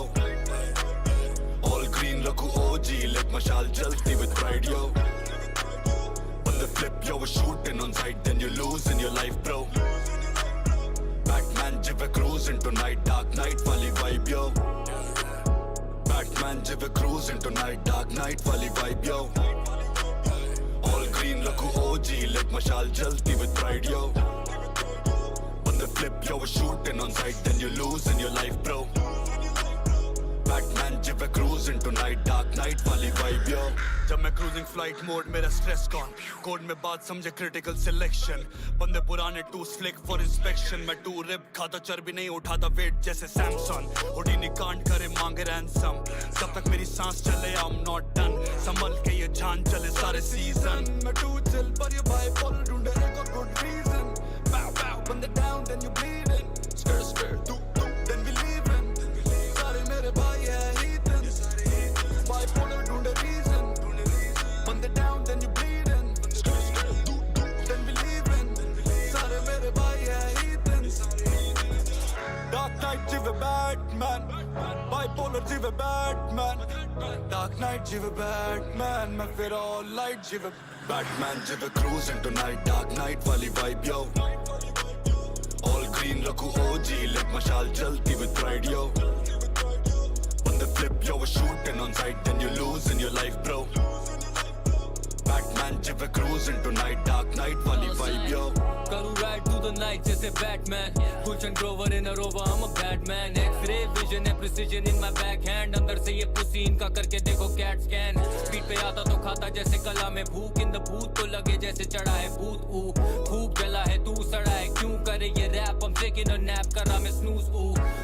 All green लकू OG, lit मशाल जलती with pride yo. On the flip yo, we're shooting on sight, then you lose in your life bro. Batman जिवे cruising tonight, dark night वाली vibe yo. Batman जिवे cruising tonight, dark night वाली vibe yo. All green लकू OG, lit मशाल जलती with pride yo. Flip, yo, we're shooting on sight, then you lose in your life, bro. Batman, जिवे cruising tonight, dark night वाली vibe, yo. जब मैं cruising flight mode, मेरा stress gone. Code में बात समझे critical selection. बंदे पुराने too slick for inspection. मैं too rip खाता चर्बी नहीं उठाता weight जैसे Samson. होडीनी कांड करे मांगे ransom. जब तक मेरी सांस चले, I'm not done. संभल के ये जान चले सारे season. मैं too chill पर ये भाई बोल ढूंढे एक और good reason. Bow bow, bend it down, then you bleeding. Skirt skirt, do do, then we leaving. सारे मेरे भाई है heathen. Bipolar ढूंढे reason. Bend it down, then you bleeding. Skirt skirt, do do, then we leaving. सारे मेरे भाई है heathen. Dark night जिवे Batman. Bipolar जिवे Batman. Dark night जिवे Batman. मैं फिर all light जिवे Batman जिवे cruising tonight, dark night वाली vibe yo. All green लकू OG, lit मशाल जलती with pride yo. On the flip yo, we're shooting on sight, then you lose in your life bro. Batman जिवे cruising tonight, dark night वाली vibe yo. करूँ ride through the night जैसे Batman. Gulshan Grover in a rover, I'm a bad man. X-ray vision है precision in my backhand. अंदर से ये pussy इनका करके देखो cat scan. Speed पे आता तो खाता जैसे कला में भूख. In the booth तो लगे जैसे चढ़ा है भूत. खूब जला है तू सड़ा है क्यों करे ये rap. I'm taking a nap कर रहा मैं snooze.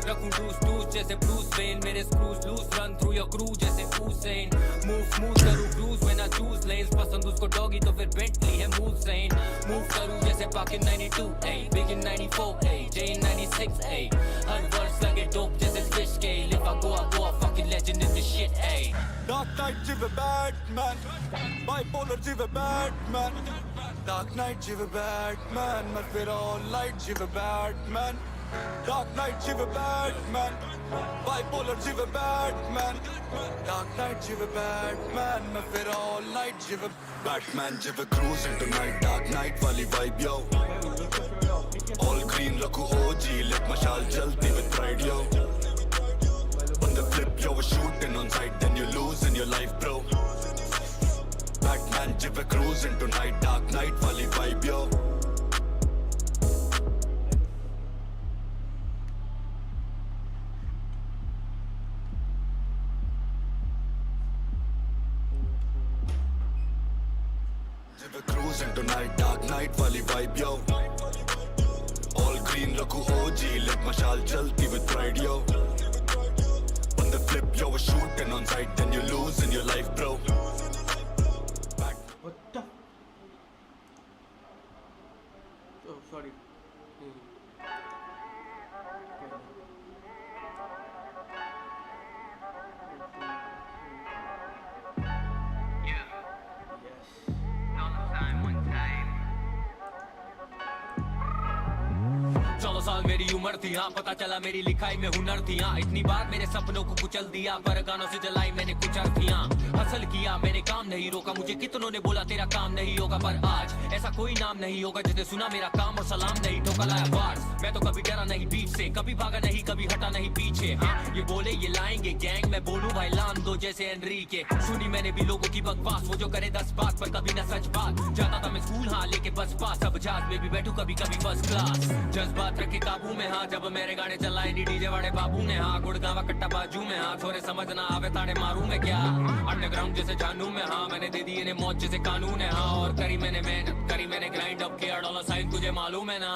रखूँ टूस जैसे Bruce Wayne. मेरे screws loose, run through your crew जैसे Hussein. Move smooth करूँ cruise when I choose lanes. पसंद उसको doggy तो फिर Bentley है move sane. Move करूँ जैसे Pac in 92, ayy, Big in 94, ayy, J in 96, ayy. Hard words लगे dope जैसे fish scale. If I go fucking legend in this shit, ayy. Dark night जिवे Batman. Bipolar जिवे Batman. Dark night जिवे Batman. मैं फिर all light जिवे Batman. Dark night जिवे Batman. Bipolar जिवे Batman. Dark night जिवे Batman. मैं फिर all night जिवे Batman जिवे cruising tonight, dark night वाली vibe yo. All green लकू OG, lit मशाल जलती with pride yo. On the flip yo, we're shooting on sight, then you lose in your life bro. Batman जिवे cruising tonight, dark night वाली vibe yo. Cruising tonight, dark night वाली vibe yo. All green लकू OG, lit मशाल जलती with pride yo. On the flip yo, we're shooting on sight, then you lose in your life bro. What the? Oh, sorry. साल मेरी उम्र थी हाँ पता चला मेरी लिखाई में हुनर थी हाँ इतनी बार मेरे सपनों को कुचल दिया पर गानों से जलाई मैंने कुछ अर्थियाँ हसल किया मैंने काम नहीं रोका मुझे कितनों ने बोला तेरा काम नहीं होगा पर आज ऐसा कोई नाम नहीं होगा जिसने सुना मेरा काम और सलाम नहीं ठोका लाया बार्स मैं तो कभी डरा नहीं बीच से कभी भागा नहीं कभी हटा नहीं पीछे हाँ ये बोले ये लाएंगे गैंग मैं बोलूं भाई लान दो जैसे एनरी के सुनी मैंने भी लोगों की बकवास वो जो करे 10 बात पर कभी ना सच बात जाता था मैं स्कूल हाँ लेके बस पास अब जहाज में भी बैठू कभी कभी फर्स्ट क्लास जज्बात रखे काबू में हाँ जब मेरे गाने चलाए नी डीजे वाले बाबू ने हाँ गुड़गावा कट्टा बाजू में हाँ छोरे समझना आवे ताड़े मारू में क्या अंडरग्राउंड जैसे जानू में हाँ मैंने दे दी इन्हें मौत जैसे कानून है हाँ और करी मैंने मेहनत करी मैंने ग्राइंड अप किया डॉलर साइन तुझे मालूम है ना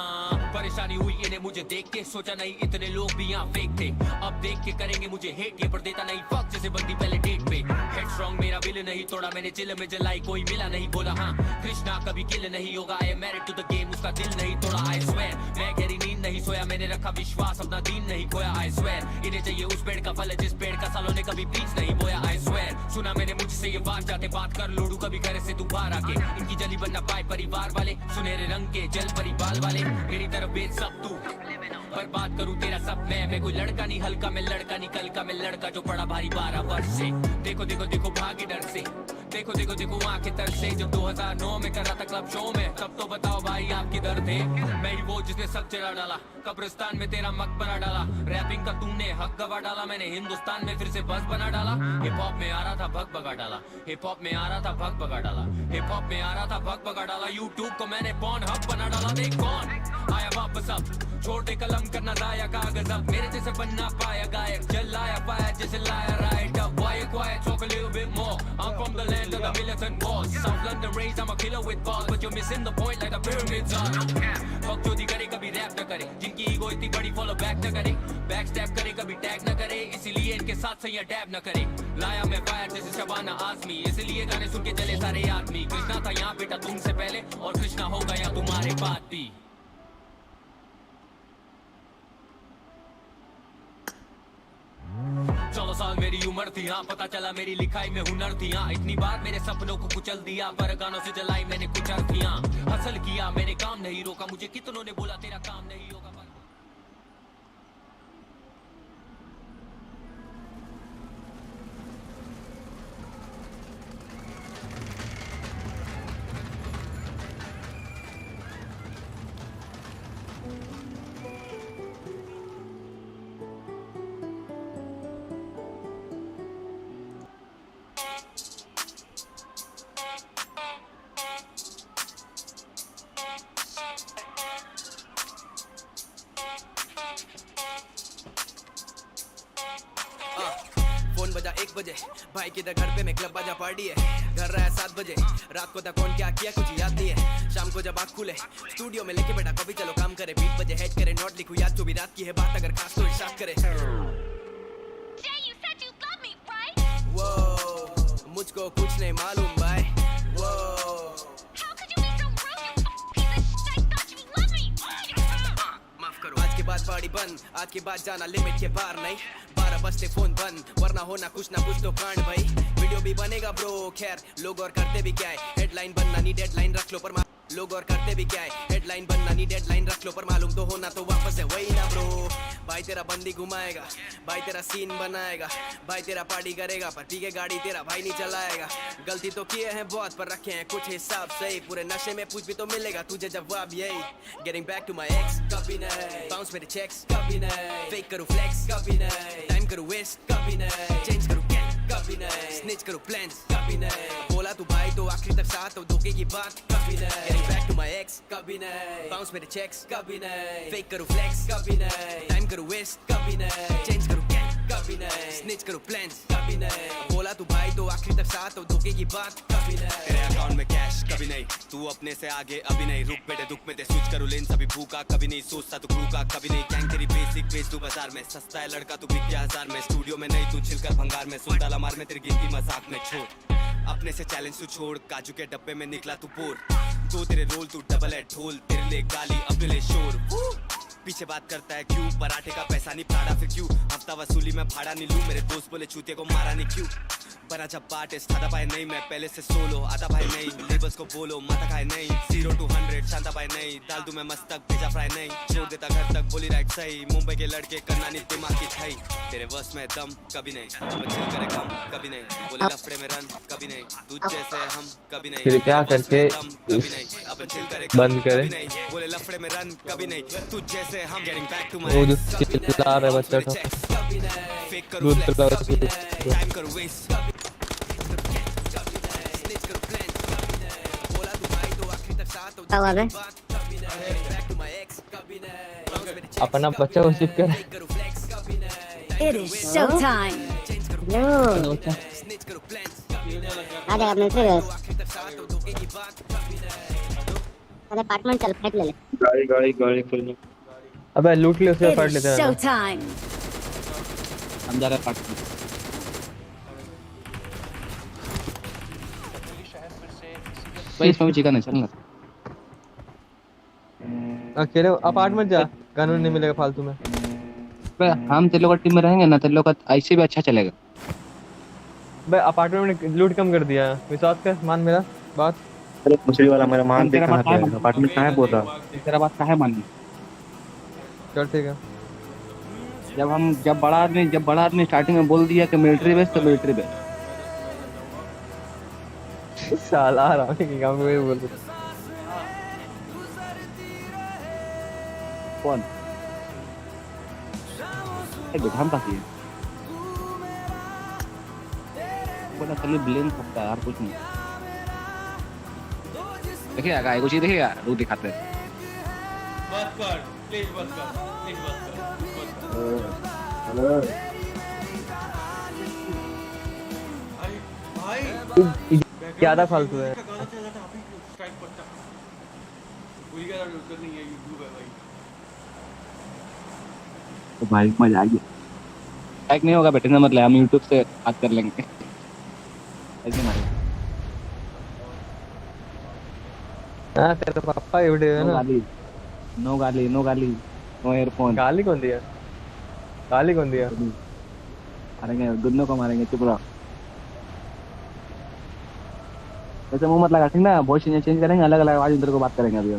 परेशानी हुई इन्हें मुझे देख के, सोचा नहीं इतने लोग भी यहाँ फेक थे, अब देख के करेंगे मुझे हेट, ये पर देता नहीं फक जैसे बंदी पहले डेट पे। हेड स्ट्रॉन्ग मेरा बिल नहीं तोड़ा मैंने, चिल में जलाई कोई मिला नहीं, बोला हाँ कृष्णा कभी किल नहीं होगा, I am married to the game, उसका दिल नहीं तोड़ा, आई स्वेयर। मैं गहरी नींद नहीं सोया, मैंने रखा विश्वास अपना दीन नहीं खोया, आई स्वेयर। इन्हें चाहिए उस पेड़ का फल जिस पेड़ का सालों ने कभी बीज नहीं बोया, आई स्वेयर। सुना मैंने मुझसे ये बात, जाते बात कर लोडू कभी घर से तू बाहर आके, इनकी जली बनना पाए परिवार वाले, सुनहरे रंग के जल परिवार वाले, मेरी तरफ बेच सब तू, बर्बाद करूं तेरा सब मैं कोई लड़का नहीं हल्का, मैं लड़का नहीं कल का, मैं लड़का जो पड़ा भारी 12 वर्ष से। देखो देखो देखो भागे डर से, देखो देखो देखो आंखें तर से, जब 2009 में कर रहा था क्लब शो में, तब तो बताओ भाई आप किधर थे। मैं ही वो जिसने सब चढ़ा डाला, कब्रिस्तान में तेरा मकबरा डाला, रैपिंग का तुमने हक गवा डाला, मैंने हिंदुस्तान में फिर से बस बना डाला, हिप हॉप में आ रहा था भग भगा डाला, हिप हॉप में आ रहा था भग भगा डाला, हिप हॉप में आ रहा था भग भगा डाला, यूट्यूब को मैंने पॉर्न हब बना डाला, देख कौन आया वापस अब, छोड़ दे कलम करना दाया कागज अब, मेरे जैसे बनना पाया गायक, जल लाया पाया जैसे लाया राइट अब, why you quiet, talk a little bit more, I'm from the land of the militant boss, South London raised, I'm a killer with balls, but you're missing the point like the pyramids are, fuck जो दी करे कभी rap न करे, जिनकी ego इतनी बड़ी follow back न करे, बैक स्टैप करे कभी टैग न करे, इसीलिए इनके साथ सही टैब न करे, लाया मैं फायर जैसे शबाना आजमी, इसीलिए गाने सुन के चले सारे आदमी, कृष्णा था यहाँ बेटा तुमसे पहले, और कृष्णा होगा यहाँ तुम्हारे बाद भी। चौदह साल मेरी उम्र थी हाँ, पता चला मेरी लिखाई में हुनर थी हाँ, इतनी बार मेरे सपनों को कुचल दिया, पर गानों से जलाई मैंने कुछ अर्थियां, हसल किया मैंने काम नहीं रोका, मुझे कितनों ने बोला तेरा काम नहीं होगा। बजा 1 बजे भाई किधर घर पे मैं क्लब बजा पार्टी है, घर रहा है 7 बजे रात को तक कौन क्या किया कुछ याद नहीं है, शाम को जब आँख खुले स्टूडियो में लेके बैठा कभी चलो काम करे, 20 बजे हेड करे नोट लिखूं याद जो भी रात की है बात अगर खास तो इरशाद करे। वो मुझको कुछ नहीं मालूम भाई, वो माफ करो आज के बाद पार्टी बंद, आज के बाद जाना लिमिट के पार नहीं, 12 बजते फोन बंद वरना होना कुछ ना कुछ तो कांड भाई, वीडियो भी बनेगा ब्रो खैर लोग और करते भी क्या है, हेडलाइन बनना नहीं डेडलाइन रख लो पर लोग और करते भी क्या है, हेडलाइन बनना नहीं डेडलाइन रख लो पर मालूम तो होना तो वापस है वही ना ब्रो, भाई तेरा बंदी घुमाएगा, भाई तेरा सीन बनाएगा, भाई तेरा पार्टी करेगा पर पी के गाड़ी तेरा भाई नहीं चलाएगा, गलती तो किए हैं बहुत पर रखे हैं कुछ हिसाब सही, पूरे नशे में कुछ भी तो मिलेगा तुझे जवाब यही, getting back to my ex कभी नहीं, बाउंस मेरे चेक्स कभी नहीं, फेक करूं फ्लेक्स कभी नहीं, टाइम करूं वेस्ट कभी नहीं, चेंज करूं कभी नहीं, स्निच करूं प्लान्स कभी नहीं, बोला तू भाई तो आखिरी तक साथ हो धोखे की बात कभी नहीं, getting back to my ex कभी नहीं, bounce मेरे checks कभी नहीं, fake करूं flex कभी नहीं, time करूं waste कभी नहीं, change करूं कभी नहीं, स्निच करूं प्लान्स कभी नहीं, बोला तू भाई तो आखिरी तक साथ हो धोखे की बात कभी नहीं, तेरे अकाउंट में कैश कभी नहीं, तू अपने से आगे अभी नहीं, रुक बेटे दुख में ते स्विच करूं लेन सभी भूखा कभी नहीं, सोचता तू क्रू का कभी नहीं, गैंग तेरी बेसिक बेच तू बाजार में, सस्ता है लड़का तू बिक 1000 में, स्टूडियो में नहीं तू छिलकर भंगार में, सुन डाला मार में तेरी गिनती मजाक में छोड़, अपने से चैलेंज तू छोड़, काजू के डब्बे में निकला तू बोर, दो तेरे रोल तू डबल है ढोल, तेरे लिए गाली अपने लिए शोर, पीछे बात करता है क्यों, पराठे का पैसा नहीं फाड़ा फिर क्यों, हफ्ता वसूली में भाड़ा नहीं लूं, मेरे दोस्त बोले चूते को मारा नहीं क्यों, बना जब आर्टिस्ट आधा भाई नहीं, मैं पहले से सोलो आधा भाई नहीं, लेबल्स को बोलो माथा खाए नहीं, 0 to 100 शांता भाई नहीं, डाल दूं मैं मस्तक भेजा फ्राई नहीं, छोड़ देता घर तक बोली राइट सही, मुंबई के लड़के करना नहीं दिमाग की छई, तेरे वर्स में दम कभी नहीं, चिल करे कम कभी नहीं, बोले लफड़े में रन कभी नहीं, तू जैसे हम कभी नहीं, कृपया करके कभी नहीं, अपन चिल करे बंद करें, बोले लफड़े में रन कभी नहीं, तू जैसे हम getting back to my वो जो चिल्ला रहा है बच्चा तो दूध पिला टाइम करो वेस्ट क्या हुआ बे? अपना बच्चा को शिफ्ट कर, It is showtime. लो आ जाएगा अपने से अरे अपार्टमेंट चल फाइट ले ले। गाड़ी फुल। अबे लूट ले उसके बाद It फाइट is लेते हैं। showtime. हम जा रहे हैं अपार्टमेंट। भाई इसमें भी चिकन है, चलना। अकेले अपार्टमेंट जा, कानून नहीं मिलेगा फालतू में। बे हम तेरे लोग का टीम में रहेंगे ना, तेरे लोग का ऐसे भी अच्छा चलेगा। बे अपार्टमेंट में लूट कम कर दिया, विश्वास कर, मान मेरा बात। अरे मुसरी वाला मेरा मान तेरा देखा बात ना, कहाँ है? अपार्टमेंट कहाँ है बोल रहा। तेरा बात कहाँ है माननी? चल ठीक है। जब बड़ा आदमी स्टार्टिंग में बोल दिया कि मिलिट्री बेस, तो मिलिट्री बेस। साला आराम की काम में बोल रहा। कौन? हम पास ही है। बोला खाली ब्लेम सकता है, यार कुछ नहीं। देखिएगा गाय कुछ ही देखिएगा, रूह दिखाते हैं। बस कर प्लीज, बस कर। हेलो भाई ज्यादा फालतू है। गाना चल रहा था अभी स्ट्राइक पट्टा भूल गया था, यूट्यूब नहीं है, यूट्यूब है भाई। तो भाई मजा आ गया। लाइक नहीं होगा बेटे ना, मतलब हम यूट्यूब से बात कर लेंगे। ऐसे मारे। हाँ तेरा पापा ये वीडियो है ना। नो गाली, नो एयरफोन। गाली कौन दिया? मारेंगे दोनों को, मारेंगे, चुप रहो। वैसे मुंह मत लगा, ठीक ना? वॉइस चेंज करेंगे, अलग अलग आवाज उधर को बात करेंगे अभी।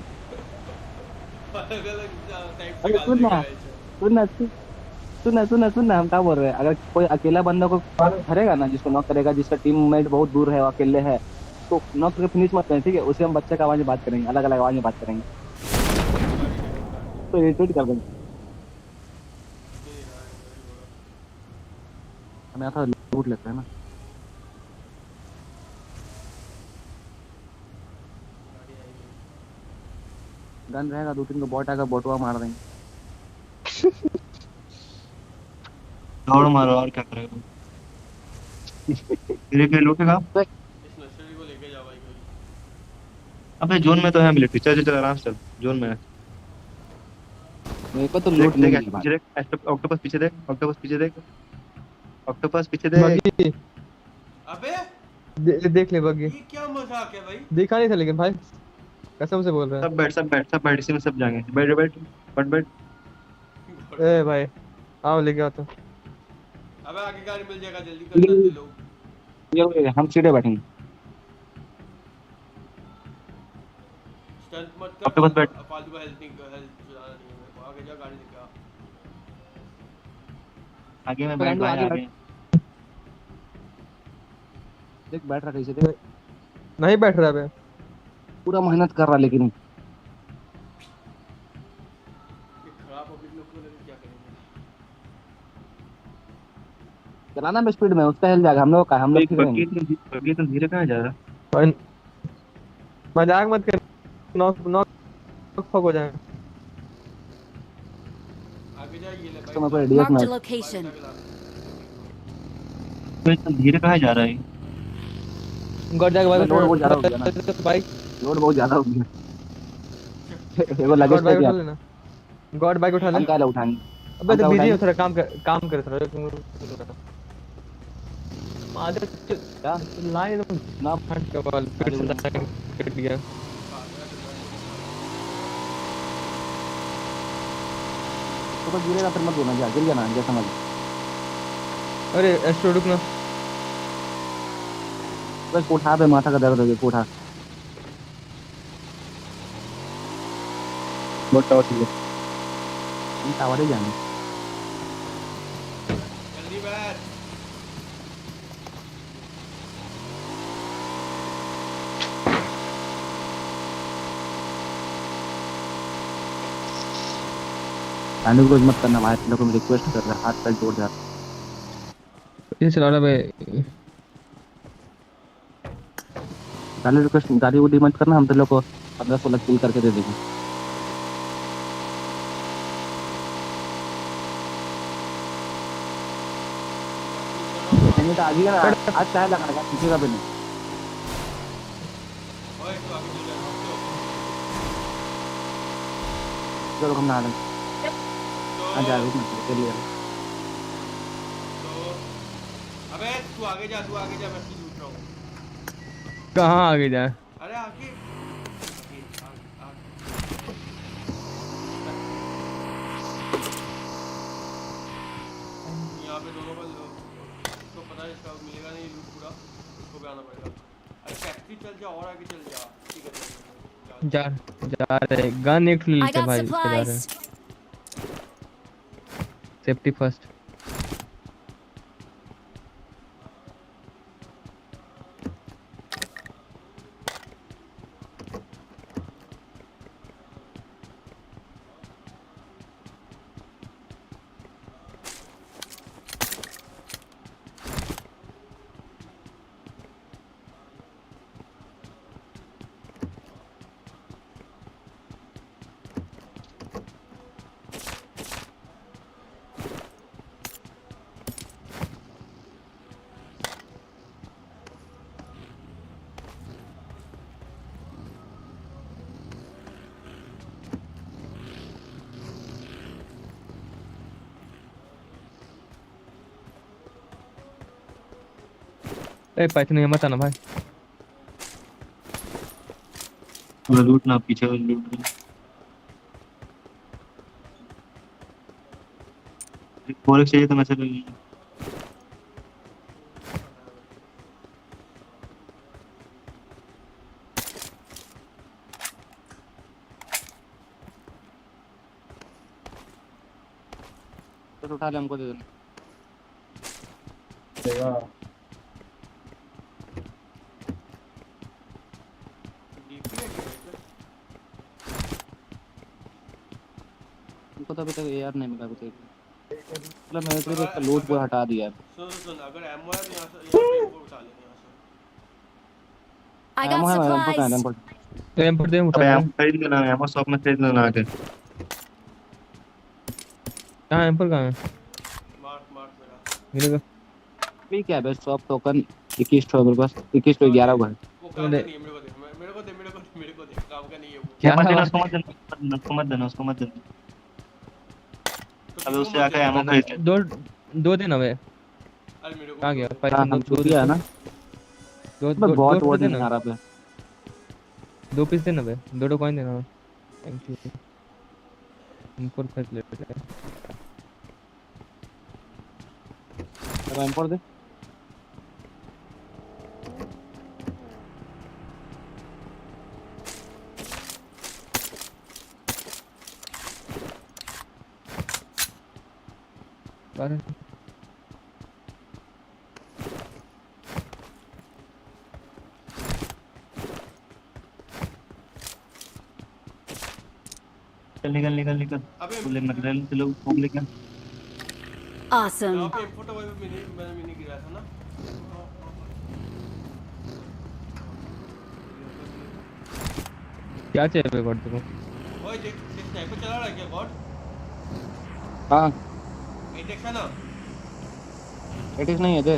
अरे सुनना हम क्या बोल रहे हैं। अगर कोई अकेला बंदा को धरेगा ना, जिसको नॉक करेगा, जिसका टीममेट बहुत दूर है, अकेले है, तो नॉक करके फिनिश मत करें, ठीक है? उसे हम बच्चे का आवाज में बात करेंगे, अलग अलग आवाज में बात करेंगे, तो इरिटेट कर देंगे। हमें आता लूट लेते हैं ना। गन रहेगा, 2-3 को बॉट आएगा, बॉटवा मार देंगे। दौड़ मारो और क्या करेगा। धीरे धीरे लूटेगा। इस नर्सरी को लेके जा भाई कोई। अबे जोन में तो है मिलिट्री, चल आराम से, जोन में है। मेरे को तो लूट नहीं मिली। पीछे देख, ऑक्टोपस पीछे देख, ऑक्टोपस पीछे देख। अबे देख ले बग्गी। ये क्या मजाक है भाई? देखा नहीं था लेकिन भाई कसम से बोल रहा है। सब बैठ इसी में सब जाएंगे। बैठ। ए भाई आओ लेके आओ तो। अबे आगे गाड़ी मिल जाएगा, जल्दी कर लोग। ये हम सीधे बैठेंगे। स्टंट मत कर, ऑक्टोपस बैठ। फालतू का हेल्थ चलाना नहीं है मेरे को। आगे जा, गाड़ी लेके आ। आगे में बैठ भाई, आगे देख बैठ रहा कैसे, देख नहीं बैठ रहा बे, पूरा मेहनत कर रहा, लेकिन खराब पब्लिक लोग को लेके क्या करेंगे? चलाना में स्पीड में, उसका हिल जाएगा, हम लोग का। हम लोग इतना धीरे कहाँ जा रहा है? मजाक मत कर, नॉक फक हो जाएगा। आगे जा, ये ले भाई। तो मैं कोई डीएस Marked में a location. तो इतना धीरे कहाँ जा रहा है? गॉड जाके लोड बहुत ज्यादा हो गया ना, बाइक लोड बहुत ज्यादा हो गया। देखो लगेज पे क्या, गॉड बाइक उठा ले। हम काला उठाएंगे। अबे तो बिजी हो, थोड़ा काम कर थोड़ा। आदत क्या लाइन ना फट के बॉल फिर से कट गया। तो बस गिरेगा फिर मत बोलना, जा गिर गया ना, जा समझ। अरे एस्ट्रो रुकना, बस उठा पे, माथा का दर्द हो गया, उठा। बहुत टावर चाहिए। इन टावर ही जाने। जल्दी बैठ। आने को मत करना भाई, लोगों को रिक्वेस्ट कर रहा, हाथ पैर जोड़ जा। ये चला रहा भाई। गाली रिक्वेस्ट, गाली वो डिमांड करना, हम तो लोग को 15-16 किल करके दे देंगे। नहीं तो आगे ना, आज चाहे लगाएगा, पीछे का भी नहीं। ओए तो आगे चल जा। चलो हम नहा लें। आ जा रुक मत चलिए। अबे तू आगे जा मैं तुझे पूछ रहा हूँ। कहाँ आगे जाए? अरे आगे यहाँ पे दोनों का तो पता है इसका मिलेगा नहीं लूट पूरा, इसको भी आना पड़ेगा। अरे टैक्सी चल जा और आगे चल जा। ठीक है जा रहे गन एक ले लेते भाई, इसके जा रहे सेफ्टी फर्स्ट। पैसे नहीं मत आना भाई। लूट ना पीछे लूट। फोरेक्स चाहिए तो मैं से ले लूंगा। तो उठा ले हमको दे देना। हमको तो अभी तक एआर नहीं मिला अभी तक। मतलब मैंने तो इसका लोड पूरा हटा दिया है। सुन अगर एमओ है तो यहाँ से उठा लेंगे यहाँ से। एमओ है रैमपोर्ट रैमपोर्ट दे उठा। एमओ खरीद लेना, एमओ शॉप में खरीद लेना आके। कहाँ रैमपोर्ट कहाँ है? मार्क मेरा मिलेगा भी क्या है शॉप टोकन 21 तो मेरे पास 21 तो 11 हुआ है। वो काम नहीं है, मेरे को दे काम का नहीं है वो। क्या मत देना उसको, उसको मत देना। अबे उससे आके एमओ खरीद ले। दो दिन अबे अरे मेरे को कहाँ गया? दो दिया है ना। दो बहुत पीस नहीं देना। आ रहा पे 2 पीस देना बे, 2 कॉइन देना। Thank you. इम्पोर्ट खरीद लेते हैं। रैमपोर्ट दे। बारह निकल। बोले मटेरियल से लोग घूम लेके। Awesome. यहाँ पे फोटो मैंने मिनी गिरा था ना। क्या चाहिए बे गॉड तुमको? ओए देख स्नाइपर चला रहा है क्या गॉड? हां एटेक्स है ना? एटेक्स नहीं है दे।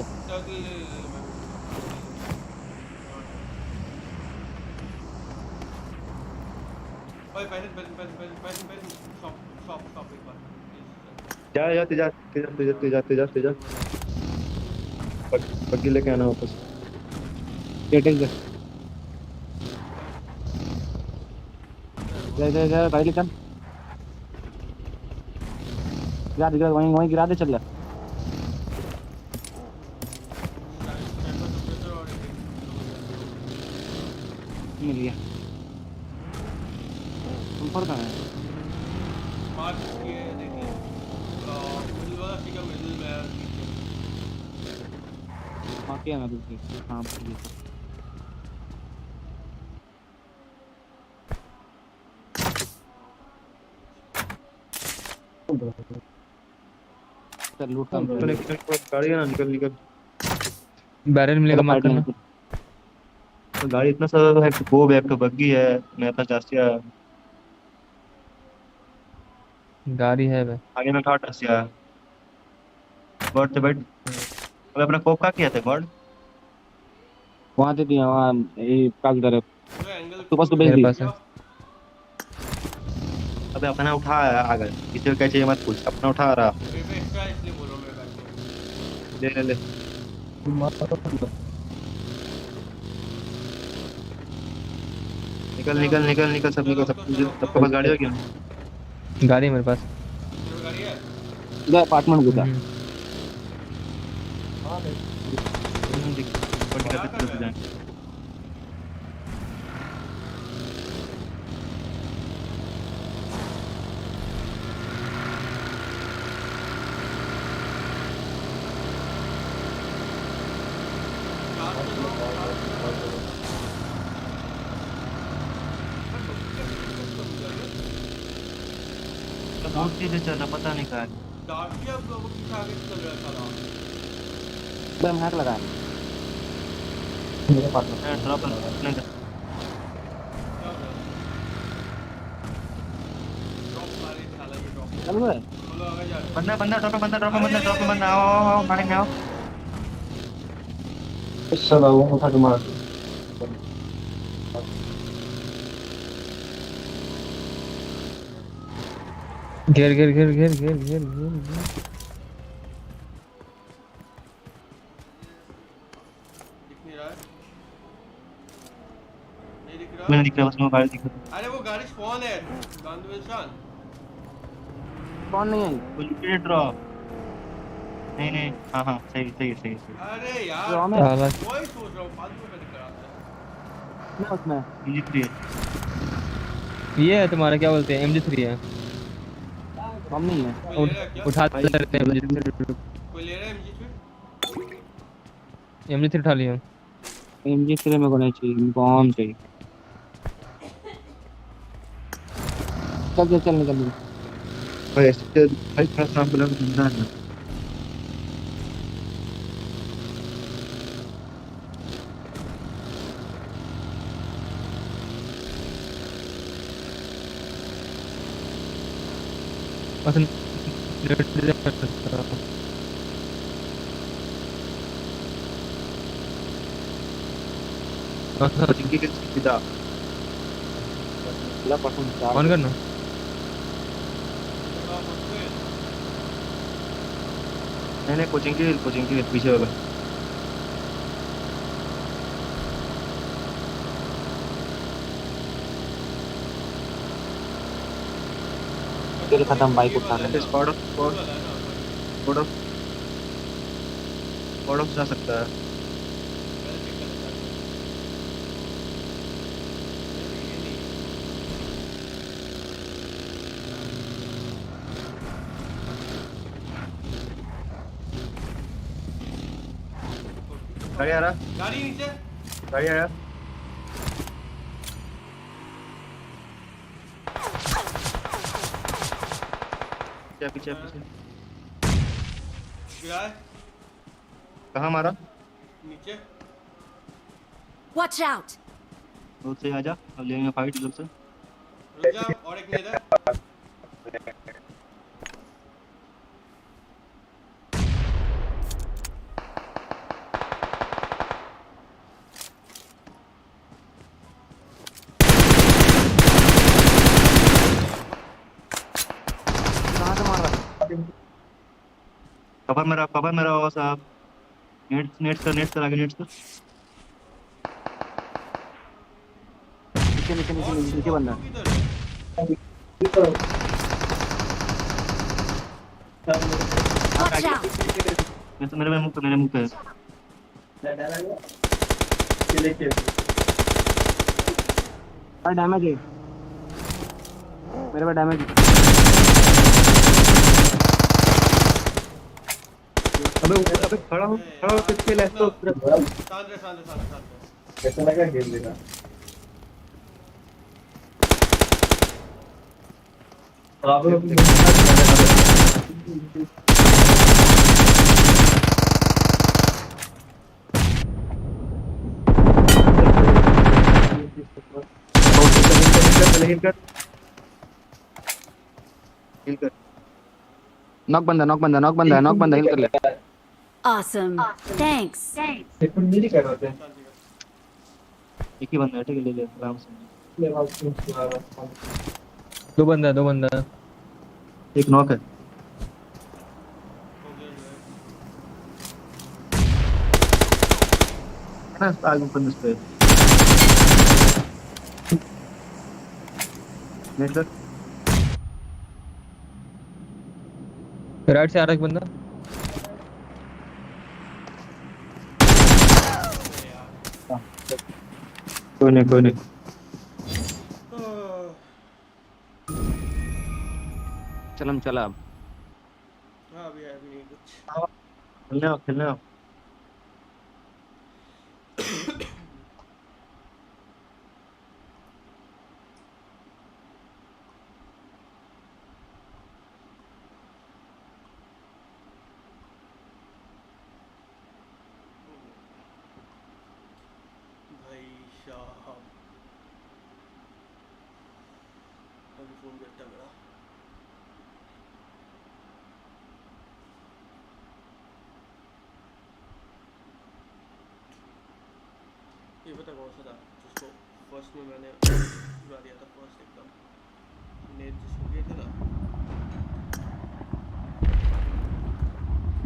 ओए पैसे शॉप एक बार। जा तेजा पक्की लेके आना वापस। एटेक्स दे गाड़ी निकाल। गिरा वहीं गिरा दे चल ले। मिल गया। ऊपर कहाँ है? मार्क किए देखिए मिडिल वाला ठीक है, मिडिल में हाँ क्या मैं दूसरी हाँ चल लूट काम गाड़ी ना निकल। बैरल मिलेगा मार करना। तो गाड़ी इतना सारा है, वो बैग तो बग्गी है, मैं अपना चासिया गाड़ी है बे। आगे में था चासिया गॉड से बैठ। अब अपना कोप का किया था गॉड वहाँ दे दिया वहाँ ये कागज दर तो बस तो भेज मेरे दी। पास है। अबे अपना उठा आगे, किसी को क्या चाहिए मत पूछ, अपना उठा रहा। एक्स्ट्रा इसलिए बोल रहा हूँ मेरे ले ले ले। निकल निकल निकल निकल, सब निकल, सबके पास गाड़ी हो क्या? गाड़ी है मेरे पास। गाड़ी है इधर अपार्टमेंट घुसा। बहुत चीजें चल रहा, पता नहीं कहाँ है। डार्क अब वो पीछे आगे चल रहा था बम हैक लगा मेरे पास में ड्रॉप अपने चल रहा है। बंदा बंदा ड्रॉप बंदा आओ मारेंगे आओ। साला वो उठा के मार। घेर घेर घेर घेर घेर घेर घेर मैं दिख रहा, बस वो गाड़ी दिख रहा। अरे वो गाड़ी स्पॉन है गांधीशान कौन नहीं आई? वो लुटेड ड्रॉप। नहीं नहीं, हाँ हाँ सही सही सही सही। अरे यार ड्रॉप में वही सोच रहा हूँ फालतू में दिख रहा था मैं उसमें MG3 है। ये है तुम्हारा, क्या बोलते हैं, MG3 है। हम नहीं है। उठा लेते हैं कोई ले रहा है MG3 उठा लिया। MG3 में को नहीं चाहिए, बॉम्ब चाहिए। चल चल चल निकल। भाई ऐसे भाई थोड़ा शाम को लगा है। पसंद जिंकी के सीधा ऑन करना। नहीं कोचिंग के पीछे वाला। तेरे खत्म बाइक उठा ले। स्पॉट ऑफ जा सकता है। गाड़ी आ रहा, गाड़ी नीचे गाड़ी आया। पीछे पीछे गिरा है कहाँ मारा? नीचे Watch out! रोड से आजा, अब लेंगे फाइट इधर से। रुक जा और एक इधर कवर मेरा हो साहब। नेट्स कर आगे नेट्स कर। नीचे बंदा। Watch out! मेरे मुंह पे डैमेज है मेरे पे, डैमेज। अबे खड़ा हो किसके लेफ्ट तो शांत कैसा लगा गेम देखा? आप लोग नॉक बंदा हिल कर ले। Awesome. Thanks. एक ही बंदा है, ठीक है ले ले आराम से। दो बंदा है। एक नॉक है। ना आगे ऊपर मिस पे नेट कर। राइट से आ रहा है एक बंदा। कोई नहीं चला अब। हाँ अभी नहीं कुछ। खेलने आओ। भाई साहब अभी फोन करता मेरा। ये पता कौन सा था जिसको फर्स्ट में मैंने उड़ा दिया था, फर्स्ट एकदम नेट जिसको किए थे ना,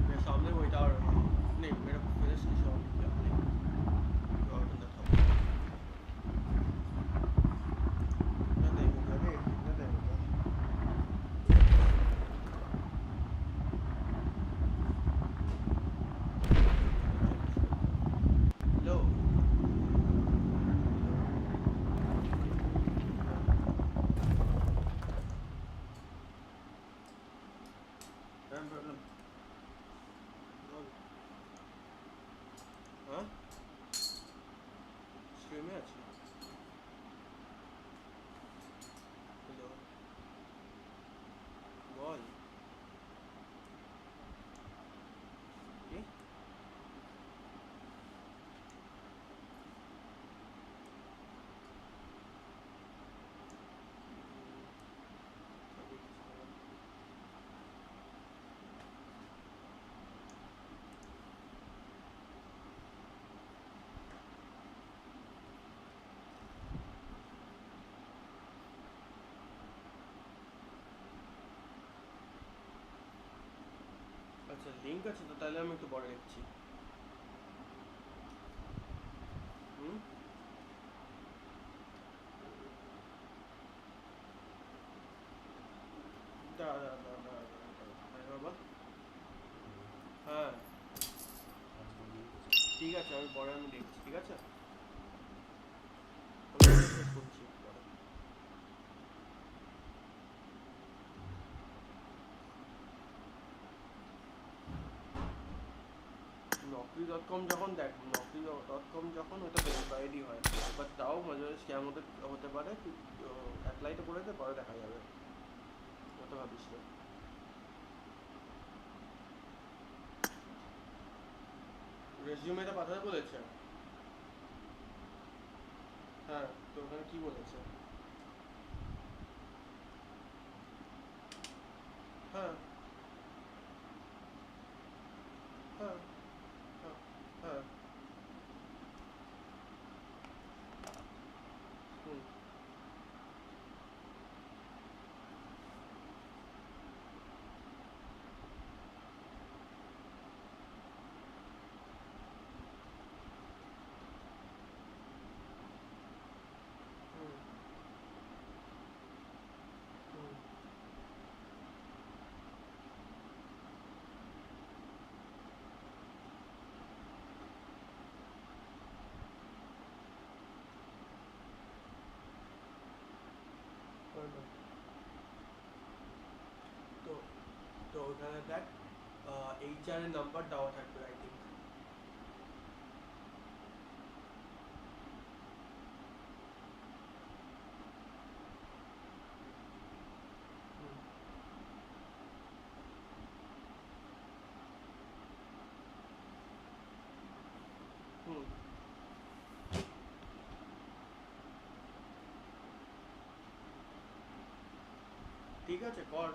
मेरे सामने वही था। नहीं मेरा फिनिश की शॉट किया नहीं, और बंदा था। कितना टाइम हो गया रे, कितना टाइम हो गया? लो प्रॉब्लम हाँ स्ट्रीम है अच्छी। हेलो बॉल ये আচ্ছা লিংক আছে তো, তাহলে আমি একটু পরে দেখছি। হুম দাঁড়া বাবা। হ্যাঁ ঠিক আছে, আমি পরে আমি দেখছি, ঠিক আছে আমি শেষ করছি পরে। নকরি.com যখন দেখ, নকরি.com যখন ওটা ভেরিফাইডই হয়, বাট তাও মাঝে মাঝে স্ক্যাম হতে পারে। তুই অ্যাপ্লাইটা করে দে, পরে দেখা যাবে, ওটা ভাবিস না। রেজিউমেটা পাঠাতে বলেছে? হ্যাঁ তো ওখানে কি বলেছে? হ্যাঁ হ্যাঁ হ্যাঁ হ্যাঁ হুম হুম হুম তো তো ওখানে দেখ এইচআর এর নাম্বার দেওয়া থাকবে আই থিঙ্ক। হুম হুম ঠিক আছে কর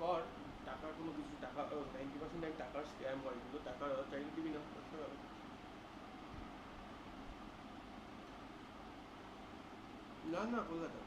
কর। টাকার কোনো কিছু, টাকা 90% টাকার স্ক্যাম হয়, কিন্তু টাকা চাইলে দিবি না, করতে হবে। না না কলকাতা।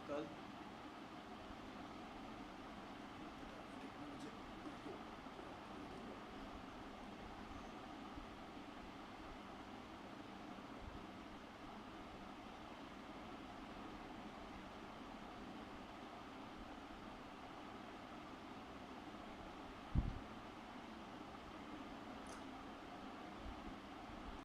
कल